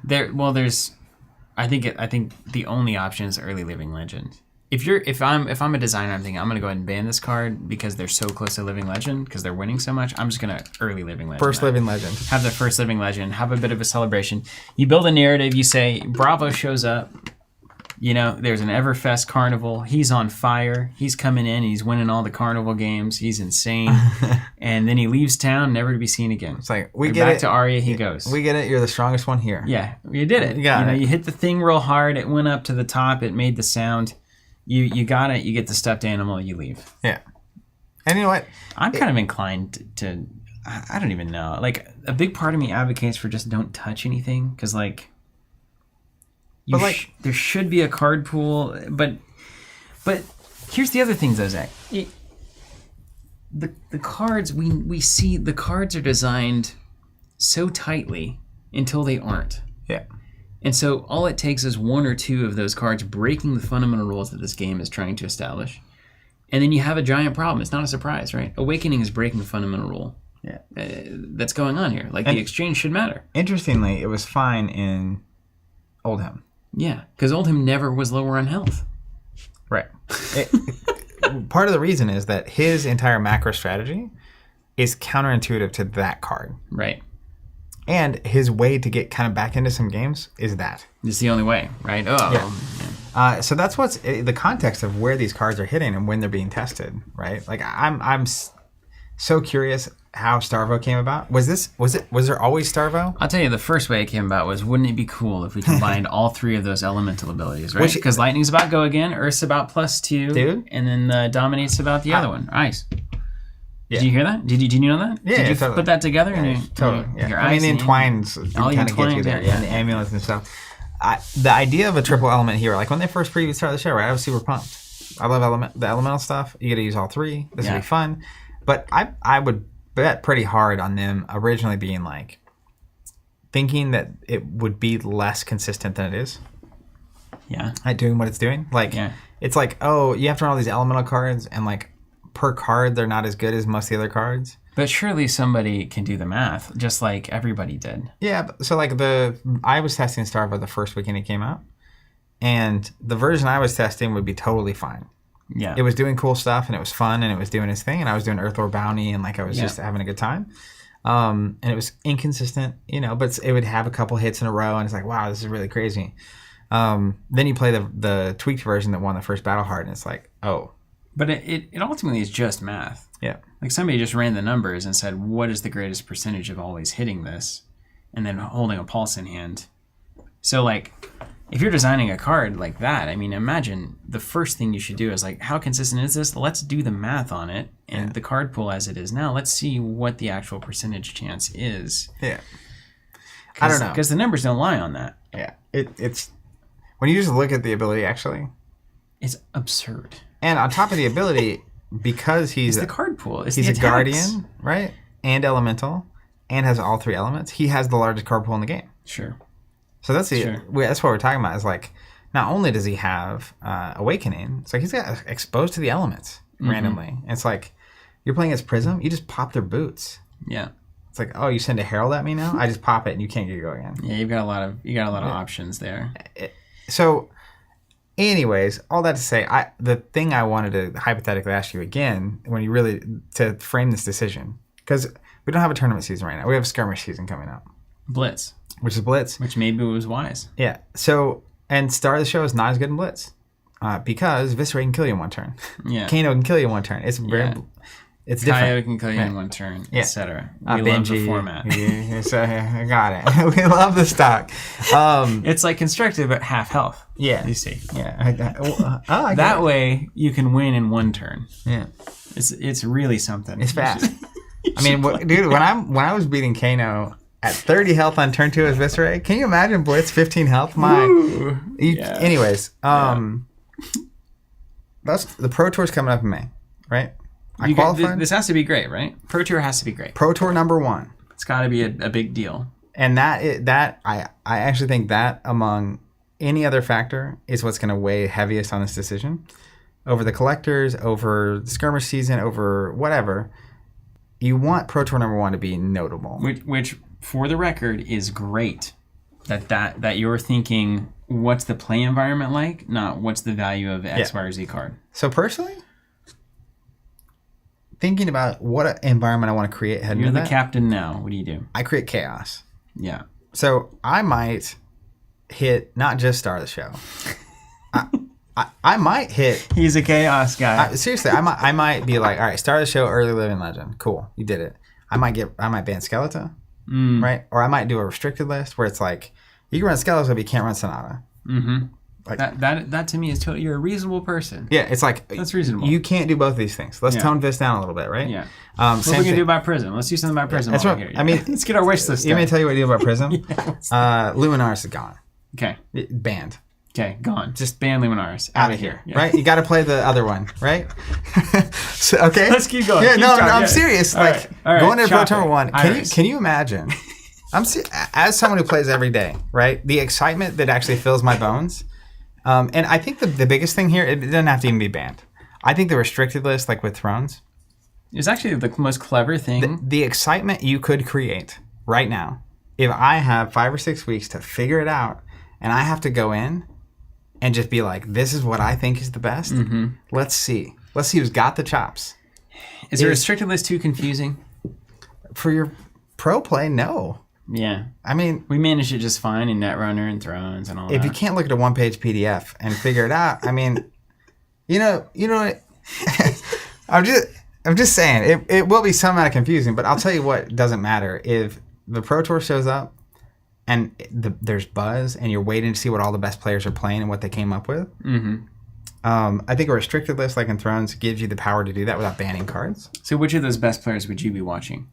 I think the only option is early living legend. If I'm a designer, I'm thinking I'm gonna go ahead and ban this card because they're so close to living legend because they're winning so much. I'm just gonna early living legend. First living legend. Have the first living legend. Have a bit of a celebration. You build a narrative. You say Bravo shows up. There's an Everfest carnival. He's on fire. He's coming in. He's winning all the carnival games. He's insane. And then he leaves town, never to be seen again. It's like, we get it. Back to Arya he goes. We get it. You're the strongest one here. Yeah, you did it. You hit the thing real hard. It went up to the top. It made the sound. You got it. You get the stuffed animal. You leave. Yeah. And you know what? I'm kind of inclined to I don't even know. Like, a big part of me advocates for just don't touch anything, because, like, there should be a card pool, but here's the other thing, though, Zach. The cards, we see the cards are designed so tightly until they aren't. Yeah. And so all it takes is one or two of those cards breaking the fundamental rules that this game is trying to establish, and then you have a giant problem. It's not a surprise, right? Awakening is breaking the fundamental rule. Yeah, that's going on here. Like, the exchange should matter. Interestingly, it was fine in Oldham. Yeah, because Oldham never was lower on health. Right. Part of the reason is that his entire macro strategy is counterintuitive to that card. Right. And his way to get kind of back into some games is that. It's the only way, right? Oh. Yeah. So that's what's the context of where these cards are hitting and when they're being tested, right? Like, I'm so curious how Starvo came about. Was there always Starvo? I'll tell you, the first way it came about was, wouldn't it be cool if we combined all three of those elemental abilities, right? Because Lightning's about go again, Earth's about +2, dude, and then Dominate's about the other one, Ice. Yeah. Did you hear that? Did you know that? Yeah, Did you totally. Put that together? Yeah, totally. Yeah. I mean, the entwines kind of get you there, and the amulets and stuff. The idea of a triple element hero, like when they first started the show, right? I was super pumped. I love the elemental stuff. You get to use all three. This would be fun. But I would bet pretty hard on them originally being like thinking that it would be less consistent than it is. Yeah. At doing what it's doing. Like, it's like, oh, you have to run all these elemental cards, and like per card, they're not as good as most of the other cards. But surely somebody can do the math, just like everybody did. Yeah. So like I was testing Starvo the first weekend it came out, and the version I was testing would be totally fine. Yeah. It was doing cool stuff, and it was fun, and it was doing its thing, and I was doing Earthlore Bounty, and like I was just having a good time. And it was inconsistent, but it would have a couple hits in a row, and it's like, wow, this is really crazy. Then you play the tweaked version that won the first battle heart, and it's like, oh. But it ultimately is just math. Yeah. Like, somebody just ran the numbers and said, what is the greatest percentage of always hitting this? And then holding a pulse in hand. So, like, if you're designing a card like that, I mean, imagine the first thing you should do is like, how consistent is this? Let's do the math on it. And the card pool as it is now, let's see what the actual percentage chance is. Yeah. I don't know. Because the numbers don't lie on that. Yeah. It's when you just look at the ability, actually. It's absurd. And on top of the ability, because he's the card pool. He's a guardian, right? And elemental, and has all three elements. He has the largest card pool in the game. Sure. So that's what we're talking about. Is like, not only does he have Awakening, it's like he's got exposed to the elements randomly. And it's like, you're playing as Prism, you just pop their boots. Yeah. It's like, oh, you send a Herald at me now? I just pop it and you can't get to go again. Yeah, you've got a lot of options there. So, anyways, all that to say, the thing I wanted to hypothetically ask you again, to frame this decision, because we don't have a tournament season right now. We have a skirmish season coming up. Blitz. Which is Blitz. Which maybe was wise. Yeah. So, and Star of the Show is not as good in Blitz. Because Viserai can kill you in one turn. Yeah. Kano can kill you in one turn. It's very... It's different. Kaio can kill you in one turn, etc. We love Benji, the format. So, I got it. We love the stock. It's like constructive at half health. Yeah. You see. Yeah. That way you can win in one turn. Yeah. It's really something. It's fast. I mean, dude, when I was beating Kano at 30 health on turn 2 as Viserai, can you imagine Blitz 15 health? Anyways, that's the Pro Tour's coming up in May, right? I qualified. This has to be great, right? Pro Tour has to be great. Pro Tour number 1. It's got to be a big deal. And I actually think that among any other factor is what's going to weigh heaviest on this decision. Over the collectors, over the skirmish season, over whatever. You want Pro Tour number 1 to be notable. Which for the record, is great. That you're thinking, what's the play environment like? Not what's the value of X, Y, or Z card. So personally, thinking about what environment I want to create heading You're into the captain now. What do you do? I create chaos. Yeah. So I might hit not just Star of the Show. I might hit. He's a chaos guy. Seriously, I might be like, all right, start of the show, early living legend. Cool, you did it. I might ban Skeleton, right? Or I might do a restricted list where it's like you can run Skeleton, but you can't run Sonata. Mm-hmm. Like, that to me is totally. You're a reasonable person. Yeah, it's like that's reasonable. You can't do both of these things. Let's tone this down a little bit, right? Yeah. What are we gonna do about Prism? Let's do something about Prism. That's right. Here. I mean, let's get our wish list. Let me tell you what to do about Prism. Luminaris is gone. Okay. Banned. Okay, gone. Just ban Luminaris. Out of here. Yeah. Right? You got to play the other one, right? So, okay. Let's keep going. Yeah, I'm serious. All like right. going into Pro Tournament 1. Can you imagine? As someone who plays every day, right? The excitement that actually fills my bones. And I think the biggest thing here, it doesn't have to even be banned. I think the restricted list, like with Thrones, is actually the most clever thing. The excitement you could create right now, if I have 5 or 6 weeks to figure it out, and I have to go in and just be like, this is what I think is the best. Mm-hmm. Let's see who's got the chops. Is the restricted list too confusing? For your pro play, no. Yeah. I mean, we managed it just fine in Netrunner and Thrones and all that. If you can't look at a one-page PDF and figure it out, I mean, you know what? I'm just saying, it will be somehow confusing, but I'll tell you what doesn't matter. If the Pro Tour shows up and there's buzz and you're waiting to see what all the best players are playing and what they came up with, I think a restricted list like in Thrones gives you the power to do that without banning cards. So which of those best players would you be watching?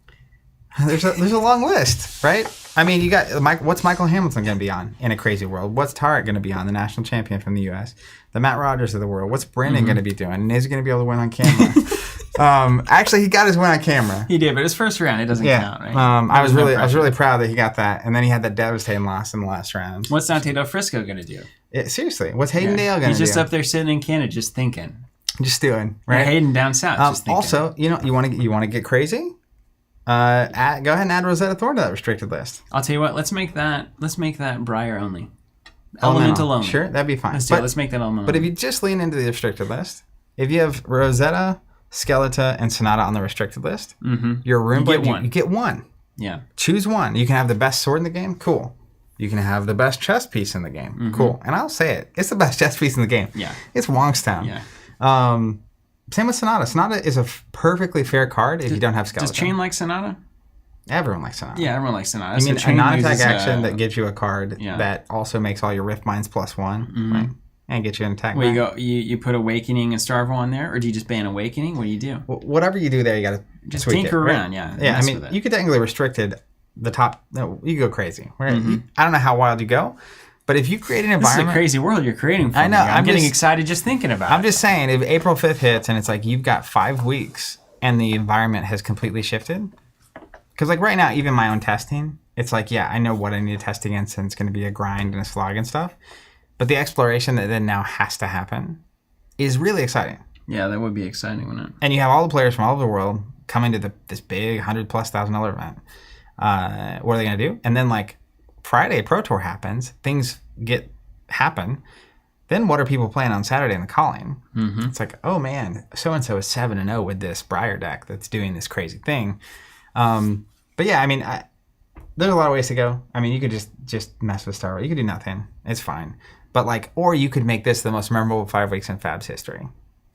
There's a long list, right? I mean, you got what's Michael Hamilton going to be on in a crazy world? What's Tarek going to be on, the national champion from the U.S.? The Matt Rogers of the world. What's Brendan going to be doing? And is he going to be able to win on camera? Actually, he got his win on camera. He did, but his first round, it doesn't count, right? I was really proud that he got that, and then he had that devastating loss in the last round. What's Dante Del Frisco going to do? Seriously, what's Hayden Dale going to do? He's just up there sitting in Canada, just thinking. Just doing, right? Or Hayden down south, just thinking. Also, you want to get crazy? Go ahead and add Rosetta Thorn to that restricted list. I'll tell you what. Let's make that Briar only. Elemental only. Sure, that'd be fine. Let's make that elemental. But if you just lean into the restricted list, if you have Rosetta, Skeleton, and Sonata on the restricted list, your room you get one. Yeah. Choose one. You can have the best sword in the game. Cool. You can have the best chess piece in the game. Cool. And I'll say it. It's the best chess piece in the game. Yeah. It's Wongstown. Yeah. Same with Sonata. Sonata is a perfectly fair card if you don't have Skeleton. Does Chain like Sonata? Everyone likes Sonata. Yeah, everyone likes Sonata. I mean, a non-attack action that gives you a card that also makes all your Rift Minds +1, right? And get you an attack. Well, you put Awakening and Starvo on there, or do you just ban Awakening? What do you do? Well, whatever you do there, you got to just tinker around, right? Yeah, I mean, you could technically restricted the top. No, you go crazy. Right? I don't know how wild you go. But if you create an environment... This is a crazy world you're creating for me. I know. I'm getting excited just thinking about it. I'm just saying, if April 5th hits and it's like you've got 5 weeks and the environment has completely shifted... Because like right now, even my own testing, it's like, yeah, I know what I need to test against and it's going to be a grind and a slog and stuff. But the exploration that then now has to happen is really exciting. Yeah, that would be exciting, wouldn't it? And you have all the players from all over the world coming to this big $100,000+ event. What are they going to do? And then like... Friday Pro Tour happens, things happen. Then what are people playing on Saturday in the calling? It's like, oh man, so and so is 7-0 with this Briar deck that's doing this crazy thing. But yeah, I mean, there's a lot of ways to go. I mean, you could just mess with Star Wars. You could do nothing. It's fine. But like, or you could make this the most memorable 5 weeks in Fab's history.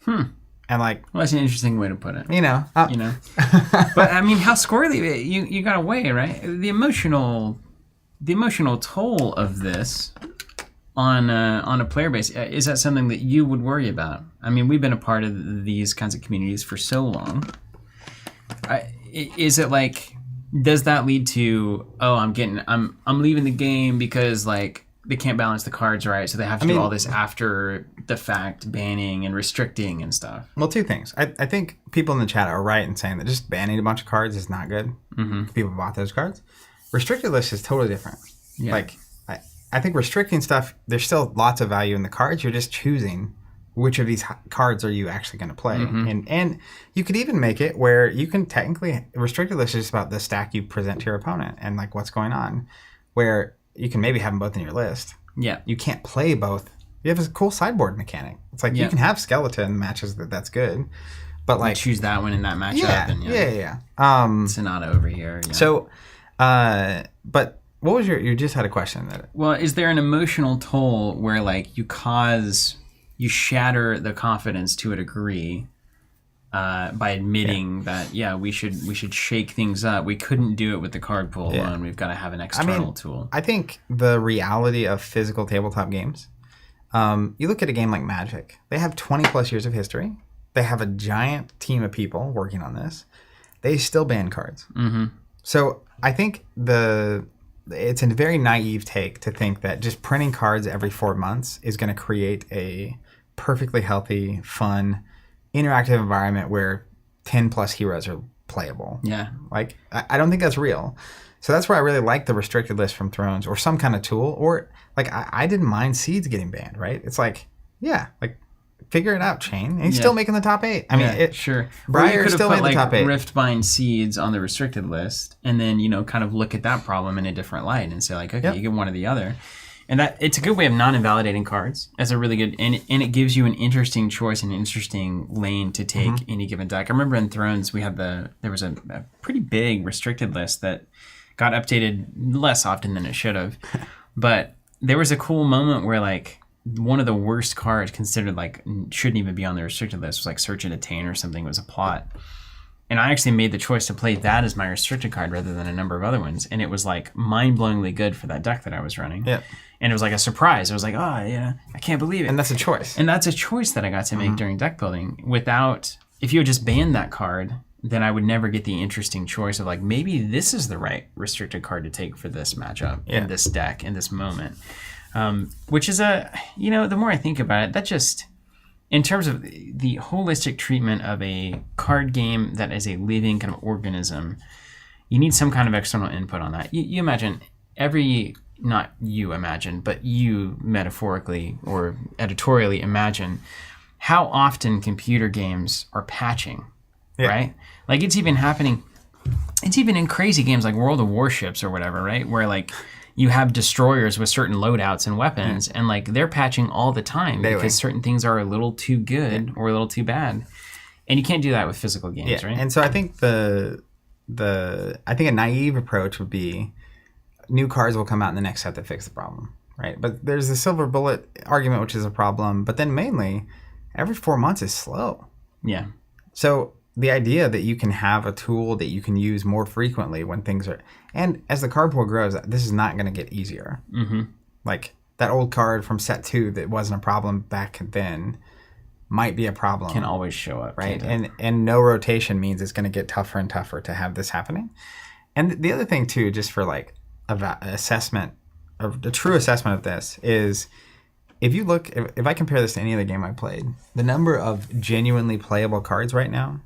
And like, well, that's an interesting way to put it. You know. But I mean, how squirrely you got away, right? The emotional toll of this on a player base, is that something that you would worry about? I mean, we've been a part of these kinds of communities for so long. Is it like, does that lead to, I'm leaving the game because like they can't balance the cards right, so they have to do all this after the fact banning and restricting and stuff? Well, 2 things. I think people in the chat are right in saying that just banning a bunch of cards is not good. People bought those cards. Restricted list is totally different. Yeah. Like, I think restricting stuff, there's still lots of value in the cards. You're just choosing which of these cards are you actually going to play. And you could even make it where you can technically, restricted list is just about the stack you present to your opponent and like what's going on, where you can maybe have them both in your list. Yeah. You can't play both. You have a cool sideboard mechanic. It's like you can have Skeleton matches that's good. But like, choose that one in that matchup. Yeah. Sonata over here. Yeah. So, but what was you just had a question that. Well, is there an emotional toll where like you shatter the confidence to a degree by admitting that we should shake things up. We couldn't do it with the card pool alone. We've got to have an external tool. I think the reality of physical tabletop games, you look at a game like Magic. They have 20 plus years of history. They have a giant team of people working on this. They still ban cards. Mm-hmm. So I think it's a very naive take to think that just printing cards every 4 months is going to create a perfectly healthy, fun, interactive environment where 10 plus heroes are playable. Yeah. Like, I don't think that's real. So that's why I really like the restricted list from Thrones or some kind of tool. Or, like, I didn't mind Seeds getting banned, right? It's like, figure it out, Chain. And he's still making the top 8. I mean, sure. Briar still made the top 8. Riftbind Seeds on the restricted list, and then, kind of look at that problem in a different light and say, like, okay, you get one or the other. And that it's a good way of non-invalidating cards. That's a really good, and it gives you an interesting choice, an interesting lane to take any given deck. I remember in Thrones there was a pretty big restricted list that got updated less often than it should have, but there was a cool moment where like one of the worst cards considered like shouldn't even be on the restricted list was like Search and Attain or something. It was a plot. And I actually made the choice to play that as my restricted card rather than a number of other ones. And it was like mind-blowingly good for that deck that I was running. Yeah. And it was like a surprise. I was like, I can't believe it. And that's a choice. And that's a choice that I got to make during deck building. If you had just banned that card, then I would never get the interesting choice of like, maybe this is the right restricted card to take for this matchup in this deck, in this moment. Which is the more I think about it, that just... in terms of the holistic treatment of a card game that is a living kind of organism, you need some kind of external input on that. You imagine not you imagine, but you metaphorically or editorially imagine how often computer games are patching, right? Like it's even in crazy games like World of Warships or whatever, right? Where like... you have destroyers with certain loadouts and weapons, and like they're patching all the time because certain things are a little too good or a little too bad, and you can't do that with physical games, right? And so I think I think a naive approach would be new cards will come out in the next set that fix the problem, right? But there's the silver bullet argument, which is a problem, but then mainly every 4 months is slow. Yeah. So the idea that you can have a tool that you can use more frequently when things are... and as the card pool grows, this is not going to get easier. Mm-hmm. Like, that old card from set 2 that wasn't a problem back then might be a problem. Can always show up. Right? And no rotation means it's going to get tougher and tougher to have this happening. And the other thing, too, just for, like, assessment, of the true assessment of this is... if I compare this to any other game I played, the number of genuinely playable cards right now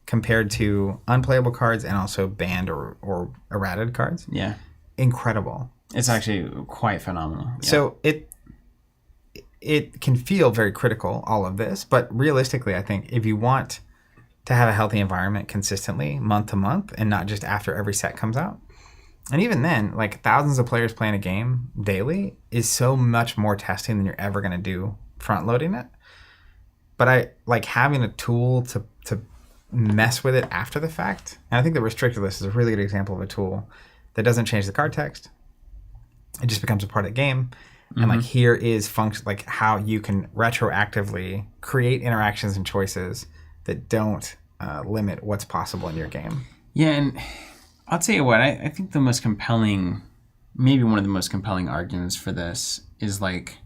compared to unplayable cards and also banned or errated cards. Yeah. Incredible. It's actually quite phenomenal. Yeah. So it can feel very critical, all of this, but realistically, I think if you want to have a healthy environment consistently, month to month, and not just after every set comes out, and even then, like thousands of players playing a game daily is so much more testing than you're ever going to do front loading it. But I like having a tool to mess with it after the fact. And I think the restricted list is a really good example of a tool that doesn't change the card text. It just becomes a part of the game. And like here is function like how you can retroactively create interactions and choices that don't limit what's possible in your game. Yeah, and I'll tell you what, I think the most compelling, maybe one of the most compelling arguments for this is like,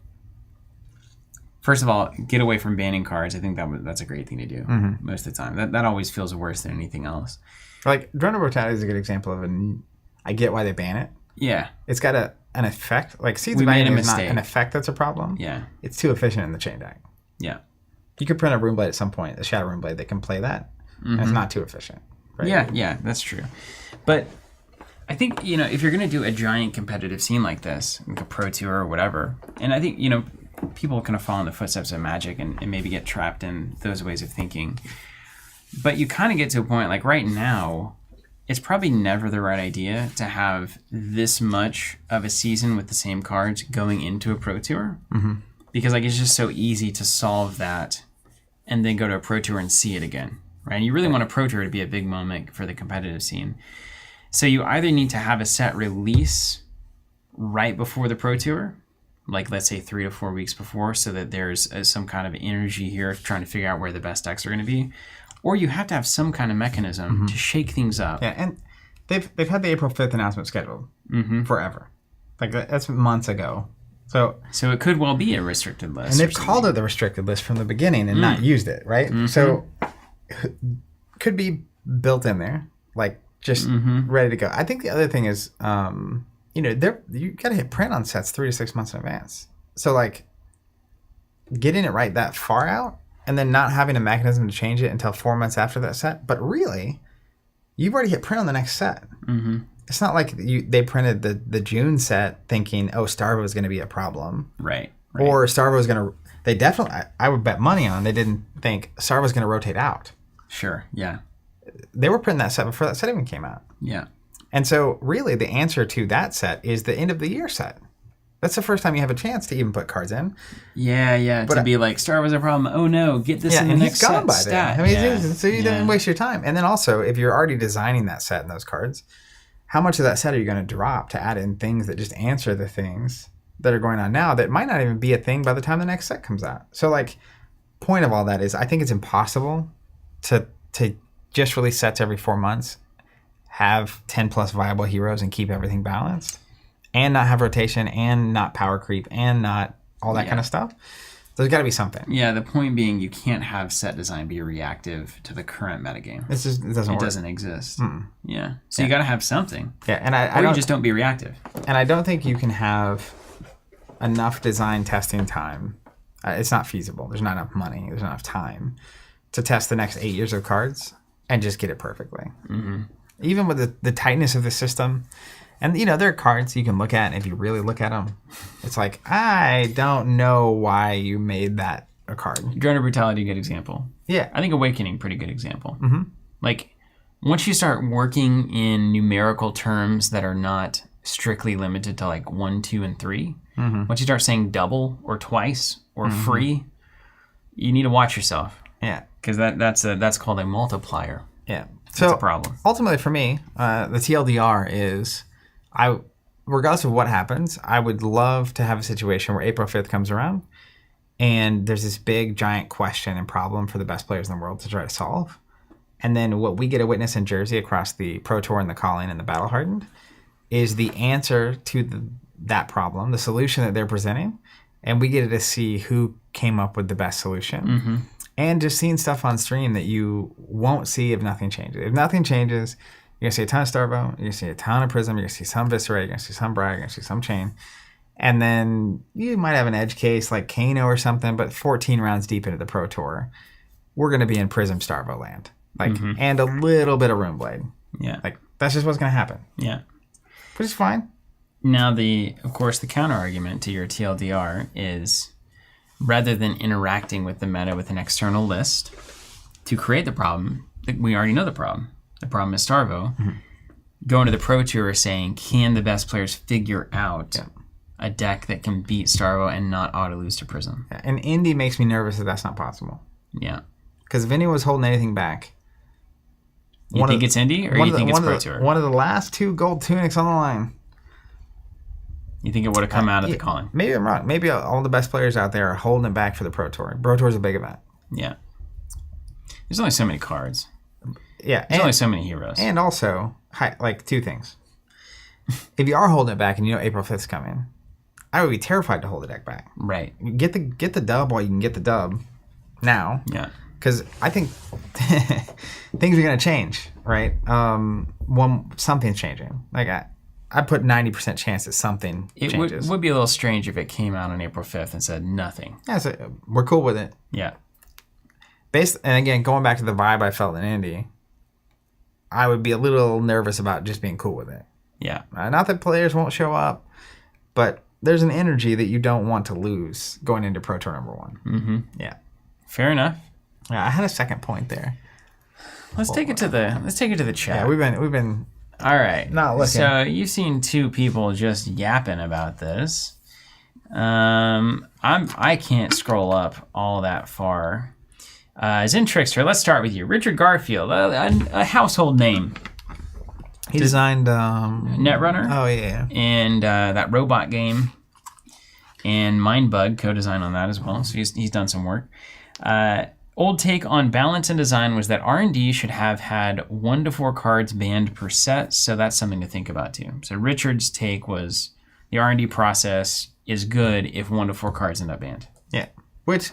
first of all, get away from banning cards. I think that's a great thing to do most of the time. That always feels worse than anything else. Like, Drone of Brutality is a good example of I get why they ban it. Yeah. It's got an effect. Like, Seeds of Agony is not an effect that's a problem. Yeah. It's too efficient in the chain deck. Yeah. You could print a Runeblade at some point, a Shadow Runeblade that can play that. And it's not too efficient. Right? Yeah, that's true. But I think, if you're going to do a giant competitive scene like this, like a Pro Tour or whatever, and I think, people kind of follow in the footsteps of Magic and maybe get trapped in those ways of thinking. But you kind of get to a point, like right now, it's probably never the right idea to have this much of a season with the same cards going into a Pro Tour. Mm-hmm. Because like it's just so easy to solve that and then go to a Pro Tour and see it again. Right? And you really want a Pro Tour to be a big moment for the competitive scene. So you either need to have a set release right before the Pro Tour, like let's say 3 to 4 weeks before, so that there's some kind of energy here trying to figure out where the best decks are going to be. Or you have to have some kind of mechanism to shake things up. Yeah, and they've had the April 5th announcement scheduled forever. Like, that's months ago. So it could well be a restricted list. And they've called it the restricted list from the beginning and not used it, right? So could be built in there, like just ready to go. I think the other thing is, you got to hit print on sets 3 to 6 months in advance. So like getting it right that far out and then not having a mechanism to change it until 4 months after that set. But really, you've already hit print on the next set. It's not like they printed the June set thinking, oh, Starvo is going to be a problem. Right. Or Starvo is going to... They definitely... I would bet money on they didn't think Starvo was going to rotate out. Sure, yeah. They were printing that set before that set even came out. Yeah. And so really the answer to that set is the end of the year set. That's the first time you have a chance to even put cards in. Yeah. But to be like, Starvo's a problem. Oh, no, get this in the next set. By then. I mean, so you didn't waste your time. And then also, if you're already designing that set and those cards... How much of that set are you going to drop to add in things that just answer the things that are going on now that might not even be a thing by the time the next set comes out? So, like, point of all that is I think it's impossible to just release sets every 4 months, have 10-plus viable heroes, and keep everything balanced, and not have rotation, and not power creep, and not all that kind of stuff. There's got to be something. Yeah, the point being you can't have set design be reactive to the current metagame. It doesn't work. It doesn't exist. Yeah. So you got to have something. Yeah, and you just don't be reactive. And I don't think you can have enough design testing time. It's not feasible. There's not enough money. There's not enough time to test the next 8 years of cards and just get it perfectly. Even with the tightness of the system. And, there are cards you can look at, and if you really look at them, it's like, I don't know why you made that a card. Drone of Brutality, good example. Yeah. I think Awakening, pretty good example. Like, once you start working in numerical terms that are not strictly limited to, like, 1, 2, and 3, once you start saying double or twice or free, you need to watch yourself. Yeah. Because that's called a multiplier. Yeah. That's a problem. Ultimately, for me, the TLDR is... regardless of what happens, I would love to have a situation where April 5th comes around and there's this big, giant question and problem for the best players in the world to try to solve. And then what we get to witness in Jersey across the Pro Tour and the Calling and the Battle Hardened is the answer to that problem, the solution that they're presenting. And we get to see who came up with the best solution. And just seeing stuff on stream that you won't see if nothing changes. If nothing changes... You're going to see a ton of Starvo, you're going to see a ton of Prism, you're going to see some Viserai, you're going to see some Bragg, you're going to see some Chain. And then you might have an edge case like Kano or something, but 14 rounds deep into the Pro Tour, we're going to be in Prism Starvo land. And a little bit of Runeblade. Yeah. That's just what's going to happen. Yeah. Which is fine. Now, of course, the counter argument to your TLDR is rather than interacting with the meta with an external list to create the problem, we already know the problem. The problem is Starvo. Going to the Pro Tour saying, can the best players figure out a deck that can beat Starvo and not auto-lose to Prism? Yeah. And Indy makes me nervous that that's not possible. Yeah. Because if anyone was holding anything back... You think it's Indy, or you think it's Pro Tour? One of the last 2 gold tunics on the line. You think it would have come out of the Calling? Maybe I'm wrong. Maybe all the best players out there are holding it back for the Pro Tour. Pro Tour is a big event. Yeah. There's only so many cards. Yeah, there's only so many heroes. And also, 2 things. If you are holding it back and April 5th's coming, I would be terrified to hold the deck back. Right. Get the dub while you can get the dub now. Yeah. Because I think things are going to change, right? Something's changing. I put 90% chance that something changes. It would be a little strange if it came out on April 5th and said nothing. Yeah, so we're cool with it. Yeah. And again, going back to the vibe I felt in Indy, I would be a little nervous about just being cool with it. Yeah. Not that players won't show up, but there's an energy that you don't want to lose going into Pro Tour number 1. Yeah. Fair enough. Yeah, I had a second point there. Let's take it to the chat. Yeah, we've been all right. Not looking. So you've seen 2 people just yapping about this. I can't scroll up all that far. Zen Trickster, let's start with you. Richard Garfield, a household name. He designed Netrunner. Oh yeah. And that robot game. And Mindbug co-design on that as well. So he's done some work. Old take on balance and design was that R&D should have had 1 to 4 cards banned per set, so that's something to think about too. So Richard's take was the R&D process is good if 1 to 4 cards end up banned. Yeah, which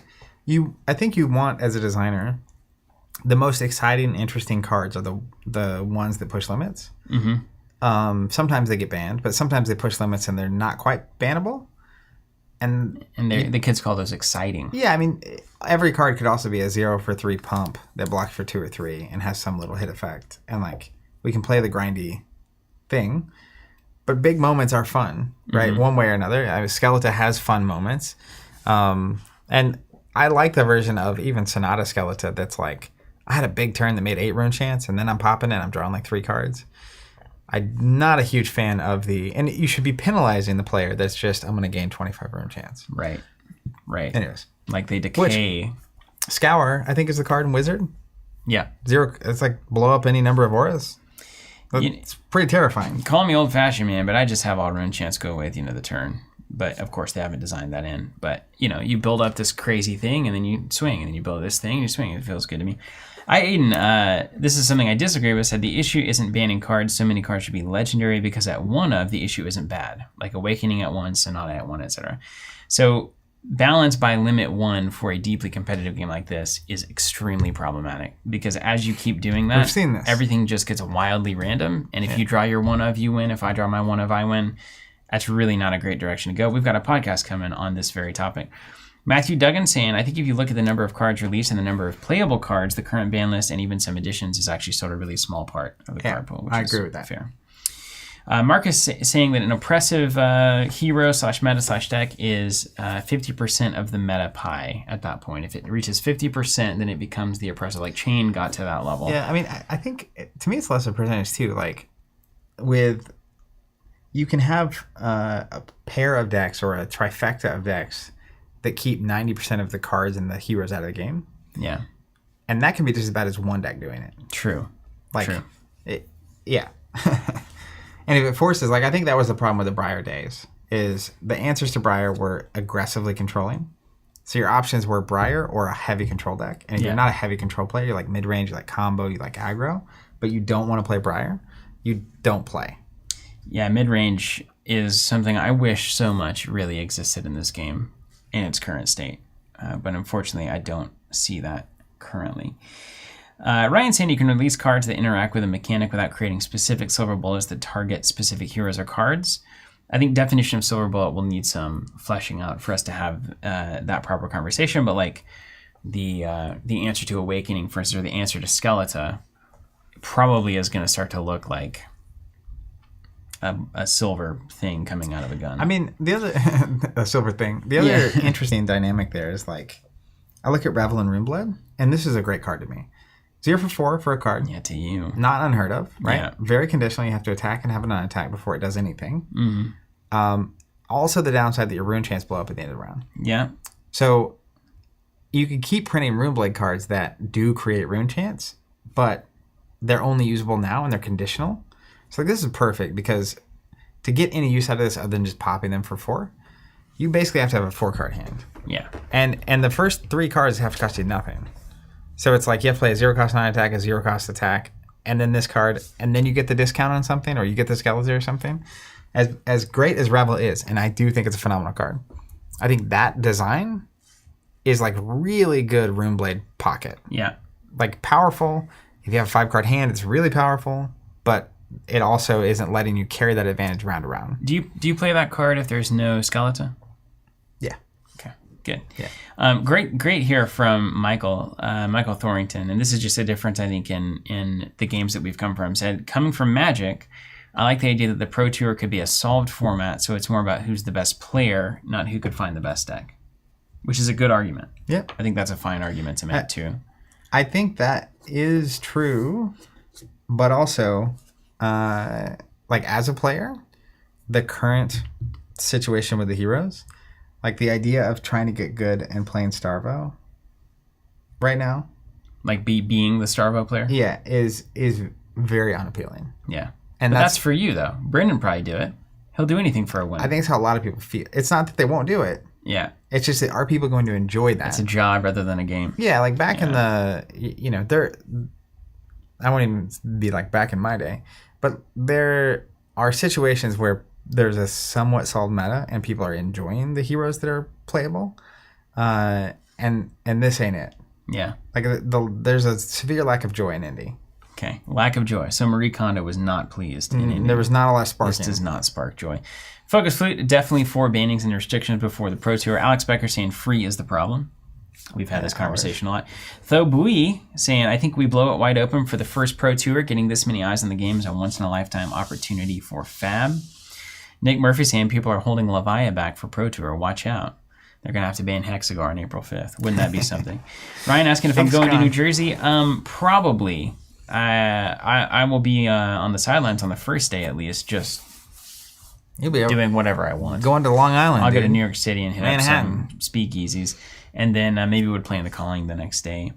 I think you want as a designer. The most exciting, interesting cards are the ones that push limits. Mm-hmm. Sometimes they get banned, but sometimes they push limits and they're not quite bannable. And the kids call those exciting. Yeah, I mean, every card could also be a 0 for 3 pump that blocks for 2 or 3 and has some little hit effect. And like we can play the grindy thing, but big moments are fun, right? Mm-hmm. One way or another. Skeleton has fun moments, and I like the version of even Sonata Skeleton that's like I had a big turn that made 8 rune chance, and then I'm popping and I'm drawing like 3 cards. I'm not a huge fan of and you should be penalizing the player that's just, I'm going to gain 25 rune chance. Right. Anyways. Like they decay. Scour, I think, is the card in Wizard. Yeah. 0, it's like blow up any number of auras. It's pretty terrifying. Call me old-fashioned, man, but I just have all rune chance go away at the end of the turn. But, of course, they haven't designed that in. But, you build up this crazy thing, and then you swing, and then you build this thing, and you swing. It feels good to me. Aiden, this is something I disagree with, said the issue isn't banning cards. So many cards should be legendary because at 1 of, the issue isn't bad. Like Awakening at 1, Sonata at 1, etc. So balance by limit 1 for a deeply competitive game like this is extremely problematic because as you keep doing that, we've seen this. Everything just gets wildly random. And if you draw your 1 of, you win. If I draw my 1 of, I win. That's really not a great direction to go. We've got a podcast coming on this very topic. Matthew Duggan saying, I think if you look at the number of cards released and the number of playable cards, the current ban list and even some additions is actually sort of a really small part of the card pool. Which I agree with that. Fair. Marcus saying that an oppressive hero/meta/deck is 50% of the meta pie at that point. If it reaches 50%, then it becomes the oppressive. Like Chain got to that level. Yeah, I mean, I think to me it's less of a percentage too. Like you can have a pair of decks or a trifecta of decks that keep 90% of the cards and the heroes out of the game. Yeah. And that can be just as bad as one deck doing it. True. True. Yeah. And if it forces, I think that was the problem with the Briar days, is the answers to Briar were aggressively controlling. So your options were Briar or a heavy control deck. And if you're not a heavy control player, you're like mid-range, you like combo, you like aggro, but you don't want to play Briar, you don't play. Yeah, mid-range is something I wish so much really existed in this game in its current state. But unfortunately, I don't see that currently. Ryan saying you can release cards that interact with a mechanic without creating specific silver bullets that target specific heroes or cards. I think definition of silver bullet will need some fleshing out for us to have that proper conversation. But like the answer to Awakening, for instance, or the answer to Skeleton, probably is going to start to look like a silver thing coming out of a gun. I mean, the other a silver thing. The other interesting dynamic there is like, I look at Revel and Runeblood, and this is a great card to me. 0 for 4 for a card. Yeah, to you. Not unheard of, right? Yeah. Very conditional. You have to attack and have an unattack before it does anything. Mm-hmm. Also, the downside that your rune chance blow up at the end of the round. Yeah. So you can keep printing Runeblade cards that do create rune chance, but they're only usable now and they're conditional. So this is perfect because to get any use out of this other than just popping them for 4, you basically have to have a 4-card hand. Yeah. And the first 3 cards have to cost you nothing. So it's like you have to play a 0-cost non-attack, a 0-cost attack, and then this card, and then you get the discount on something, or you get the Skeleton or something. As great as Revel is, and I do think it's a phenomenal card, I think that design is like really good Runeblade pocket. Yeah. Like powerful. If you have a 5-card hand, it's really powerful, but it also isn't letting you carry that advantage round to round. Do you play that card if there's no Skeleton? Yeah. Okay, good. Yeah. Great here from Michael Thorington, and this is just a difference I think in the games that we've come from. Said, coming from Magic, I like the idea that the Pro Tour could be a solved format, so it's more about who's the best player, not who could find the best deck, which is a good argument. Yeah. I think that's a fine argument to make too. I think that is true, but also, like as a player, the current situation with the heroes, like the idea of trying to get good and playing Starvo right now, like being the Starvo player, is very unappealing. Yeah, And but that's for you, though. Brendan probably do it. He'll do anything for a win. I think it's how a lot of people feel. It's not that they won't do it. Yeah. It's just that are people going to enjoy that? It's a job rather than a game. Yeah, like back in the, I won't even be like back in my day, but there are situations where there's a somewhat solid meta and people are enjoying the heroes that are playable, and this ain't it. Yeah. Like there's a severe lack of joy in Indy. Okay, lack of joy. So Marie Kondo was not pleased in Indy. There was not a lot of sparking. This does not spark joy. Focus Flute, definitely 4 bannings and restrictions before the Pro Tour. Alex Becker saying free is the problem. We've had this conversation a lot. Tho Bui saying, I think we blow it wide open for the first Pro Tour. Getting this many eyes on the game is a once-in-a-lifetime opportunity for Fab. Nick Murphy saying people are holding Levia back for Pro Tour. Watch out. They're going to have to ban Hexagar on April 5th. Wouldn't that be something? Ryan asking if I'm going to New Jersey. Probably. I will be on the sidelines on the first day at least, just You'll be doing whatever I want. Going to Long Island. I'll go to New York City and hit up some speakeasies, and then maybe would play in the Calling the next day.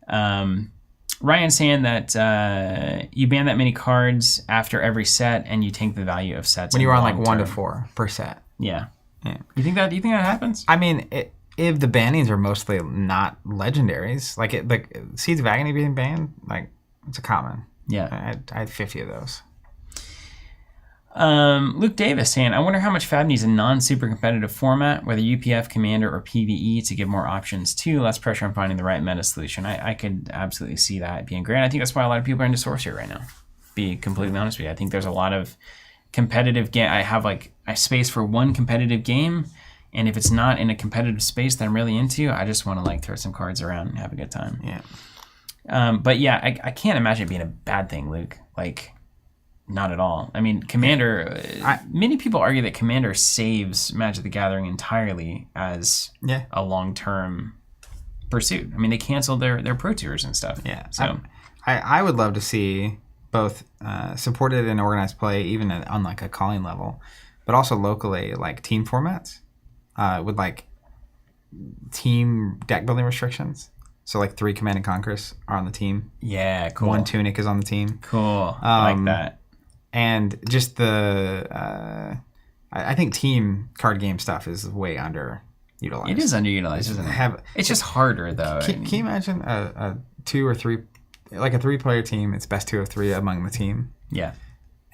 Ryan saying that you ban that many cards after every set, and you tank the value of sets when you were on like 1 to 4 per set. Yeah. You think that happens? I mean, if the bannings are mostly not legendaries, like Seeds of Agony being banned, like it's a common. Yeah. I had 50 of those. Luke Davis saying, I wonder how much Fab needs a non-super competitive format, whether UPF, Commander, or PvE, to give more options too, less pressure on finding the right meta solution. I could absolutely see that being great. I think that's why a lot of people are into Sorcerer right now, be completely honest with you. I think there's a lot of competitive game. I have like a space for one competitive game, and if it's not in a competitive space that I'm really into, I just want to like throw some cards around and have a good time. Yeah. But yeah, I can't imagine it being a bad thing, Luke. Like, not at all. I mean, Commander, many people argue that Commander saves Magic the Gathering entirely as a long-term pursuit. I mean, they canceled their Pro Tours and stuff. Yeah. So I would love to see both supported and organized play, even on like a calling level, but also locally, like team formats with like team deck building restrictions. So like 3 Command and Conquerors are on the team. Yeah, cool. 1 Tunic is on the team. Cool. I like that. And just I think team card game stuff is way underutilized. It is underutilized, isn't it? It's just harder though. Can you imagine a 2 or 3, like a 3-player team? It's best 2 of 3 among the team. Yeah.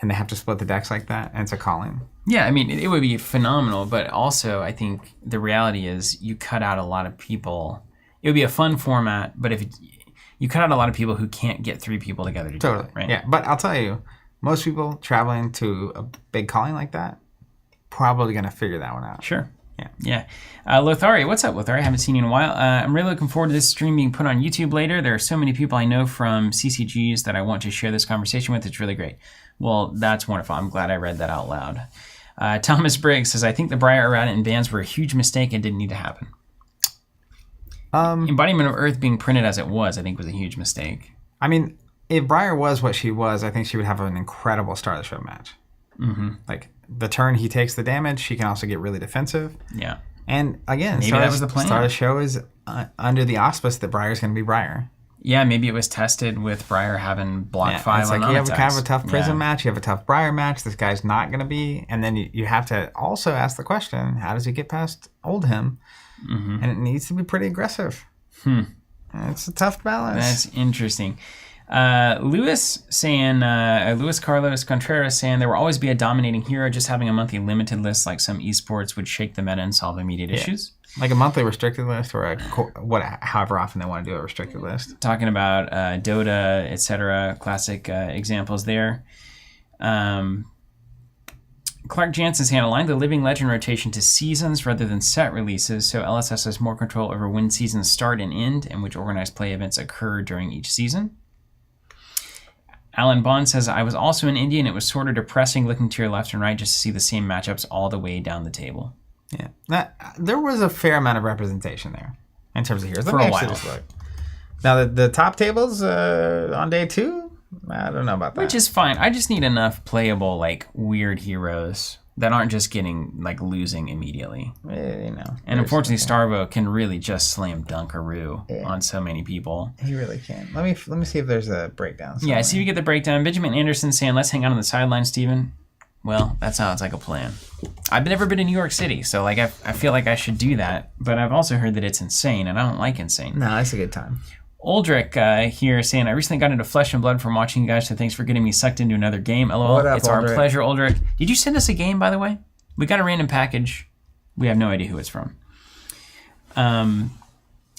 And they have to split the decks like that, and it's a calling. Yeah, I mean, it would be phenomenal, but also I think the reality is you cut out a lot of people. It would be a fun format, but if you cut out a lot of people who can't get 3 people together to do it, right? Yeah, but I'll tell you, most people traveling to a big calling like that probably going to figure that one out. Sure. Yeah. Lothari, what's up, Lothari? I haven't seen you in a while. I'm really looking forward to this stream being put on YouTube later. There are so many people I know from CCGs that I want to share this conversation with. It's really great. Well, that's wonderful. I'm glad I read that out loud. Thomas Briggs says, I think the Briar errata and bans were a huge mistake and didn't need to happen. Embodiment of Earth being printed as it was, I think, was a huge mistake. I mean, if Briar was what she was, I think she would have an incredible start of the show match. Mm-hmm. Like, the turn he takes the damage, she can also get really defensive. Yeah. And again, maybe that was the plan. Start of the show is under the auspice that Briar's going to be Briar. Yeah, maybe it was tested with Briar having block 5 it's on like you have kind of a tough Prism match. match, you have a tough Briar match, this guy's not going to be, and then you have to also ask the question, how does he get past Oldhim? Mm-hmm. And it needs to be pretty aggressive. It's a tough balance. That's interesting. Luis Carlos Contreras saying there will always be a dominating hero. Just having a monthly limited list like some esports would shake the meta and solve immediate issues. Like a monthly restricted list or however often they want to do a restricted list. Talking about Dota, etc. Classic examples there. Clark Jansen saying align the Living Legend rotation to seasons rather than set releases, so LSS has more control over when seasons start and end and which organized play events occur during each season. Alan Bond says, I was also in India and it was sort of depressing looking to your left and right just to see the same matchups all the way down the table. Yeah, there was a fair amount of representation there in terms of heroes. For a while. Now, the top tables on day 2, I don't know about that. Which is fine. I just need enough playable, like, weird heroes that aren't just getting like losing immediately. And unfortunately, Starvo can really just slam dunkaroo on so many people. He really can. Let me see if there's a breakdown somewhere. Yeah, see if we get the breakdown. Benjamin Anderson saying, let's hang out on the sideline, Steven. Well, that sounds like a plan. I've never been to New York City, so like I feel like I should do that, but I've also heard that it's insane, and I don't like insane. No, it's a good time. Uldrick here saying, I recently got into Flesh and Blood from watching you guys, so thanks for getting me sucked into another game. LOL, What up, it's our Uldrick? pleasure, Uldrick. Did you send us a game, by the way? We got a random package. We have no idea who it's from.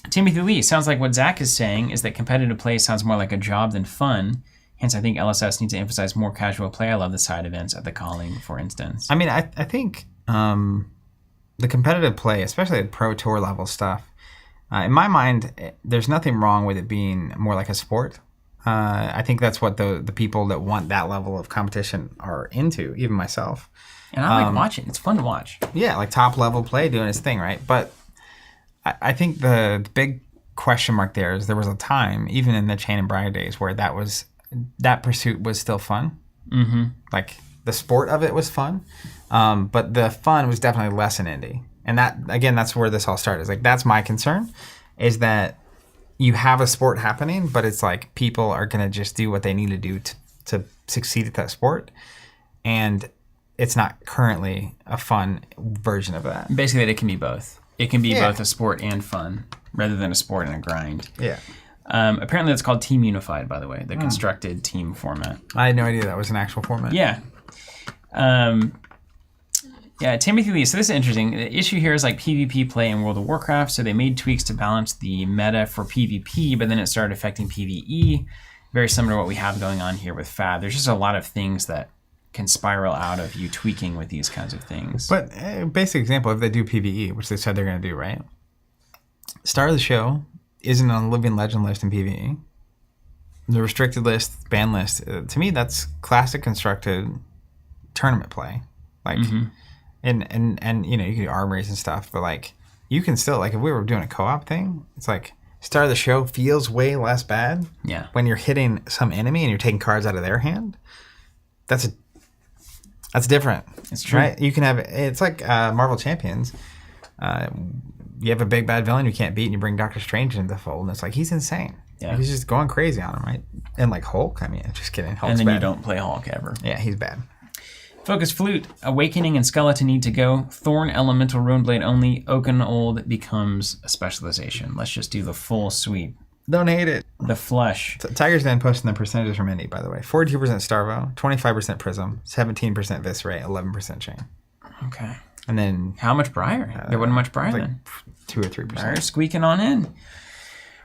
Timothy Lee, sounds like what Zach is saying is that competitive play sounds more like a job than fun. Hence, I think LSS needs to emphasize more casual play. I love the side events at the calling, for instance. I mean, I think the competitive play, especially at Pro Tour level stuff, in my mind, there's nothing wrong with it being more like a sport. I think that's what the people that want that level of competition are into, even myself. And I like watching. It's fun to watch. Yeah, like top level play doing its thing, right? But I think the big question mark there is there was a time, even in the Chain and Briar days, where that pursuit was still fun. Mm-hmm. Like the sport of it was fun, but the fun was definitely less in indie. And that, again, that's where this all started. It's like, that's my concern, is that you have a sport happening, but it's like people are going to just do what they need to do to succeed at that sport. And it's not currently a fun version of that. Basically, it can be both. It can be both a sport and fun, rather than a sport and a grind. Yeah. Apparently, that's called Team Unified, by the way, the constructed team format. I had no idea that was an actual format. Yeah. Yeah, Timothy Lee. So this is interesting. The issue here is like PvP play in World of Warcraft. So they made tweaks to balance the meta for PvP, but then it started affecting PvE. Very similar to what we have going on here with Fab. There's just a lot of things that can spiral out of you tweaking with these kinds of things. But basic example, if they do PvE, which they said they're going to do, right? Star of the show isn't on the Living Legend list in PvE. The restricted list, ban list, to me, that's classic constructed tournament play. Like, and you know, you can do armories and stuff, but like, you can still, like, if we were doing a co-op thing, it's like, Star of the show feels way less bad. Yeah. When When you're hitting some enemy and you're taking cards out of their hand, that's different. It's true. Right? You can have, it's like Marvel Champions. You have a big bad villain you can't beat, and you bring Doctor Strange into the fold, and it's like, he's insane. Yeah. He's just going crazy on him, right? And like Hulk, I mean, just kidding. Hulk's and then bad. you don't play Hulk ever. Yeah, he's bad. Focus Flute, Awakening and Skeleton need to go. Thorn, Elemental, Runeblade only. Oaken Old becomes a specialization. Let's just do the full sweep. Don't hate it. The flush. Tiger's Den posting the percentages from Indy, by the way. 42% Starvo, 25% Prism, 17% Viserai, 11% Chain. Okay. And then How much Briar? There wasn't much Briar like then. 2 or 3%. Briar squeaking on in.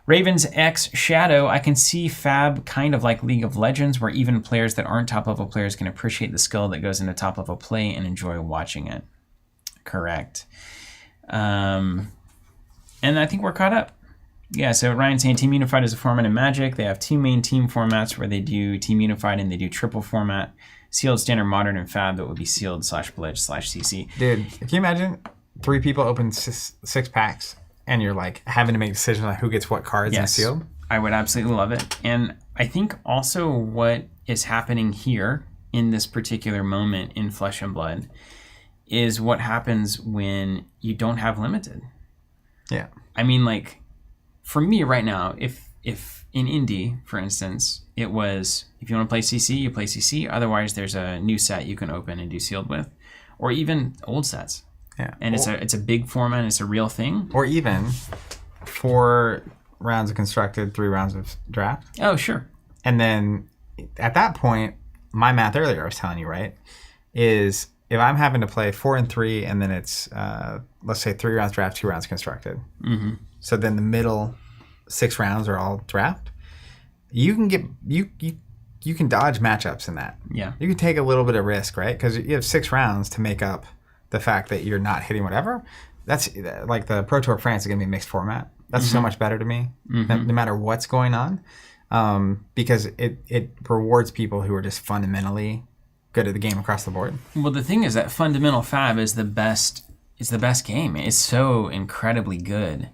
Ravens X Shadow, I can see Fab kind of like League of Legends, where even players that aren't top-level players can appreciate the skill that goes into top-level play and enjoy watching it. Correct. And I think we're caught up. Yeah, so Ryan's saying Team Unified is a format in Magic. They have 2 main team formats where they do Team Unified and they do triple format. Sealed, Standard, Modern, and Fab. That would be Sealed /Blitz/CC. Dude, can you imagine 3 people open 6 packs and you're like having to make decisions on who gets what cards in sealed? I would absolutely love it. And I think also what is happening here in this particular moment in Flesh and Blood is what happens when you don't have limited. Yeah. I mean, like, for me right now, if in Indie, for instance, it was, if you want to play CC, you play CC. Otherwise, there's a new set you can open and do sealed with. Or even old sets. Yeah. And it's a big format, it's a real thing. Or even 4 rounds of constructed, 3 rounds of draft. Oh, sure. And then at that point, my math earlier I was telling you, right, is if I'm having to play 4 and 3, and then it's let's say 3 rounds draft, 2 rounds constructed. Mm-hmm. So then the middle 6 rounds are all draft. You can get you can dodge matchups in that. Yeah. You can take a little bit of risk, right? Because you have 6 rounds to make up the fact that you're not hitting whatever. That's like the Pro Tour France is going to be a mixed format. That's so much better to me, no matter what's going on, because it rewards people who are just fundamentally good at the game across the board. Well, the thing is that fundamental Fab is the best. It's the best game. It's so incredibly good,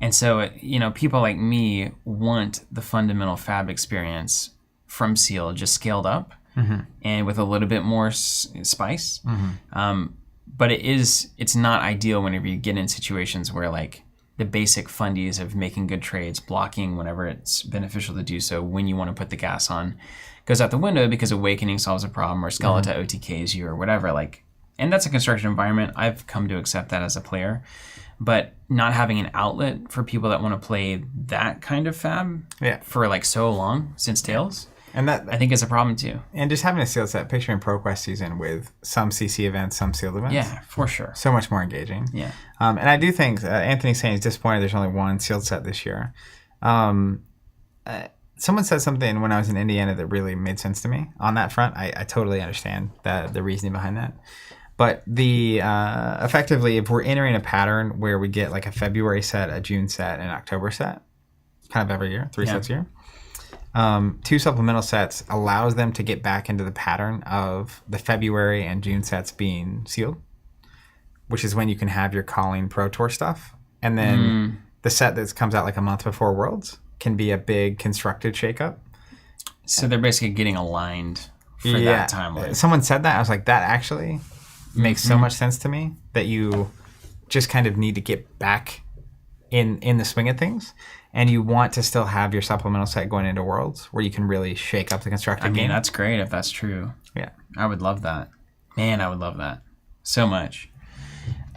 and so people like me want the fundamental Fab experience from Seal just scaled up. and with a little bit more spice. But it's not ideal whenever you get in situations where like the basic fundies of making good trades, blocking whenever it's beneficial to do so when you want to put the gas on, goes out the window because Awakening solves a problem or Skeleton OTKs you or whatever. Like, and that's a construction environment. I've come to accept that as a player. But not having an outlet for people that want to play that kind of fab for like so long since Tales, and that I think is a problem too. And just having a sealed set, picturing ProQuest season with some CC events, some sealed events. Yeah, for sure. So much more engaging. Yeah. And I do think Anthony's saying he's disappointed there's only one sealed set this year. Someone said something when I was in Indiana that really made sense to me on that front. I totally understand the reasoning behind that. But the effectively, if we're entering a pattern where we get like a February set, a June set, and an October set, kind of every year, 3 sets a year, 2 supplemental sets allows them to get back into the pattern of the February and June sets being sealed, which is when you can have your Calling Pro Tour stuff. And then the set that comes out like a month before Worlds can be a big constructed shakeup. So they're basically getting aligned for that timeline. Someone said that. I was like, that actually makes so much sense to me, that you just kind of need to get back in the swing of things, and you want to still have your supplemental set going into Worlds where you can really shake up the constructed game. That's great if that's true. Yeah. I would love that. Man, I would love that so much.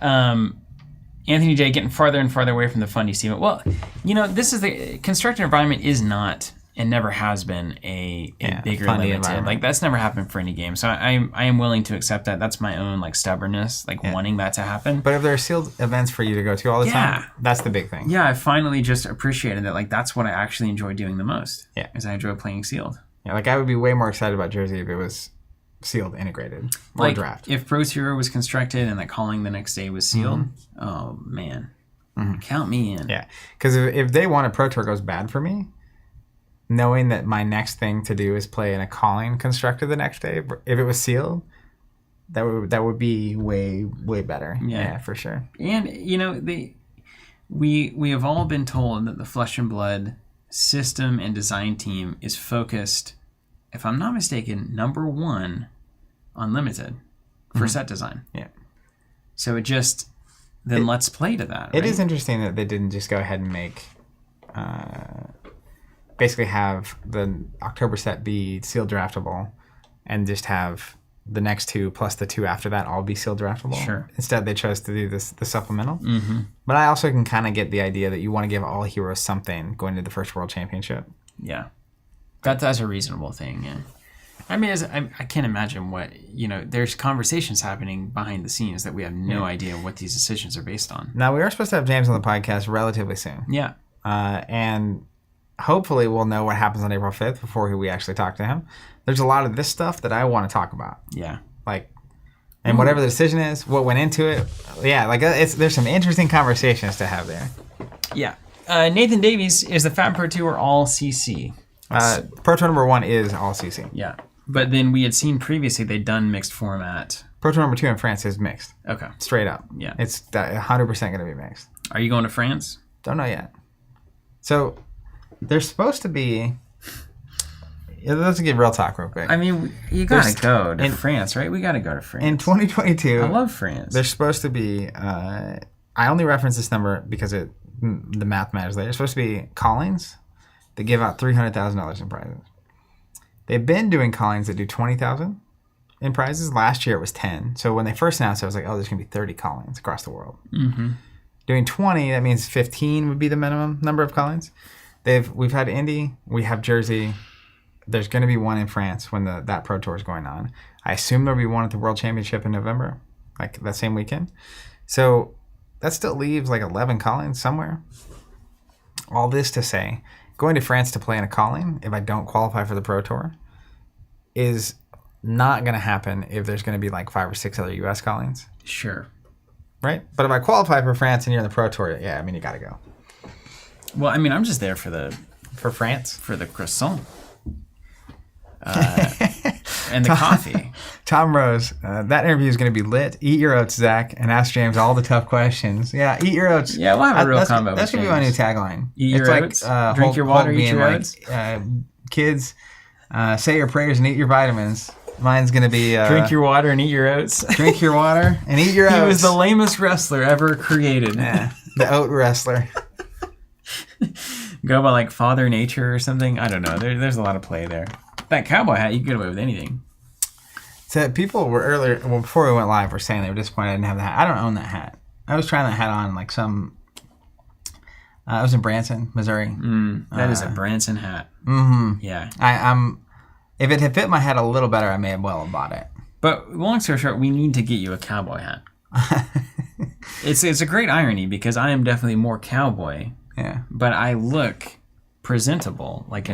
Anthony J. getting farther and farther away from the fundy Steven. Well, this is the constructed environment is not and never has been a bigger limited. Like that's never happened for any game. So I am willing to accept that. That's my own like stubbornness, like wanting that to happen. But if there are sealed events for you to go to all the time, that's the big thing. Yeah, I finally just appreciated that. Like that's what I actually enjoy doing the most. Yeah, is I enjoy playing sealed. Yeah, like I would be way more excited about Jersey if it was sealed integrated or like, draft. If Pro Zero was constructed and like Calling the next day was sealed, oh man, count me in. Yeah, because if Day 1 of Pro Tour goes bad for me, knowing that my next thing to do is play in a Calling constructed the next day, if it was sealed, that would be way better. Yeah, for sure. And we have all been told that the Flesh and Blood system and design team is focused, if I'm not mistaken, number 1 on limited for set design. Yeah. So let's play to that. It is interesting that they didn't just go ahead and make. Basically have the October set be sealed draftable and just have the next 2 plus the 2 after that all be sealed draftable. Sure. Instead, they chose to do the supplemental. But I also can kind of get the idea that you want to give all heroes something going into the first World Championship. Yeah. That's a reasonable thing, yeah. I mean, I can't imagine what, there's conversations happening behind the scenes that we have no idea what these decisions are based on. Now, we are supposed to have James on the podcast relatively soon. Yeah. And hopefully we'll know what happens on April 5th before we actually talk to him. There's a lot of this stuff that I want to talk about. Yeah. And whatever the decision is, what went into it. Yeah, there's some interesting conversations to have there. Yeah. Nathan Davies, is the Fab Pro Tour all CC? Pro Tour number 1 is all CC. Yeah. But then we had seen previously they'd done mixed format. Pro Tour number 2 in France is mixed. Okay. Straight up. Yeah. It's 100% going to be mixed. Are you going to France? Don't know yet. So there's supposed to be. Let's get real talk real quick. I mean, you gotta go to France, right? We gotta go to France. In 2022, I love France. There's supposed to be. I only reference this number because the math matters later. There's supposed to be callings that give out $300,000 in prizes. They've been doing callings that do $20,000 in prizes. Last year it was 10. So when they first announced it, I was like, oh, there's gonna be 30 callings across the world. Doing 20, that means 15 would be the minimum number of callings. We've had Indy, we have Jersey. There's going to be one in France when that Pro Tour is going on. I assume there'll be one at the World Championship in November, like that same weekend. So that still leaves like 11 callings somewhere. All this to say, going to France to play in a calling, if I don't qualify for the Pro Tour, is not going to happen if there's going to be like 5 or 6 other U.S. callings. Sure. Right? But if I qualify for France and you're in the Pro Tour, yeah, I mean, you got to go. Well, I mean, I'm just there for France? For the croissant. And the coffee. Tom Rose, that interview is going to be lit. Eat your oats, Zach, and ask James all the tough questions. Yeah, eat your oats. Yeah, we'll have a real combo. That's going to be my new tagline. Eat your oats, drink your water, eat your oats. Kids, Say your prayers and eat your vitamins. Mine's going to be... drink your water and eat your oats. Drink your water and eat your oats. He was the lamest wrestler ever created. Yeah, the oat wrestler. Go by like Father Nature or something. I don't know. There's a lot of play there. That cowboy hat, you can get away with anything. So people were earlier, before we went live, were saying they were disappointed I didn't have the hat. I don't own that hat. I was trying that hat on like some... I was in Branson, Missouri. That is a Branson hat. Mm-hmm. Yeah. I'm... If it had fit my head a little better, I may have well have bought it. But long story short, we need to get you a cowboy hat. It's a great irony because I am definitely more cowboy. Yeah. But I look presentable, like a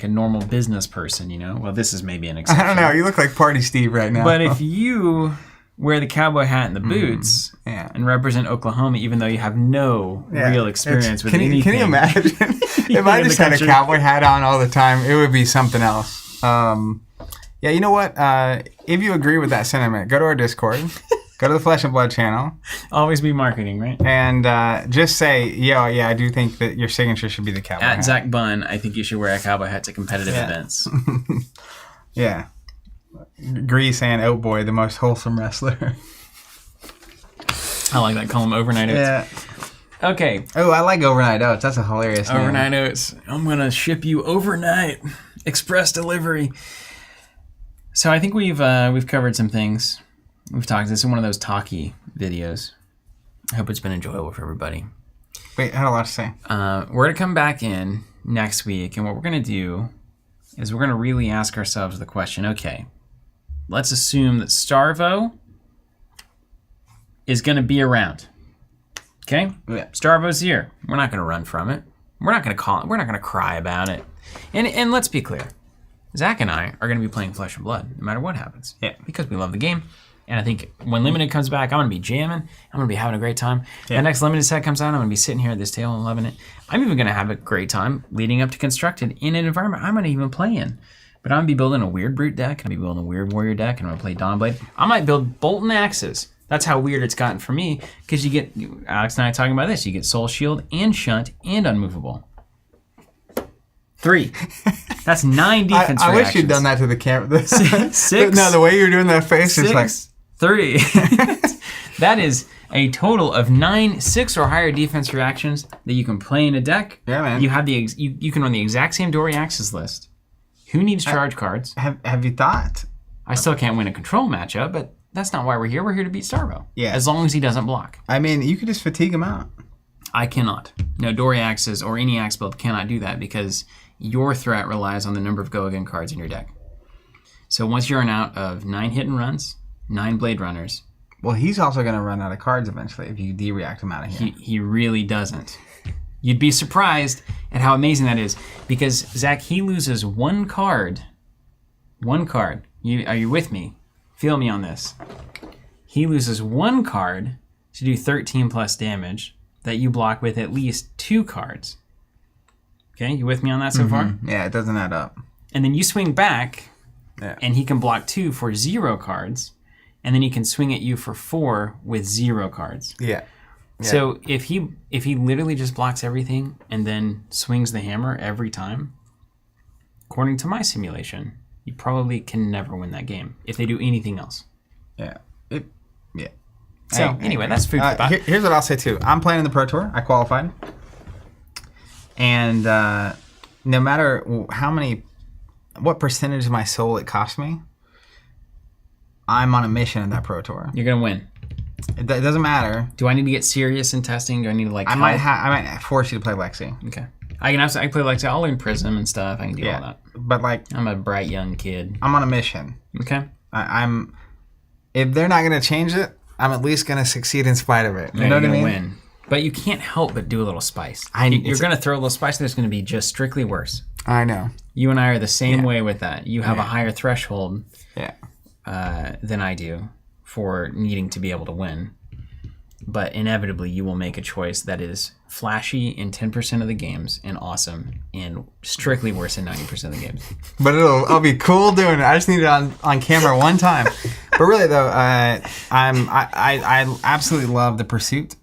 normal business person, you know? Well, this is maybe an exception. I don't know. You look like Party Steve right now. But if you wear the cowboy hat and the boots and represent Oklahoma, even though you have no real experience with anything. Can you imagine? If I just had a cowboy hat on all the time, it would be something else. Yeah, you know what? If you agree with that sentiment, go to our Discord. Go to the Flesh and Blood channel. Always be marketing, right? And just say, yeah, I do think that your signature should be the cowboy hat. At Zach Bunn, I think you should wear a cowboy hat to competitive events. Yeah. Grease and Oat Boy, the most wholesome wrestler. I like that. Call him Overnight Oats. Yeah. Okay. Oh, I like Overnight Oats. That's a hilarious name. Overnight Oats. I'm going to ship you overnight. Express delivery. So I think we've covered some things. We've talked. This is one of those talky videos. I hope it's been enjoyable for everybody. Wait, I had a lot to say. We're going to come back in next week, and what we're going to do is we're going to really ask ourselves the question, okay, let's assume that Starvo is going to be around. Okay? Yeah. Starvo's here. We're not going to run from it. We're not going to call it. We're not going to cry about it. And let's be clear. Zach and I are going to be playing Flesh and Blood no matter what happens. Yeah. Because we love the game. And I think when Limited comes back, I'm going to be jamming. I'm going to be having a great time. Yeah. The next Limited set comes out, I'm going to be sitting here at this table and loving it. I'm even going to have a great time leading up to Constructed in an environment I'm not even playing. But I'm going to be building a weird Brute deck. I'm going to be building a weird Warrior deck. And I'm going to play Dawnblade. I might build Bolton Axes. That's how weird it's gotten for me. Because you get, Alex and I talking about this, you get Soul Shield and Shunt and Unmovable. 3. That's 9 defense I reactions. wish you'd done that to the camera. 6. No, the way you're doing that face is like... 3. That is a total of 9 6 or higher defense reactions that you can play in a deck. Yeah, man. You have you can run the exact same Dory Axis list. Who needs charge cards? Have you thought? I still can't win a control matchup, but that's not why we're here. We're here to beat Starvo. Yeah. As long as he doesn't block. I mean, you could just fatigue him out. I cannot. No, Dory Axis or any Axe build cannot do that because your threat relies on the number of go-again cards in your deck. So once you're out of 9 hit and runs, 9 Blade Runners. Well, he's also going to run out of cards eventually if you de-react him out of here. He really doesn't. You'd be surprised at how amazing that is because, Zach, he loses 1 card. 1 card. Are you with me? Feel me on this. He loses 1 card to do 13 plus damage that you block with at least 2 cards. Okay, you with me on that so far? Yeah, it doesn't add up. And then you swing back, and he can block 2 for 0 cards, and then he can swing at you for 4 with 0 cards. Yeah. So if he literally just blocks everything and then swings the hammer every time, according to my simulation, you probably can never win that game if they do anything else. Yeah. So anyway, that's food for thought. Here's what I'll say too. I'm playing in the Pro Tour. I qualified. And no matter what percentage of my soul it cost me, I'm on a mission in that Pro Tour. You're going to win. It doesn't matter. Do I need to get serious in testing? Do I need to I might force you to play Lexi. Okay. I can play Lexi. I'll learn Prism and stuff. I can do all that. But I'm a bright young kid. I'm on a mission. Okay. If they're not going to change it, I'm at least going to succeed in spite of it. You know what I mean? Win. But you can't help but do a little spice. You're going to throw a little spice, and it's going to be just strictly worse. I know. You and I are the same way with that. You have a higher threshold than I do for needing to be able to win. But inevitably, you will make a choice that is flashy in 10% of the games and awesome and strictly worse in 90% of the games. But I'll be cool doing it. I just need it on camera one time. But really, though, I absolutely love the pursuit.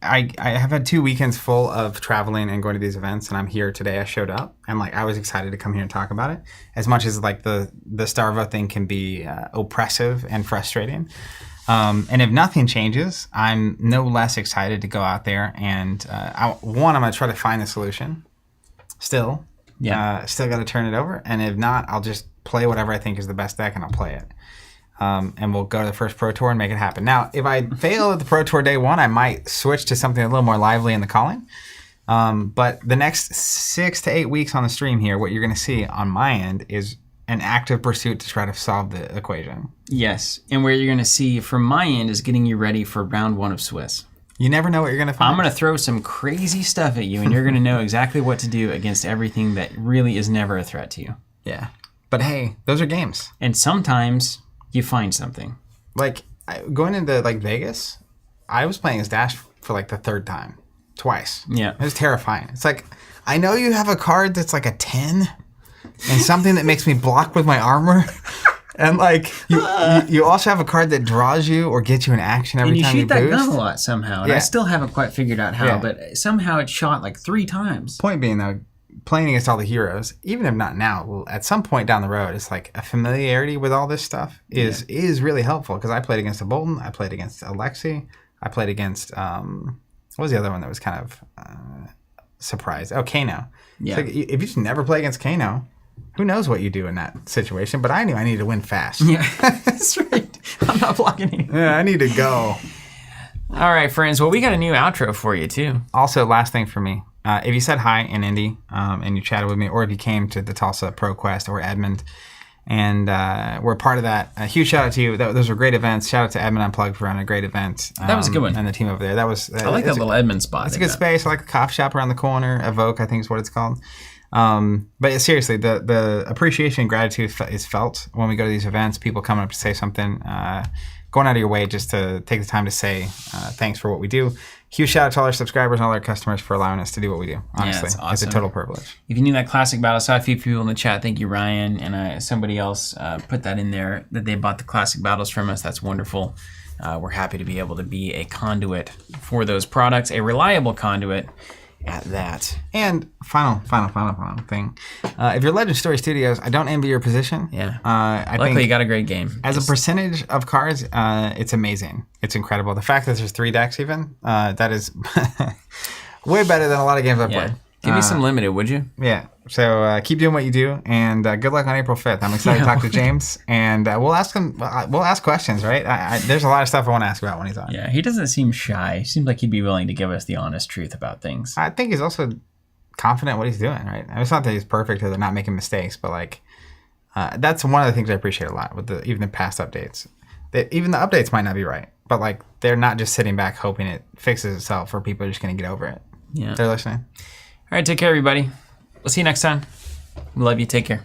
I have had 2 weekends full of traveling and going to these events, and I'm here today. I showed up, and like I was excited to come here and talk about it. As much as like the Starvo thing can be oppressive and frustrating, and if nothing changes, I'm no less excited to go out there and I'm going to try to find the solution. Still, still got to turn it over, and if not, I'll just play whatever I think is the best deck, and I'll play it. And we'll go to the first Pro Tour and make it happen. Now, if I fail at the Pro Tour day one, I might switch to something a little more lively in the calling. But the next 6 to 8 weeks on the stream here, what you're going to see on my end is an active pursuit to try to solve the equation. Yes, and where you're going to see from my end is getting you ready for round 1 of Swiss. You never know what you're going to find. I'm going to throw some crazy stuff at you, and you're going to know exactly what to do against everything that really is never a threat to you. Yeah. But hey, those are games. And sometimes you find something. Like, going into, like, Vegas, I was playing as Dash for, like, the 3rd time. Twice. Yeah. It was terrifying. It's like, I know you have a card that's, like, a 10 and something that makes me block with my armor. And, like, you also have a card that draws you or gets you an action every time you boost. And you shoot that gun a lot somehow. And I still haven't quite figured out how, but somehow it shot, like, 3 times. Point being, though, playing against all the heroes, even if not now, well, at some point down the road, it's like a familiarity with all this stuff is really helpful. Because I played against a Bolton, I played against Alexi, I played against what was the other one that was kind of surprised? Oh, Kano. Yeah. Like, if you just never play against Kano, who knows what you do in that situation? But I knew I needed to win fast. Yeah, that's right. I'm not blocking anything. Yeah, I need to go. All right, friends. Well, we got a new outro for you too. Also, last thing for me. If you said hi in Indy and you chatted with me, or if you came to the Tulsa ProQuest or Edmond and were part of that, a huge shout out to you. Those were great events. Shout out to Edmond Unplugged for running a great event. That was a good one. And the team over there. I like that little Edmond spot. It's a good space. I like the coffee shop around the corner. Evoke, I think is what it's called. But seriously, the appreciation and gratitude is felt when we go to these events. People coming up to say something, going out of your way just to take the time to say thanks for what we do. Huge shout out to all our subscribers and all our customers for allowing us to do what we do. Honestly, awesome. It's a total privilege. If you need that classic battle, I saw a few people in the chat. Thank you, Ryan, and somebody else put that in there that they bought the classic battles from us. That's wonderful. We're happy to be able to be a conduit for those products, a reliable conduit at that. And final thing. If you're Legend Story Studios, I don't envy your position. Yeah. Luckily, think you got a great game. As a percentage of cards, it's amazing. It's incredible. The fact that there's 3 decks even, that is way better than a lot of games I've played. Give me some limited, would you? Yeah. So keep doing what you do, and good luck on April 5th. I'm excited to talk to James, and we'll ask him. We'll ask questions, right? There's a lot of stuff I want to ask about when he's on. Yeah, he doesn't seem shy. He seems like he'd be willing to give us the honest truth about things. I think he's also confident what he's doing, right? And it's not that he's perfect or they're not making mistakes, but like that's one of the things I appreciate a lot with even the past updates. That even the updates might not be right, but like they're not just sitting back hoping it fixes itself, or people are just going to get over it. Yeah, they're listening. All right, take care, everybody. We'll see you next time. We love you. Take care.